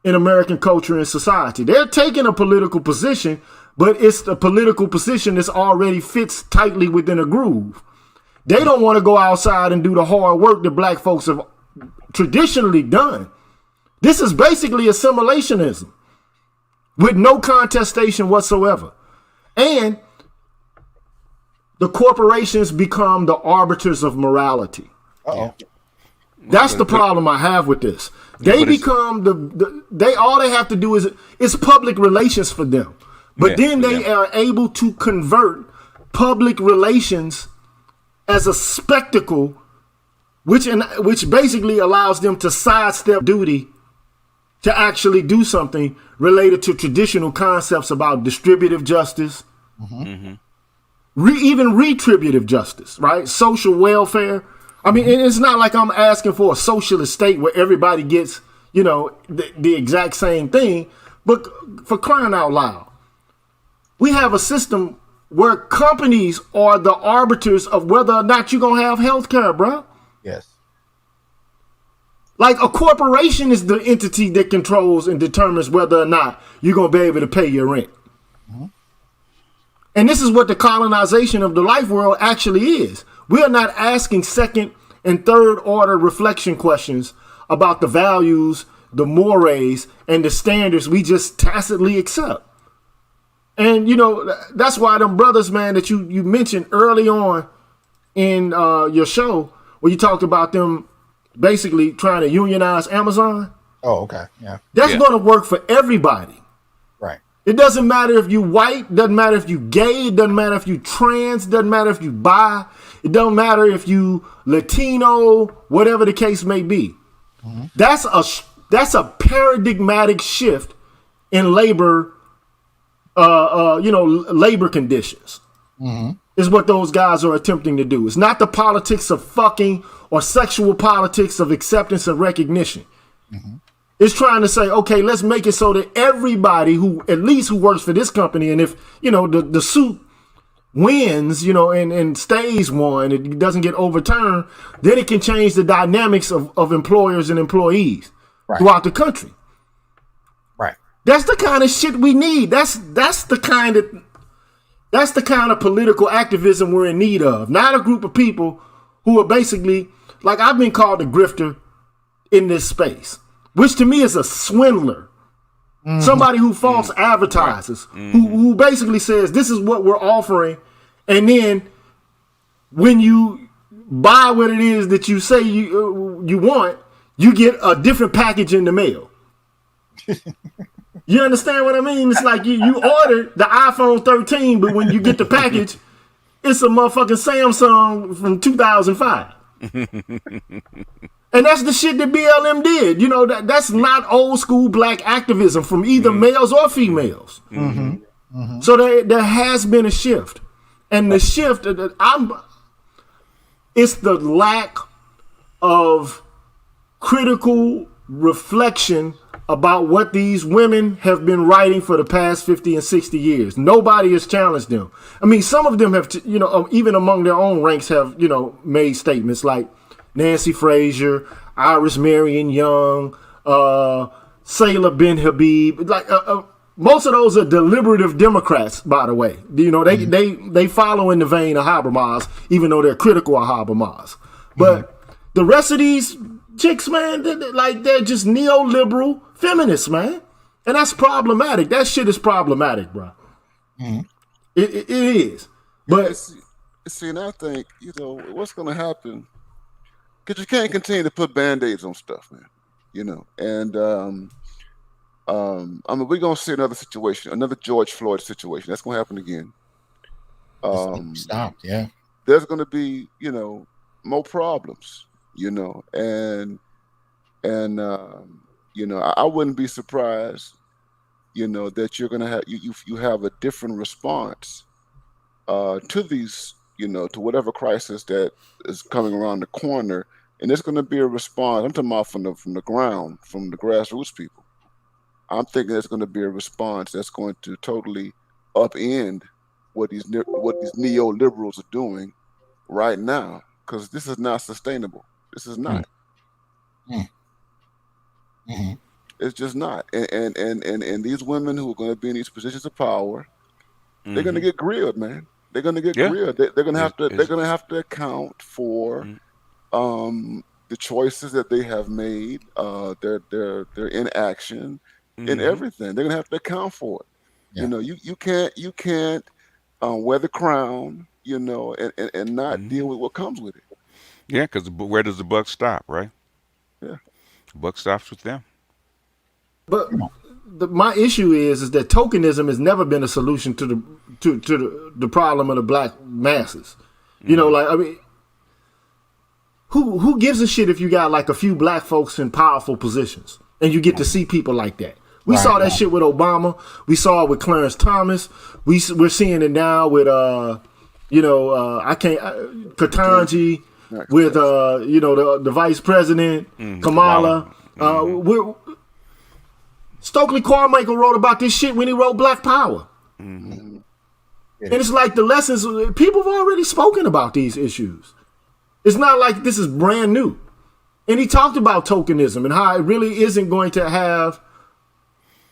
in American culture and society. They're taking a political position, but it's the political position that's already fits tightly within a groove. They don't want to go outside and do the hard work that black folks have traditionally done. This is basically assimilationism with no contestation whatsoever. And the corporations become the arbiters of morality. Uh-oh. That's the problem I have with this. They become they all they have to do is it's public relations for them. But then they are able to convert public relations as a spectacle, which basically allows them to sidestep duty to actually do something related to traditional concepts about distributive justice, even retributive justice, right? Social welfare. I mean, it's not like I'm asking for a socialist state where everybody gets, the exact same thing. But for crying out loud, we have a system where companies are the arbiters of whether or not you're going to have health care, bro. Yes. Like a corporation is the entity that controls and determines whether or not you're going to be able to pay your rent. And this is what the colonization of the life world actually is. We are not asking second and third order reflection questions about the values, the mores, and the standards we just tacitly accept. And, that's why them brothers, man, that you mentioned early on in your show, where you talked about them basically trying to unionize Amazon. Oh, okay. Yeah. That's going to work for everybody. Right. It doesn't matter if you white, doesn't matter if you gay, it doesn't matter if you trans, doesn't matter if you bi, it don't matter if you Latino, whatever the case may be. That's a paradigmatic shift in labor, labor conditions. Is what those guys are attempting to do. It's not the politics of fucking or sexual politics of acceptance and recognition. It's trying to say, okay, let's make it so that everybody who works for this company, and if, the suit wins, and stays one, it doesn't get overturned, then it can change the dynamics of employers and employees throughout the country. Right. That's the kind of shit we need. That's the kind of political activism we're in need of. Not a group of people who are basically, like I've been called a grifter in this space, which to me is a swindler. Somebody who false advertises, who basically says this is what we're offering, and then when you buy what it is that you say you want, you get a different package in the mail. You understand what I mean? It's like you ordered the iPhone 13, but when you get the package, it's a motherfucking Samsung from 2005. And that's the shit that BLM did. That's not old school black activism from either males or females. So there has been a shift. And the shift, it's the lack of critical reflection about what these women have been writing for the past 50 and 60 years. Nobody has challenged them. I mean, some of them have, even among their own ranks have, made statements like Nancy Fraser, Iris Marion Young, Salah Ben Habib. Like most of those are deliberative Democrats, by the way. They follow in the vein of Habermas, even though they're critical of Habermas. But the rest of these chicks, man, they're just neoliberal feminists, man. And that's problematic. That shit is problematic, bro. It is. But see, and I think, what's going to happen, because you can't continue to put Band-Aids on stuff, man. And we're going to see another situation, another George Floyd situation. That's going to happen again. Stopped, yeah. There's going to be, more problems. And I wouldn't be surprised, that you're gonna have you have a different response to these, to whatever crisis that is coming around the corner, and it's gonna be a response. I'm talking about from the ground, from the grassroots people. I'm thinking there's gonna be a response that's going to totally upend what these neoliberals are doing right now, because this is not sustainable. This is not. It's just not. And these women who are going to be in these positions of power, they're going to get grilled, man. They're going to get grilled. They're going to have to. They're going to have to account for the choices that they have made, their inaction, and everything. They're going to have to account for it. You can't wear the crown, and not deal with what comes with it. Yeah, because where does the buck stop, right? Buck stops with them. But my issue is that tokenism has never been a solution to the problem of the black masses. You know, like, I mean, who gives a shit if you got like a few black folks in powerful positions and you get to see people like that? We saw that shit with Obama. We saw it with Clarence Thomas. We're seeing it now with Katanji, with the vice president, Kamala. Stokely Carmichael wrote about this shit when he wrote Black Power. And it's like the lessons, people have already spoken about these issues. It's not like this is brand new. And he talked about tokenism and how it really isn't going to have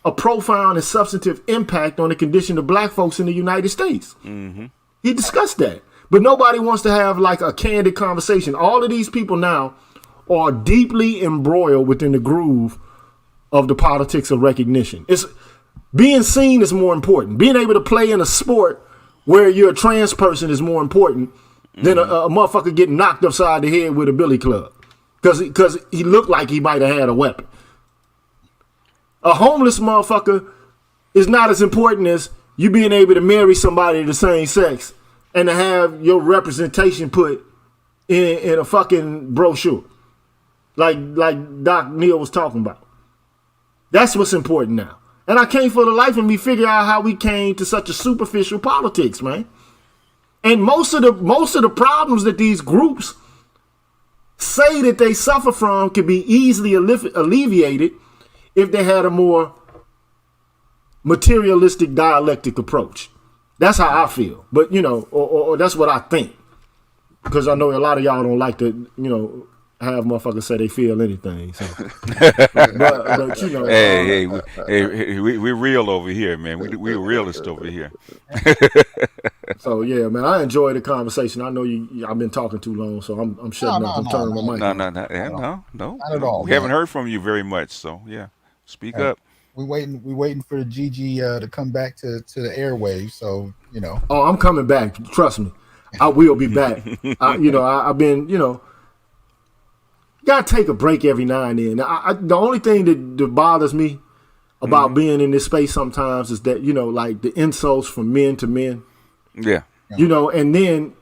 a profound and substantive impact on the condition of black folks in the United States. He discussed that. But nobody wants to have like a candid conversation. All of these people now are deeply embroiled within the groove of the politics of recognition. It's being seen is more important. Being able to play in a sport where you're a trans person is more important than a motherfucker getting knocked upside the head with a billy club because he looked like he might have had a weapon. A homeless motherfucker is not as important as you being able to marry somebody of the same sex and to have your representation put in a fucking brochure, like Doc Neal was talking about. That's what's important now. And I can't for the life of me figure out how we came to such a superficial politics, man. And most of the problems that these groups say that they suffer from could be easily alleviated if they had a more materialistic dialectic approach. That's how I feel. But, or that's what I think. Because I know a lot of y'all don't like to, have motherfuckers say they feel anything. So. but we're real over here, man. We're realist over here. So yeah, man, I enjoy the conversation. I know I've been talking too long, so I'm shutting up. I'm turning my mic. No, not at all. We haven't heard from you very much, so yeah, speak up. We waiting for the Gigi to come back to the airwaves. So Oh, I'm coming back. Trust me, I will be back. I've been gotta take a break every now and then. The only thing that bothers me about being in this space sometimes is that like the insults from men to men. Yeah. And then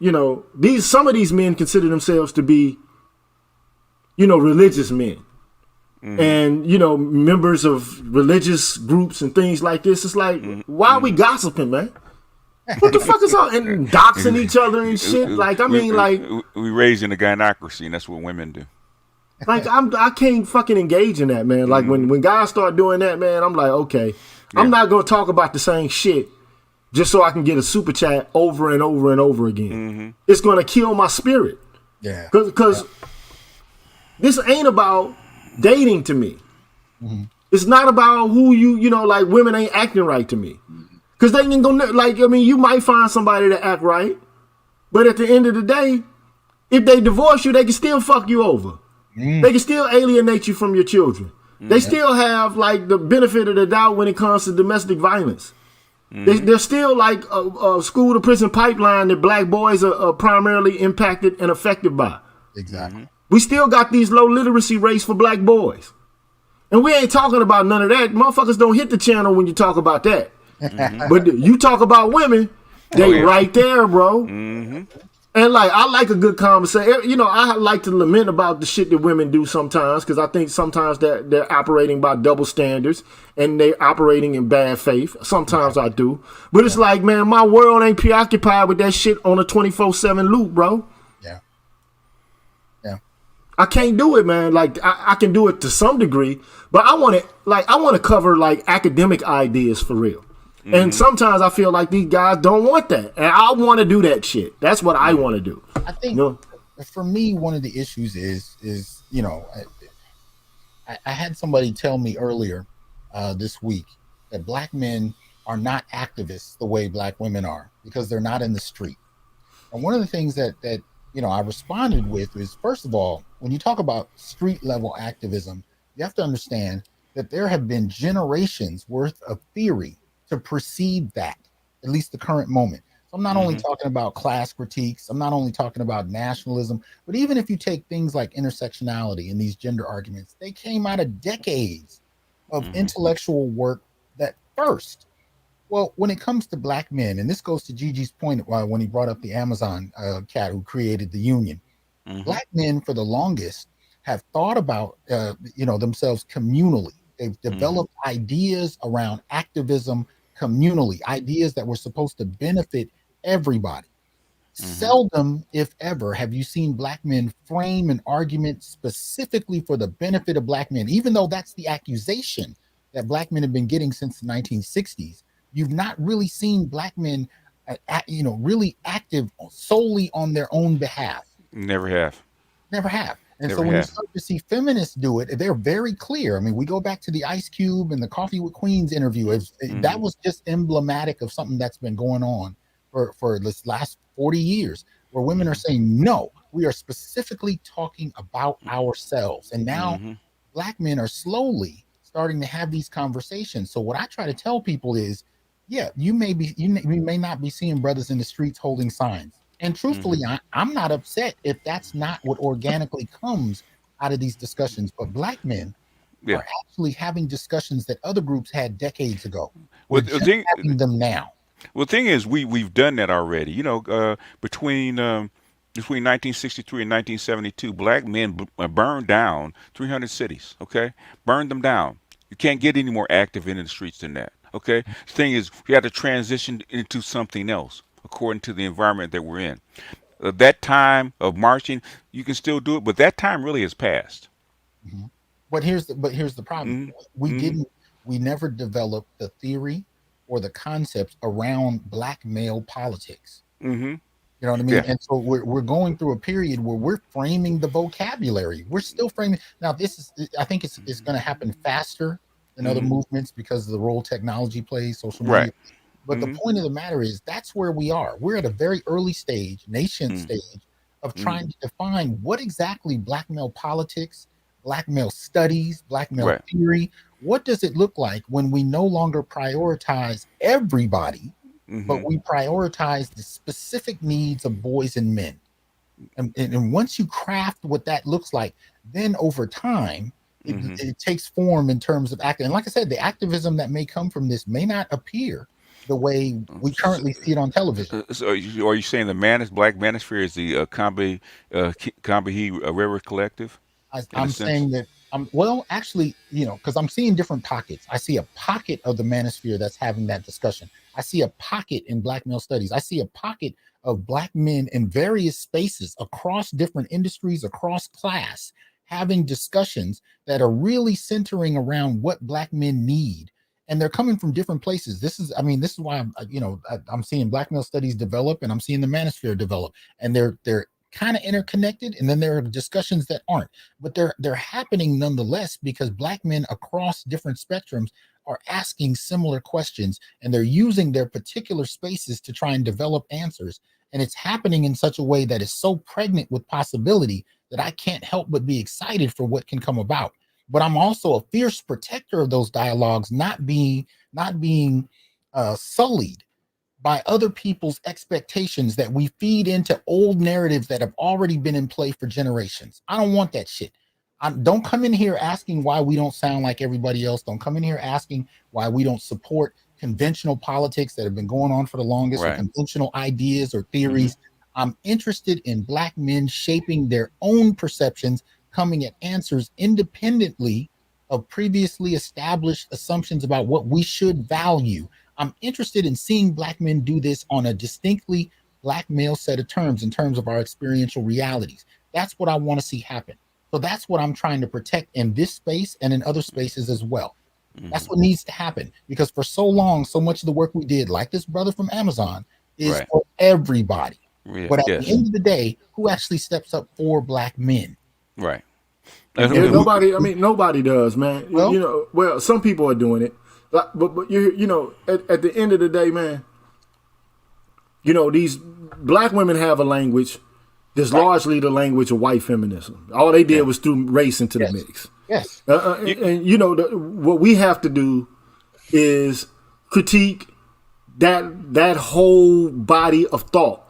some of these men consider themselves to be religious men. And members of religious groups and things like this. It's like, why are we gossiping, man? What the fuck is all and doxing each other and shit? Like, I mean, we raised in the gynarchy, and that's what women do. Like, I can't fucking engage in that, man. Like when guys start doing that, man, I'm like, okay, I'm not gonna talk about the same shit just so I can get a super chat over and over and over again. It's gonna kill my spirit. Yeah. Because this ain't about dating to me. It's not about who like women ain't acting right to me. Because they ain't gonna, you might find somebody to act right, but at the end of the day, if they divorce you, they can still fuck you over. They can still alienate you from your children. They still have like the benefit of the doubt when it comes to domestic violence. They're still like a school to prison pipeline that black boys are primarily impacted and affected by. Exactly. We still got these low literacy rates for black boys. And we ain't talking about none of that. Motherfuckers don't hit the channel when you talk about that. But you talk about women, they right there, bro. And like, I like a good conversation. I like to lament about the shit that women do sometimes, because I think sometimes that they're operating by double standards and they're operating in bad faith. Sometimes I do. But it's like, man, my world ain't preoccupied with that shit on a 24/7 loop, bro. Yeah. I can't do it, man. Like, I can do it to some degree, but I want to cover like academic ideas for real. And sometimes I feel like these guys don't want that. And I want to do that shit. That's what I want to do. I think for me, one of the issues is I had somebody tell me earlier this week that black men are not activists the way black women are because they're not in the street. And one of the things that I responded with is, first of all, when you talk about street level activism, you have to understand that there have been generations worth of theory to precede that, at least the current moment. So I'm not only talking about class critiques, I'm not only talking about nationalism, but even if you take things like intersectionality and these gender arguments, they came out of decades of intellectual work that first. Well, when it comes to black men, and this goes to Gigi's point when he brought up the Amazon cat who created the union, black men for the longest have thought about themselves communally. They've developed ideas around activism communally, ideas that were supposed to benefit everybody. Seldom, if ever, have you seen black men frame an argument specifically for the benefit of black men, even though that's the accusation that black men have been getting since the 1960s. You've not really seen black men, really active solely on their own behalf. Never have. Never have. And Never so when have. you start to see feminists do it, they're very clear. I mean, we go back to the Ice Cube and the Coffee with Queens interview. That was just emblematic of something that's been going on for this last 40 years, where women are saying, no, we are specifically talking about ourselves. And now black men are slowly starting to have these conversations. So what I try to tell people is, yeah, you may not be seeing brothers in the streets holding signs. And truthfully, I'm not upset if that's not what organically comes out of these discussions. But black men are actually having discussions that other groups had decades ago. We're just having them now. Well, the thing is, we've done that already. Between 1963 and 1972, black men burned down 300 cities. Okay, burned them down. You can't get any more active in the streets than that. Okay, the thing is, we have to transition into something else according to the environment that we're in. That time of marching, you can still do it, but that time really has passed. But here's the problem. We never developed the theory or the concepts around black male politics. You know what I mean? And so we're going through a period where we're framing the vocabulary. We're still framing. Now, I think it's going to happen faster than other movements because of the role technology plays, social media. But the point of the matter is that's where we are. We're at a very early stage, nascent stage of trying to define what exactly black male politics, black male studies, black male theory, what does it look like when we no longer prioritize everybody, but we prioritize the specific needs of boys and men. And once you craft what that looks like, then over time, it takes form in terms of acting. And like I said, the activism that may come from this may not appear the way we currently see it on television. So are you saying the Black Manosphere is the Combahee River Collective? I'm saying that actually, because I'm seeing different pockets. I see a pocket of the manosphere that's having that discussion. I see a pocket in black male studies. I see a pocket of black men in various spaces across different industries, across class, having discussions that are really centering around what black men need. And they're coming from different places. This is why I'm seeing black male studies develop, and I'm seeing the manosphere develop, and they're kind of interconnected. And then there are discussions that aren't, but they're happening nonetheless because black men across different spectrums are asking similar questions, and they're using their particular spaces to try and develop answers. And it's happening in such a way that is so pregnant with possibility that I can't help but be excited for what can come about. But I'm also a fierce protector of those dialogues not being sullied by other people's expectations that we feed into old narratives that have already been in play for generations. I don't want that shit. Don't come in here asking why we don't sound like everybody else. Don't come in here asking why we don't support conventional politics that have been going on for the longest, or conventional ideas or theories. I'm interested in black men shaping their own perceptions, coming at answers independently of previously established assumptions about what we should value. I'm interested in seeing black men do this on a distinctly black male set of terms in terms of our experiential realities. That's what I want to see happen. So that's what I'm trying to protect in this space and in other spaces as well. That's what needs to happen, because for so long, so much of the work we did, like this brother from Amazon, is for everybody. But at the end of the day, who actually steps up for black men? Yeah, nobody does, man. Well, some people are doing it, but at the end of the day, man, these black women have a language that's largely the language of white feminism. All they did was threw race into the mix. Yes. And what we have to do is critique that whole body of thought,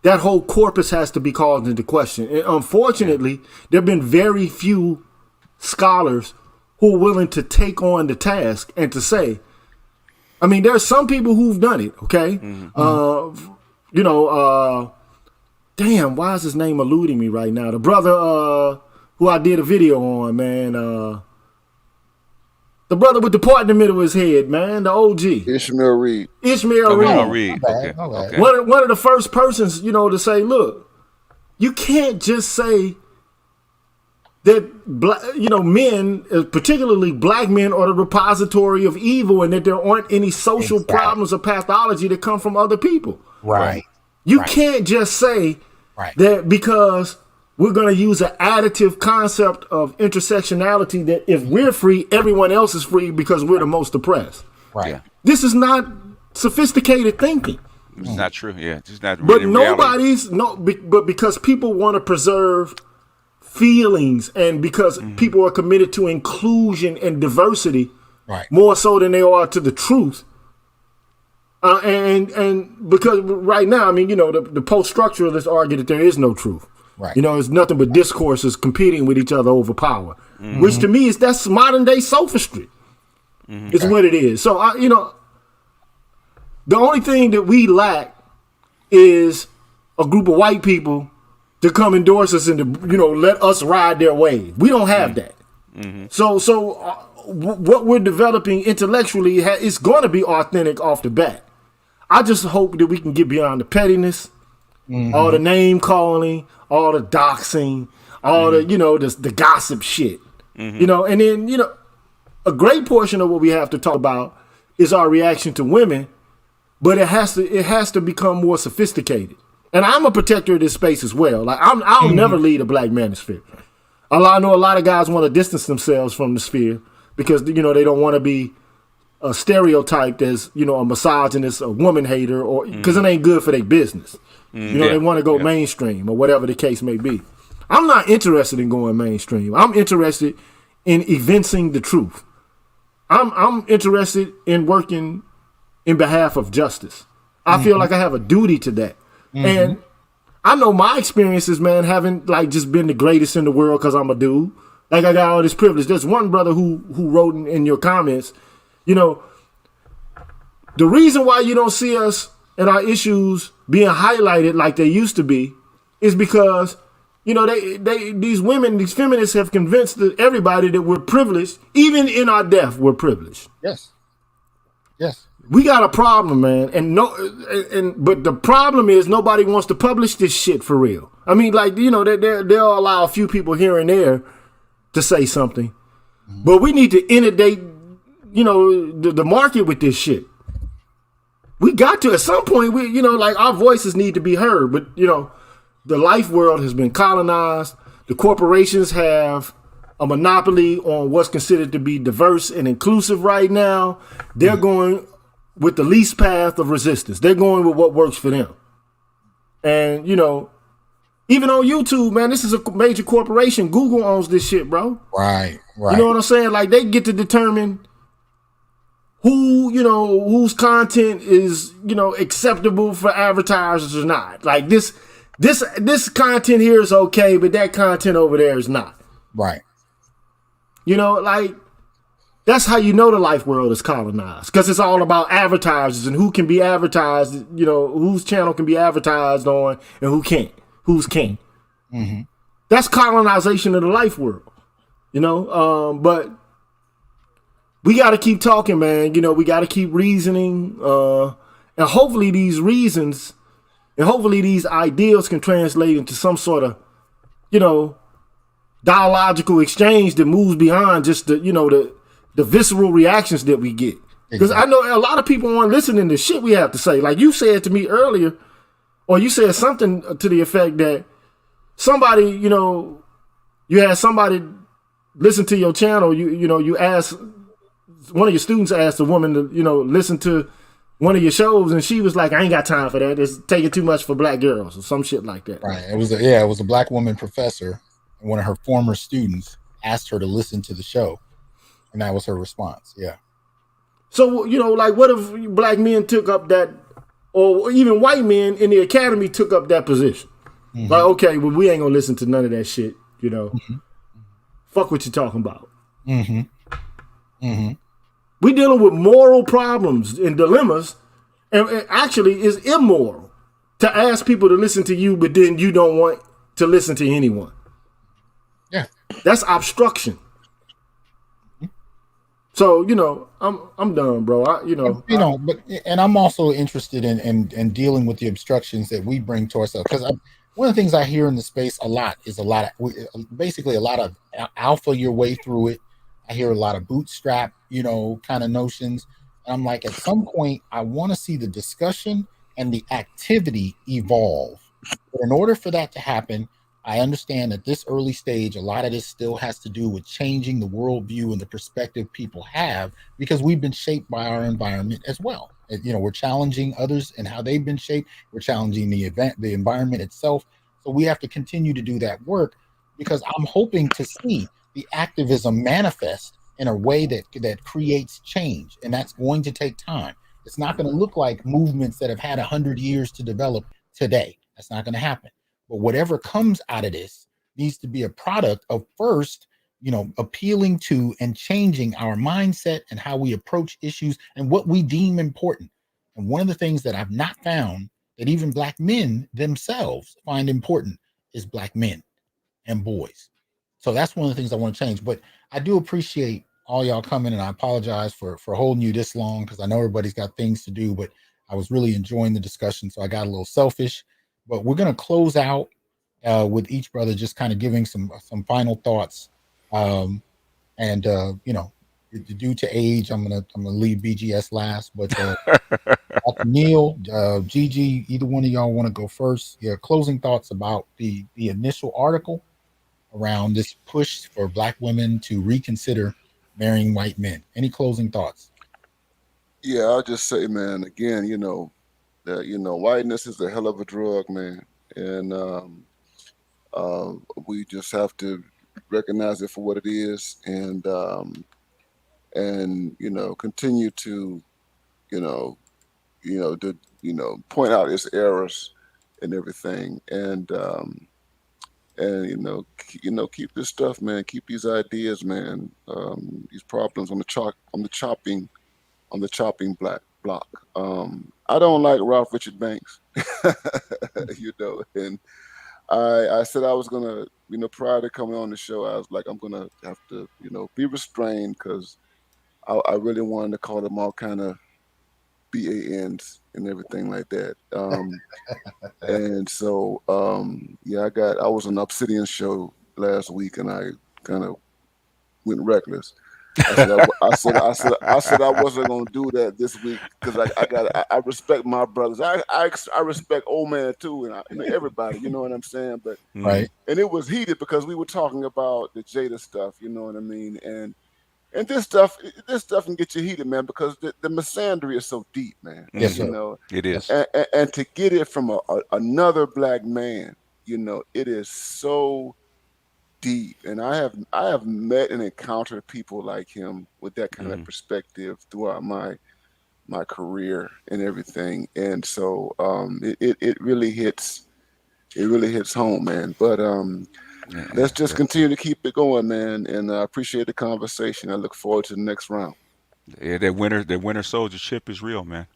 that whole corpus has to be called into question. And unfortunately, there have been very few scholars who are willing to take on the task and to say, I mean, there are some people who've done it, okay? Damn, why is his name eluding me right now? The brother who I did a video on, man, the brother with the part in the middle of his head, man, the OG. Ishmael Reed. Ishmael Reed. Okay. Okay. One of the first persons, to say, look, you can't just say that men, particularly black men, are the repository of evil, and that there aren't any social problems or pathology that come from other people. Right. You can't just say that because we're going to use an additive concept of intersectionality that if we're free, everyone else is free because we're the most oppressed. Right. Yeah. This is not sophisticated thinking. It's not true. Yeah, it's just not. Really But because people want to preserve feelings, and because people are committed to inclusion and diversity, more so than they are to the truth. And because right now, I mean, the post-structuralists argue that there is no truth. Right. It's nothing but discourses competing with each other over power, which to me that's modern day sophistry. It's what it is. So the only thing that we lack is a group of white people to come endorse us and to let us ride their wave. We don't have that. So what we're developing intellectually is going to be authentic off the bat. I just hope that we can get beyond the pettiness, all the name calling, all the doxing, all the the gossip shit. And then a great portion of what we have to talk about is our reaction to women, but it has to become more sophisticated. And I'm a protector of this space as well. Like I'll never lead a black manosphere. I know a lot of guys want to distance themselves from the sphere because they don't want to be stereotyped as a misogynist, a woman hater, or because it ain't good for their business. They want to go mainstream or whatever the case may be. I'm not interested in going mainstream. I'm interested in evincing the truth. I'm interested in working in behalf of justice. I feel like I have a duty to that. And I know my experiences, man, haven't just been the greatest in the world because I'm a dude. Like I got all this privilege. There's one brother who wrote in your comments, the reason why you don't see us and our issues being highlighted like they used to be is because, these women, these feminists have convinced everybody that we're privileged. Even in our death, we're privileged. Yes. We got a problem, man, but the problem is nobody wants to publish this shit for real. I mean, they'll allow a few people here and there to say something, but we need to inundate, the market with this shit. We got to at some point. Our voices need to be heard. But the life world has been colonized. The corporations have a monopoly on what's considered to be diverse and inclusive right now. They're going with the least path of resistance. They're going with what works for them. And, even on YouTube, man, this is a major corporation. Google owns this shit, bro. Right. You know what I'm saying? Like, they get to determine who, whose content is, acceptable for advertisers or not. Like, this content here is okay, but that content over there is not. Right. That's how the life world is colonized, because it's all about advertisers and who can be advertised, whose channel can be advertised on and who can't, who's king. That's colonization of the life world, but we got to keep talking, man. We got to keep reasoning, and hopefully these reasons and hopefully these ideals can translate into some sort of, dialogical exchange that moves beyond just the visceral reactions that we get. Because I know a lot of people aren't listening to shit we have to say. Like you said to me earlier, or you said something to the effect that somebody, you had somebody listen to your channel. You asked, one of your students asked a woman to, listen to one of your shows, and she was like, I ain't got time for that. It's taking too much for black girls or some shit like that. Right. It was a black woman professor. One of her former students asked her to listen to the show, and that was her response. Yeah. So, like, what if black men took up that, or even white men in the academy took up that position? Mm-hmm. Like, okay, well, we ain't gonna listen to none of that shit, Mm-hmm. Fuck what you talking about. Mm-hmm. Mm-hmm. We dealing with moral problems and dilemmas, and it actually is immoral to ask people to listen to you, but then you don't want to listen to anyone. Yeah. That's obstruction. So, I'm done, bro. But I'm also interested in dealing with the obstructions that we bring to ourselves, because one of the things I hear in the space a lot is basically a lot of alpha your way through it. I hear a lot of bootstrap, kind of notions. And I'm like, at some point, I want to see the discussion and the activity evolve. But in order for that to happen, I understand at this early stage, a lot of this still has to do with changing the worldview and the perspective people have, because we've been shaped by our environment as well. We're challenging others and how they've been shaped. We're challenging the environment itself. So we have to continue to do that work, because I'm hoping to see the activism manifest in a way that creates change, and that's going to take time. It's not going to look like movements that have had 100 years to develop today. That's not going to happen. But whatever comes out of this needs to be a product of first, appealing to and changing our mindset and how we approach issues and what we deem important. And one of the things that I've not found that even black men themselves find important is black men and boys. So that's one of the things I want to change. But I do appreciate all y'all coming, and I apologize for holding you this long, because I know everybody's got things to do, but I was really enjoying the discussion, so I got a little selfish. But we're going to close out with each brother just kind of giving some final thoughts. And due to age, I'm gonna leave BGS last. But Dr. Neil, Gigi, either one of y'all want to go first? Your closing thoughts about the initial article around this push for black women to reconsider marrying white men. Any closing thoughts? Yeah, I'll just say, man, again, that whiteness is a hell of a drug, man, and we just have to recognize it for what it is, and continue to point out its errors and everything, and keep this stuff, man, keep these ideas, man, these problems on the chopping block. I don't like Ralph Richard Banks, and I said I was gonna, prior to coming on the show, I was like, I'm gonna have to, be restrained, because I really wanted to call them all kind of BANs and everything like that. And so, I was on an Obsidian show last week, and I kind of went reckless. I said I wasn't gonna do that this week, because I respect my brothers. I respect old man too, and everybody. You know what I'm saying? But Right. And it was heated because we were talking about the Jada stuff. You know what I mean? And this stuff can get you heated, man, because the misandry is so deep, man. Yes, sir. It is. And to get it from another black man, it is so deep. And I have met and encountered people like him with that kind of perspective throughout my career and everything. And so it really hits home, man. But let's just continue to keep it going, man. And I appreciate the conversation. I look forward to the next round. Yeah, that winter soldiership is real, man.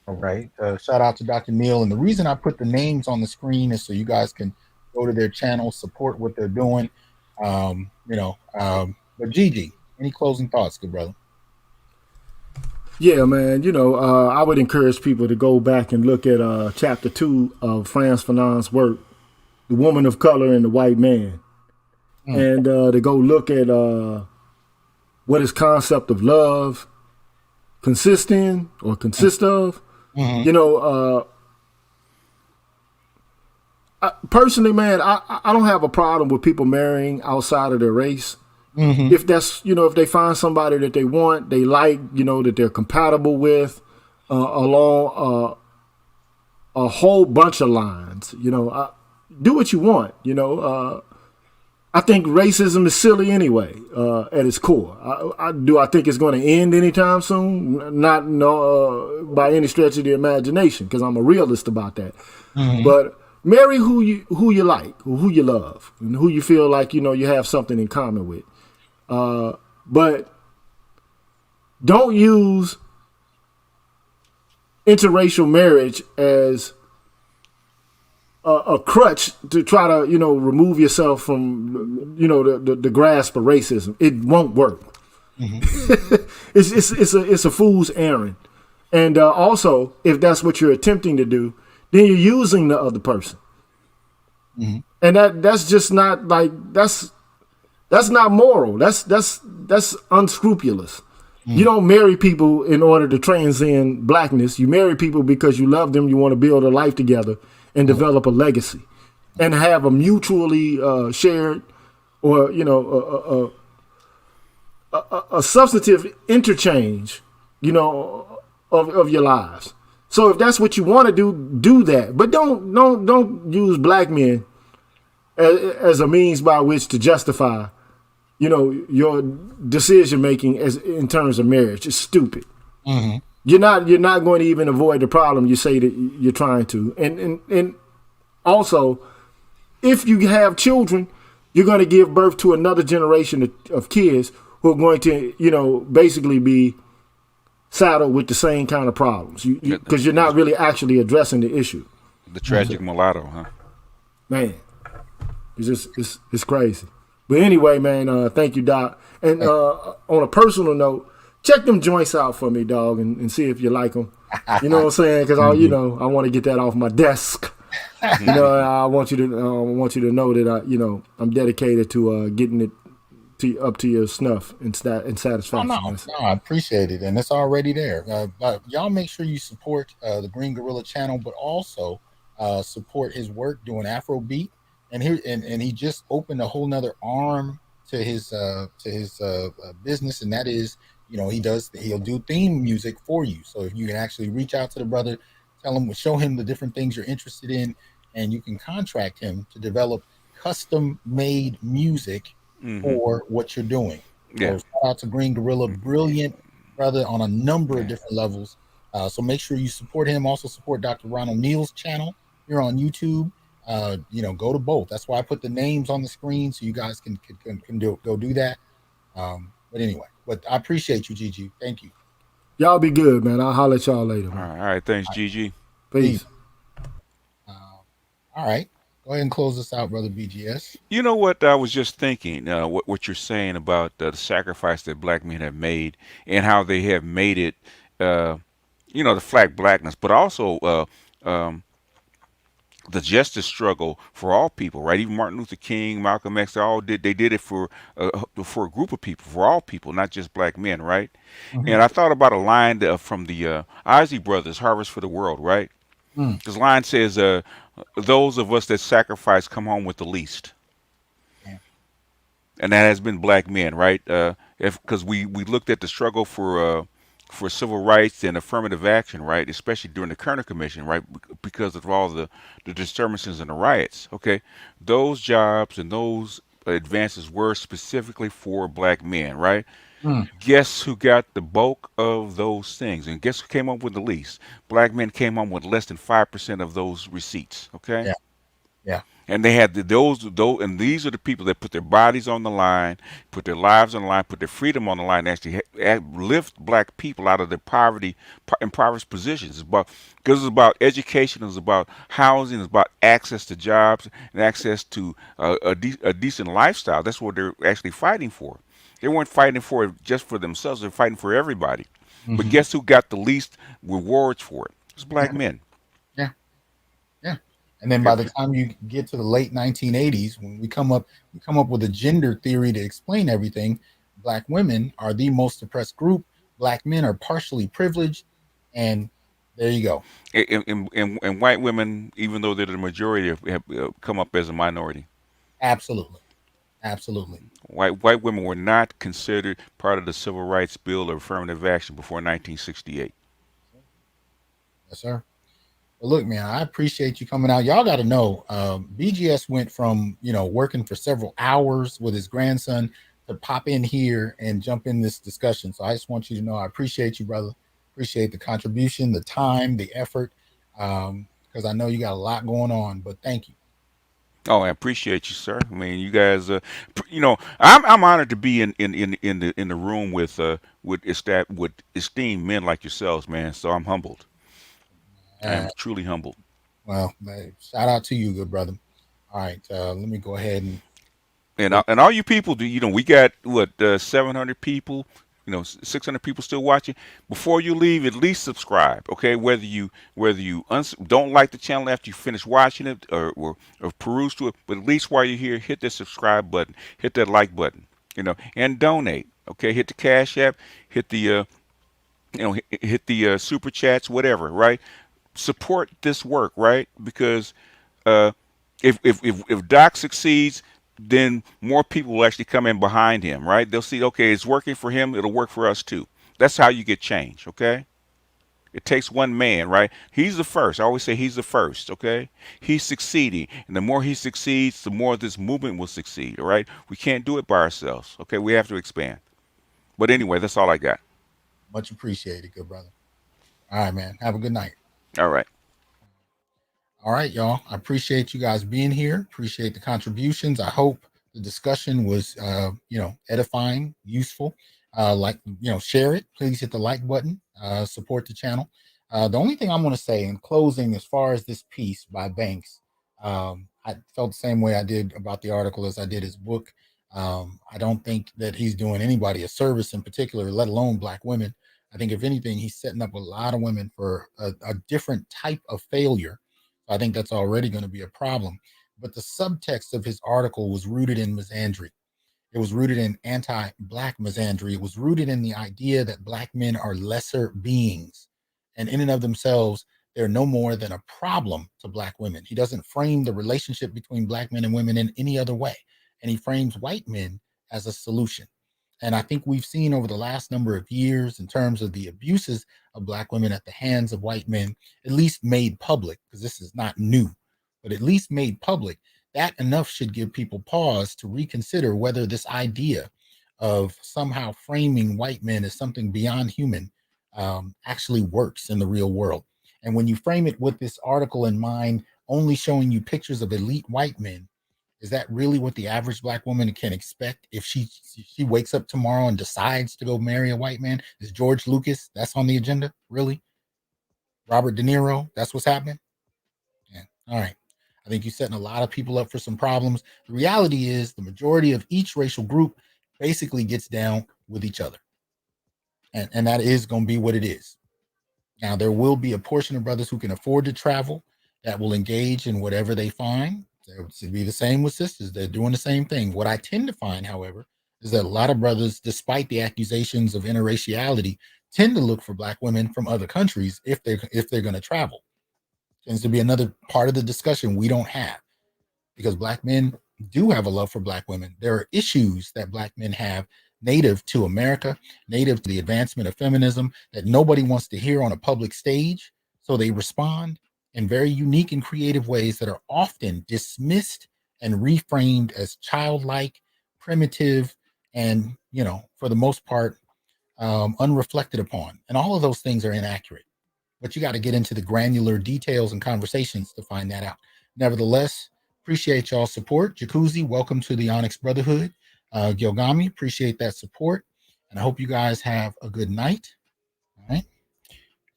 All right. Shout out to Dr. Neil. And the reason I put the names on the screen is so you guys can go to their channel, support what they're doing. But Gigi, any closing thoughts, good brother? Yeah, man. I would encourage people to go back and look at chapter 2 of Frantz Fanon's work, The Woman of Color and the White Man. And to go look at what his concept of love consists of. Personally, man, I don't have a problem with people marrying outside of their race. If that's, if they find somebody that they want, they like, that they're compatible with, along a whole bunch of lines, do what you want, I think racism is silly anyway, at its core. I think it's going to end anytime soon? Not no, by any stretch of the imagination, because I'm a realist about that. Mhm. But marry who you like, who you love, and who you feel like you have something in common with. But don't use interracial marriage as a crutch to try to remove yourself from the grasp of racism. It won't work. It's a fool's errand. And also, if that's what you're attempting to do, then you're using the other person. And that's just not like that's not moral. That's unscrupulous. You don't marry people in order to transcend blackness. You marry people because you love them. You want to build a life together and develop a legacy, and have a mutually shared, or a substantive interchange, of your lives. So if that's what you want to do that. But don't use black men as a means by which to justify, your decision making as in terms of marriage. It's stupid. You're not going to even avoid the problem you say that you're trying to. And also, if you have children, you're going to give birth to another generation of kids who are going to, basically be saddled with the same kind of problems, because you're not really actually addressing the issue. The tragic mulatto, huh? Man, it's crazy. But anyway, man, thank you, Doc. And on a personal note, check them joints out for me, dog, and see if you like them. You know what I'm saying? Because I want to get that off my desk. I want you to know that I'm dedicated to getting it up to your snuff and satisfaction. No, I appreciate it, and it's already there. But y'all make sure you support the Green Gorilla channel, but also support his work doing Afrobeat. And he just opened a whole nother arm to his business, and that is, he'll do theme music for you. So if you can actually reach out to the brother, show him the different things you're interested in, and you can contract him to develop custom made music for what you're doing. Yeah. So shout out to Green Gorilla, brilliant brother on a number of different levels. So make sure you support him. Also support Dr. Ronald Neal's channel here on YouTube. Go to both. That's why I put the names on the screen so you guys can go do that. But anyway, I appreciate you, Gigi. Thank you. Y'all be good, man. I'll holler at y'all later, man. All right. Thanks, Gigi. Peace. All right. Go ahead and close this out, brother BGS. You know what? I was just thinking, what you're saying about the sacrifice that black men have made and how they have made it, to flag blackness, but also the justice struggle for all people, right? Even Martin Luther King, Malcolm X, they did it for a group of people, for all people, not just black men, right? And I thought about a line from the Isley Brothers, Harvest for the World, right? This line says, those of us that sacrifice come home with the least. And that has been black men, right? Because we looked at the struggle for civil rights and affirmative action, right? Especially during the Kerner Commission, right? Because of all the disturbances and the riots. Okay, those jobs and those advances were specifically for black men, right? Guess who got the bulk of those things, and guess who came up with the least? Black men came up with less than 5% of those receipts. Okay. Yeah. And they had those, and these are the people that put their bodies on the line, put their lives on the line, put their freedom on the line, and actually lift black people out of their impoverished positions. Because it's about education, it's about housing, it's about access to jobs and access to a decent lifestyle. That's what they're actually fighting for. They weren't fighting for it just for themselves; they're fighting for everybody. But guess who got the least rewards for it? It's black men. Yeah. And then by the time you get to the late 1980s, when we come up with a gender theory to explain everything, black women are the most oppressed group. Black men are partially privileged, and there you go. And white women, even though they're the majority, have come up as a minority. Absolutely. White women were not considered part of the Civil Rights Bill or affirmative action before 1968. Yes, sir. Well, look, man, I appreciate you coming out. Y'all got to know, BGS went from, working for several hours with his grandson to pop in here and jump in this discussion. So I just want you to know I appreciate you, brother. Appreciate the contribution, the time, the effort, because I know you got a lot going on. But thank you. Oh, I appreciate you, sir. I mean, you guys, I'm honored to be in the room with esteemed men like yourselves, man. So I'm humbled. I Uh, am truly humbled. well, shout out to you, good brother. All right, let me go ahead and And all you people, we got what 700 people, 600 people still watching. Before you leave, at least subscribe, okay? Whether you don't like the channel after you finish watching it or peruse to it, but at least while you're here, hit that subscribe button, hit that like button, and donate. Okay, hit the Cash App, hit the hit the super chats, whatever, right? Support this work, right? Because uh, if Doc succeeds, then more people will actually come in behind him, right? They'll see, okay, it's working for him, it'll work for us too. That's how you get change, okay? It takes one man, right? He's the first. I always say he's the first, okay? He's succeeding. And the more he succeeds, the more this movement will succeed, all right? We can't do it by ourselves, okay? We have to expand. But anyway, that's all I got. much appreciated, good brother. All right, man. Have a good night. All right. All right, y'all. I appreciate you guys being here. Appreciate the contributions. I hope the discussion was, edifying, useful. Share it. Please hit the like button. Support the channel. The only thing I'm going to say in closing, as far as this piece by Banks, I felt the same way I did about the article as I did his book. I don't think that he's doing anybody a service in particular, let alone Black women. I think if anything, he's setting up a lot of women for a different type of failure. I think that's already going to be a problem. But the subtext of his article was rooted in misandry. It was rooted in anti-Black misandry. It was rooted in the idea that Black men are lesser beings. And in and of themselves, they're no more than a problem to Black women. He doesn't frame the relationship between Black men and women in any other way. And he frames white men as a solution. And I think we've seen over the last number of years, in terms of the abuses of Black women at the hands of white men, at least made public, because this is not new, but at least made public, that enough should give people pause to reconsider whether this idea of somehow framing white men as something beyond human actually works in the real world. And when you frame it with this article in mind, only showing you pictures of elite white men, is that really what the average Black woman can expect if she wakes up tomorrow and decides to go marry a white man? Is George Lucas, that's on the agenda? Really? Robert De Niro, that's what's happening? Yeah. All right. I think you're setting a lot of people up for some problems. The reality is the majority of each racial group basically gets down with each other. And that is going to be what it is. Now, there will be a portion of brothers who can afford to travel that will engage in whatever they find. It would be the same with sisters. They're doing the same thing. What I tend to find, however, is that a lot of brothers, despite the accusations of interraciality, tend to look for Black women from other countries if they're going to travel. Tends to be another part of the discussion we don't have, because Black men do have a love for Black women. There are issues that Black men have native to America, native to the advancement of feminism, that nobody wants to hear on a public stage. So they respond in very unique and creative ways that are often dismissed and reframed as childlike, primitive, and, for the most part, unreflected upon. And all of those things are inaccurate. But you got to get into the granular details and conversations to find that out. Nevertheless, appreciate y'all's support. Jacuzzi, welcome to the Onyx Brotherhood. Gilgami, appreciate that support. And I hope you guys have a good night. All right.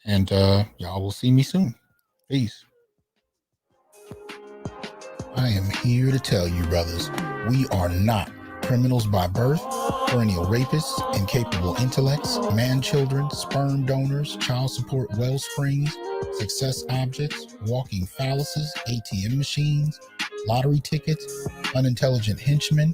And y'all will see me soon. Peace. I am here to tell you, brothers, we are not criminals by birth, perennial rapists, incapable intellects, man-children, sperm donors, child support wellsprings, success objects, walking phalluses, ATM machines, lottery tickets, unintelligent henchmen,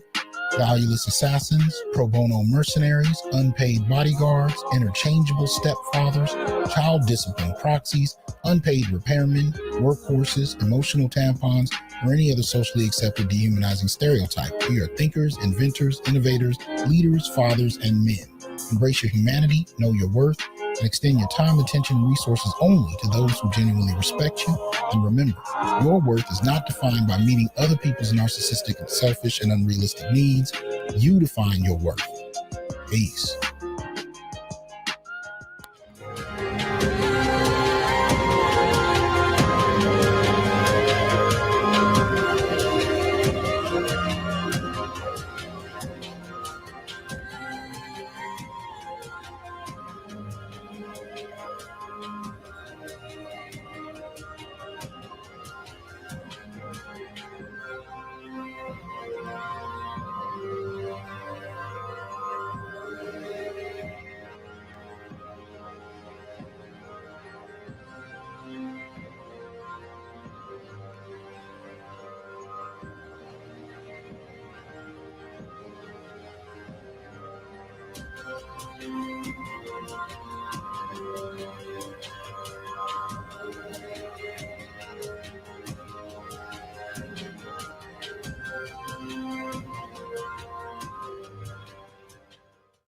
valueless assassins, pro bono mercenaries, unpaid bodyguards, interchangeable stepfathers, child discipline proxies, unpaid repairmen, workhorses, emotional tampons, or any other socially accepted dehumanizing stereotype. We are thinkers, inventors, innovators, leaders, fathers, and men. Embrace your humanity, know your worth, and extend your time, attention, and resources only to those who genuinely respect you. And remember, your worth is not defined by meeting other people's narcissistic, selfish, and unrealistic needs. You define your worth. Peace.